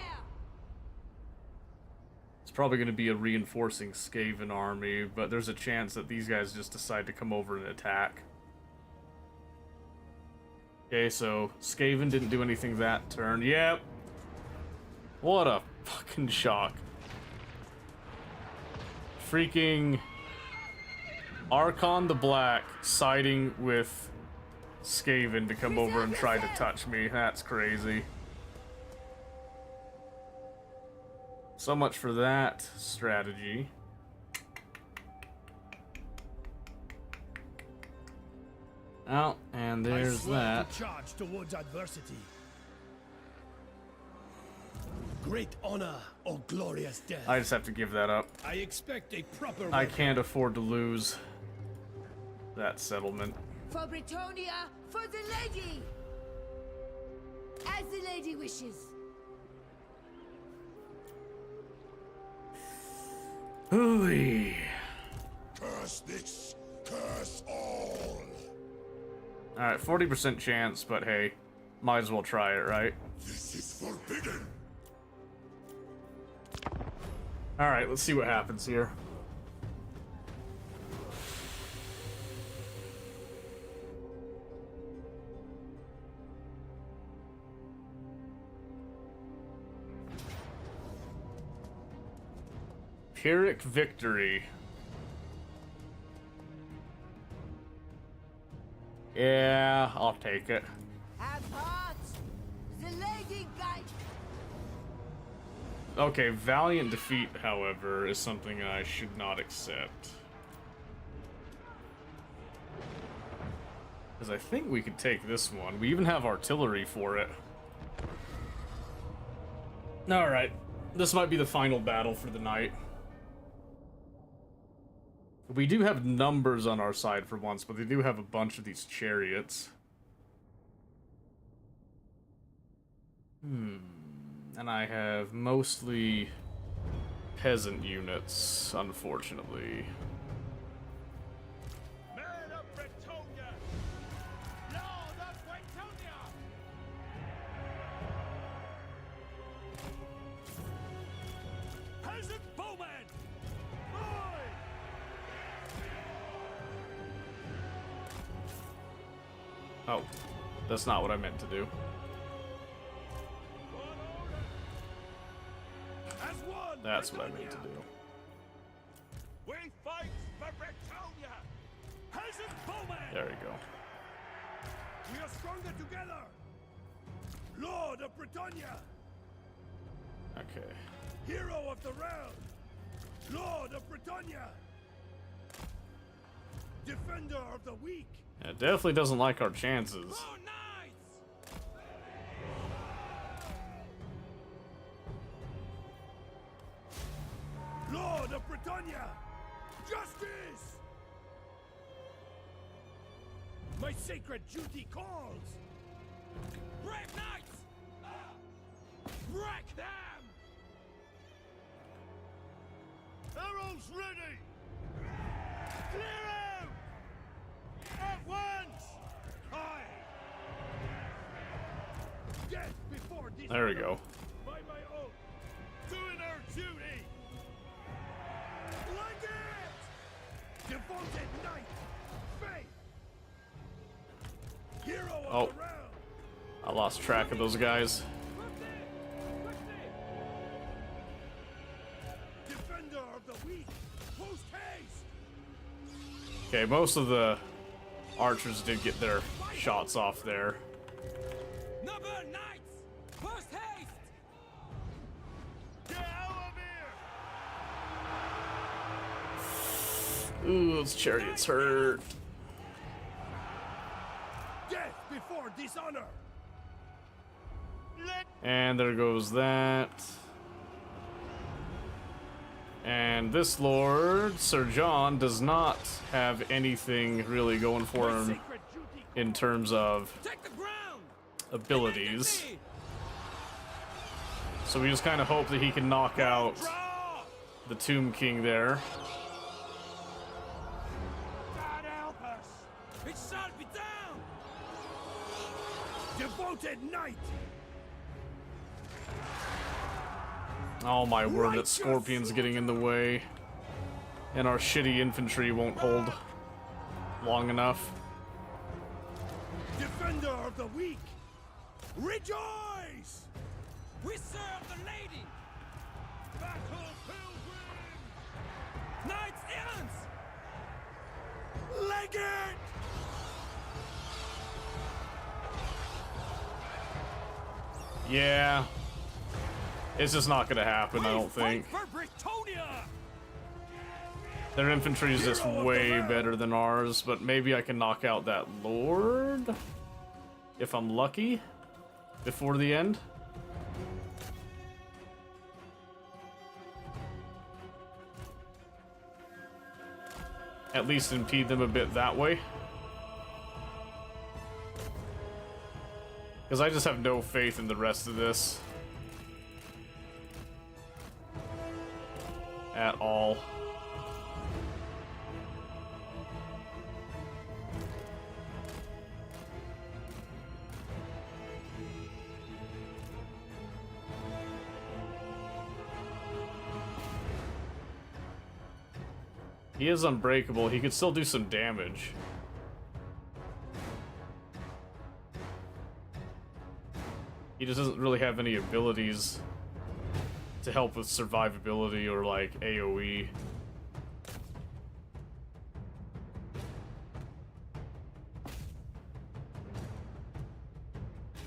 Speaker 1: It's probably going to be a reinforcing Skaven army, but there's a chance that these guys just decide to come over and attack. Okay, so Skaven didn't do anything that turn. Yep. What a fucking shock. Freaking Archon the Black siding with Skaven to come over and try to touch me. That's crazy. So much for that strategy. Oh, and there's
Speaker 6: I swear
Speaker 1: that.
Speaker 6: to charge towards adversity. Great honor or glorious death.
Speaker 1: I just have to give that up.
Speaker 6: I expect a proper
Speaker 1: I
Speaker 6: welcome.
Speaker 1: can't afford to lose that settlement.
Speaker 4: For Britannia, for the lady. As the lady wishes.
Speaker 1: Hooey.
Speaker 6: Curse this, curse all.
Speaker 1: Alright, 40% chance, but hey, might as well try it, right?
Speaker 6: This is forbidden.
Speaker 1: Alright, let's see what happens here. Pyrrhic victory. Yeah, I'll take it.
Speaker 4: Have heart. The lady guide.
Speaker 1: Okay, valiant defeat, however, is something I should not accept. Because I think we could take this one. We even have artillery for it. Alright, this might be the final battle for the night. We do have numbers on our side for once, but they do have a bunch of these chariots. And I have mostly peasant units, unfortunately.
Speaker 6: Men of Bretonia! Lord of Bretonia! Peasant bowman!
Speaker 1: Oh. That's not what I meant to do.
Speaker 6: As one,
Speaker 1: That's what I meant
Speaker 6: Britannia.
Speaker 1: to do.
Speaker 6: We fight for Britannia. Peasant bowmen.
Speaker 1: There we go.
Speaker 6: We are stronger together. Lord of Britannia.
Speaker 1: Okay.
Speaker 6: Hero of the realm. Lord of Britannia. Defender of the weak.
Speaker 1: It definitely doesn't like our chances.
Speaker 3: Oh, knights!
Speaker 6: Lord of Britannia. Justice. My sacred duty calls.
Speaker 3: Brave knights! Break them!
Speaker 6: Arrows ready. Clear out. At once. Aye. Death before this.
Speaker 1: There we go.
Speaker 6: By my oath. Doing our duty. Like it. Devoted knight. Faith. Hero of
Speaker 1: Oh.
Speaker 6: the realm.
Speaker 1: I lost track of those guys.
Speaker 6: Defender of the weak. Post haste.
Speaker 1: Okay, most of the archers did get their shots off there.
Speaker 3: Number knights! Post haste!
Speaker 6: Get out of here.
Speaker 1: Ooh, those chariots hurt.
Speaker 6: Death before dishonor. Let
Speaker 1: And there goes that. And this lord, Sir John, does not have anything really going for him
Speaker 6: sacred duty.
Speaker 1: in terms of
Speaker 3: Take the ground!
Speaker 1: abilities. So we just kind of hope that he can knock out
Speaker 6: Draw.
Speaker 1: the Tomb King there.
Speaker 6: God help us.
Speaker 3: It shall be down!
Speaker 6: Devoted knight.
Speaker 1: Oh my word, that Scorpion's getting in the way. And our shitty infantry won't hold long enough.
Speaker 6: Defender of the weak. Rejoice.
Speaker 3: We serve the lady!
Speaker 6: Battle pilgrim.
Speaker 3: Knights errant!
Speaker 6: Legate.
Speaker 1: Yeah. It's just not gonna happen, I don't think.
Speaker 3: For Britannia!
Speaker 1: Their infantry is just way better than ours, but maybe I can knock out that lord if I'm lucky before the end. At least impede them a bit that way. Because I just have no faith in the rest of this. At all. He is unbreakable. He could still do some damage. He just doesn't really have any abilities to help with survivability or like AoE.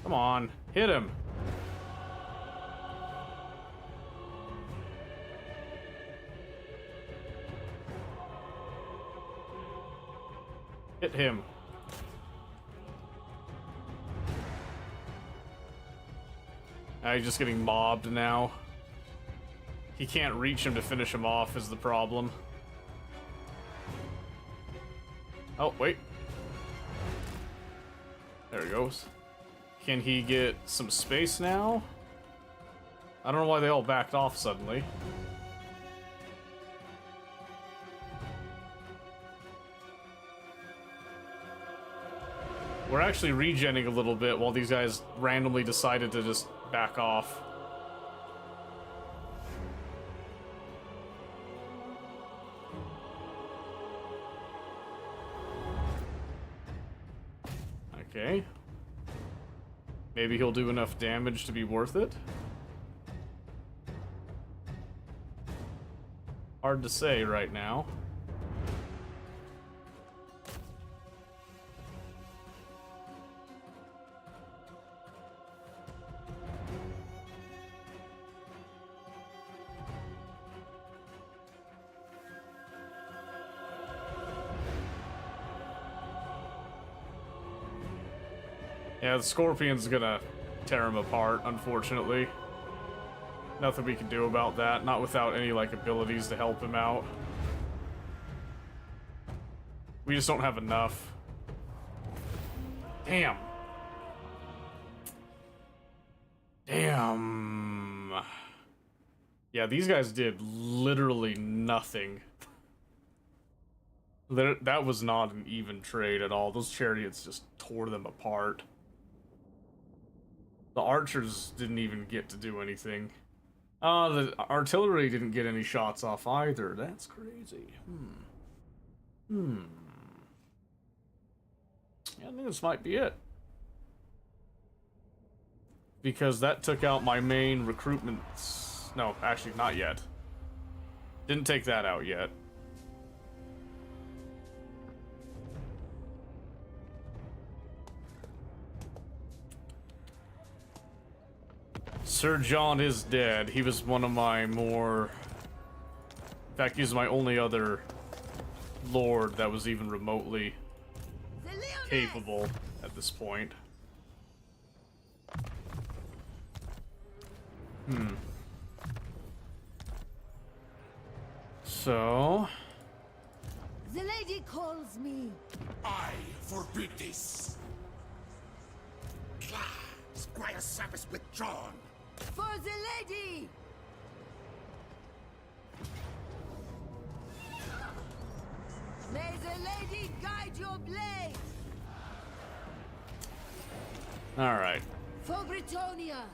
Speaker 1: Come on, hit him. Hit him. He's just getting mobbed now. He can't reach him to finish him off is the problem. Oh, wait. There he goes. Can he get some space now? I don't know why they all backed off suddenly. We're actually regenning a little bit while these guys randomly decided to just back off. Okay. Maybe he'll do enough damage to be worth it? Hard to say right now. Yeah, the Scorpion's gonna tear him apart, unfortunately. Nothing we can do about that, not without any, like, abilities to help him out. We just don't have enough. Damn. Damn. Yeah, these guys did literally nothing. That was not an even trade at all. Those chariots just tore them apart. The archers didn't even get to do anything. The artillery didn't get any shots off either. That's crazy. Yeah, I think this might be it. Because that took out my main recruitment... No, actually, not yet. Didn't take that out yet. Sir John is dead. He was one of my more... In fact, he was my only other lord that was even remotely capable at this point. So...
Speaker 4: The lady calls me.
Speaker 6: I forbid this. Squire service withdrawn.
Speaker 4: For the lady! May the lady guide your blade!
Speaker 1: Alright.
Speaker 4: For Britonia!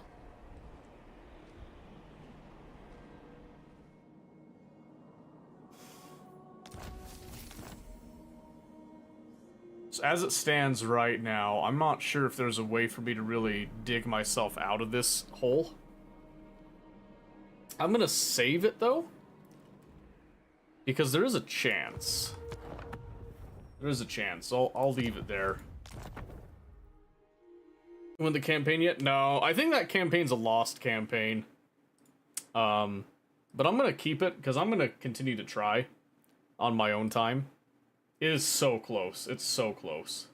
Speaker 1: So as it stands right now, I'm not sure if there's a way for me to really dig myself out of this hole. I'm gonna save it, though. Because there is a chance. There is a chance. I'll leave it there. Win the campaign yet? No, I think that campaign's a lost campaign. But I'm gonna keep it, because I'm gonna continue to try on my own time. It is so close. It's so close.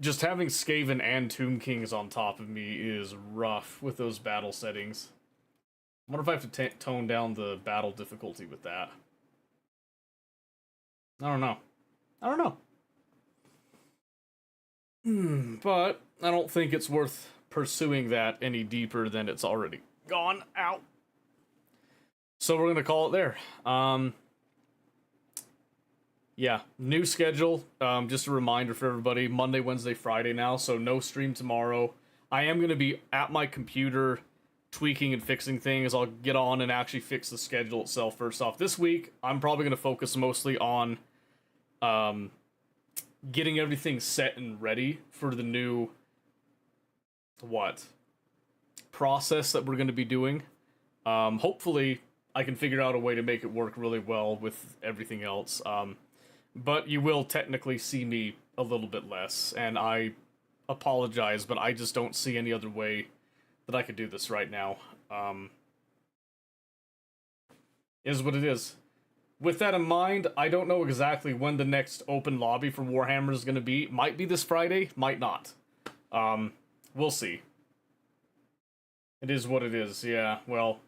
Speaker 1: Just having Skaven and Tomb Kings on top of me is rough with those battle settings. I wonder if I have to tone down the battle difficulty with that. I don't know. I don't know. But I don't think it's worth pursuing that any deeper than it's already gone out. So we're going to call it there. Yeah, new schedule. Just a reminder for everybody, Monday, Wednesday, Friday now, so no stream tomorrow. I am going to be at my computer tweaking and fixing things. I'll get on and actually fix the schedule itself first off. This week, I'm probably going to focus mostly on getting everything set and ready for the new, process that we're going to be doing. Hopefully, I can figure out a way to make it work really well with everything else. But you will technically see me a little bit less, and I apologize, but I just don't see any other way that I could do this right now. Is what it is. With that in mind, I don't know exactly when the next open lobby for Warhammer is going to be. Might be this Friday, might not. We'll see. It is what it is, yeah, well...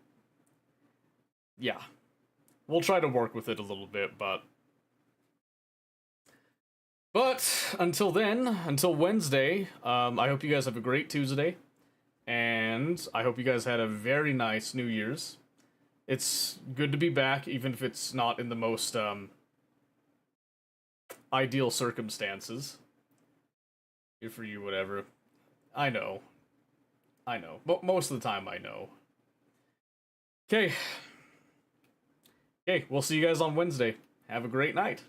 Speaker 1: Yeah. We'll try to work with it a little bit, but until then, until Wednesday, I hope you guys have a great Tuesday. And I hope you guys had a very nice New Year's. It's good to be back, even if it's not in the most ideal circumstances. Good for you, whatever. I know. But most of the time, I know. Okay. Okay, we'll see you guys on Wednesday. Have a great night.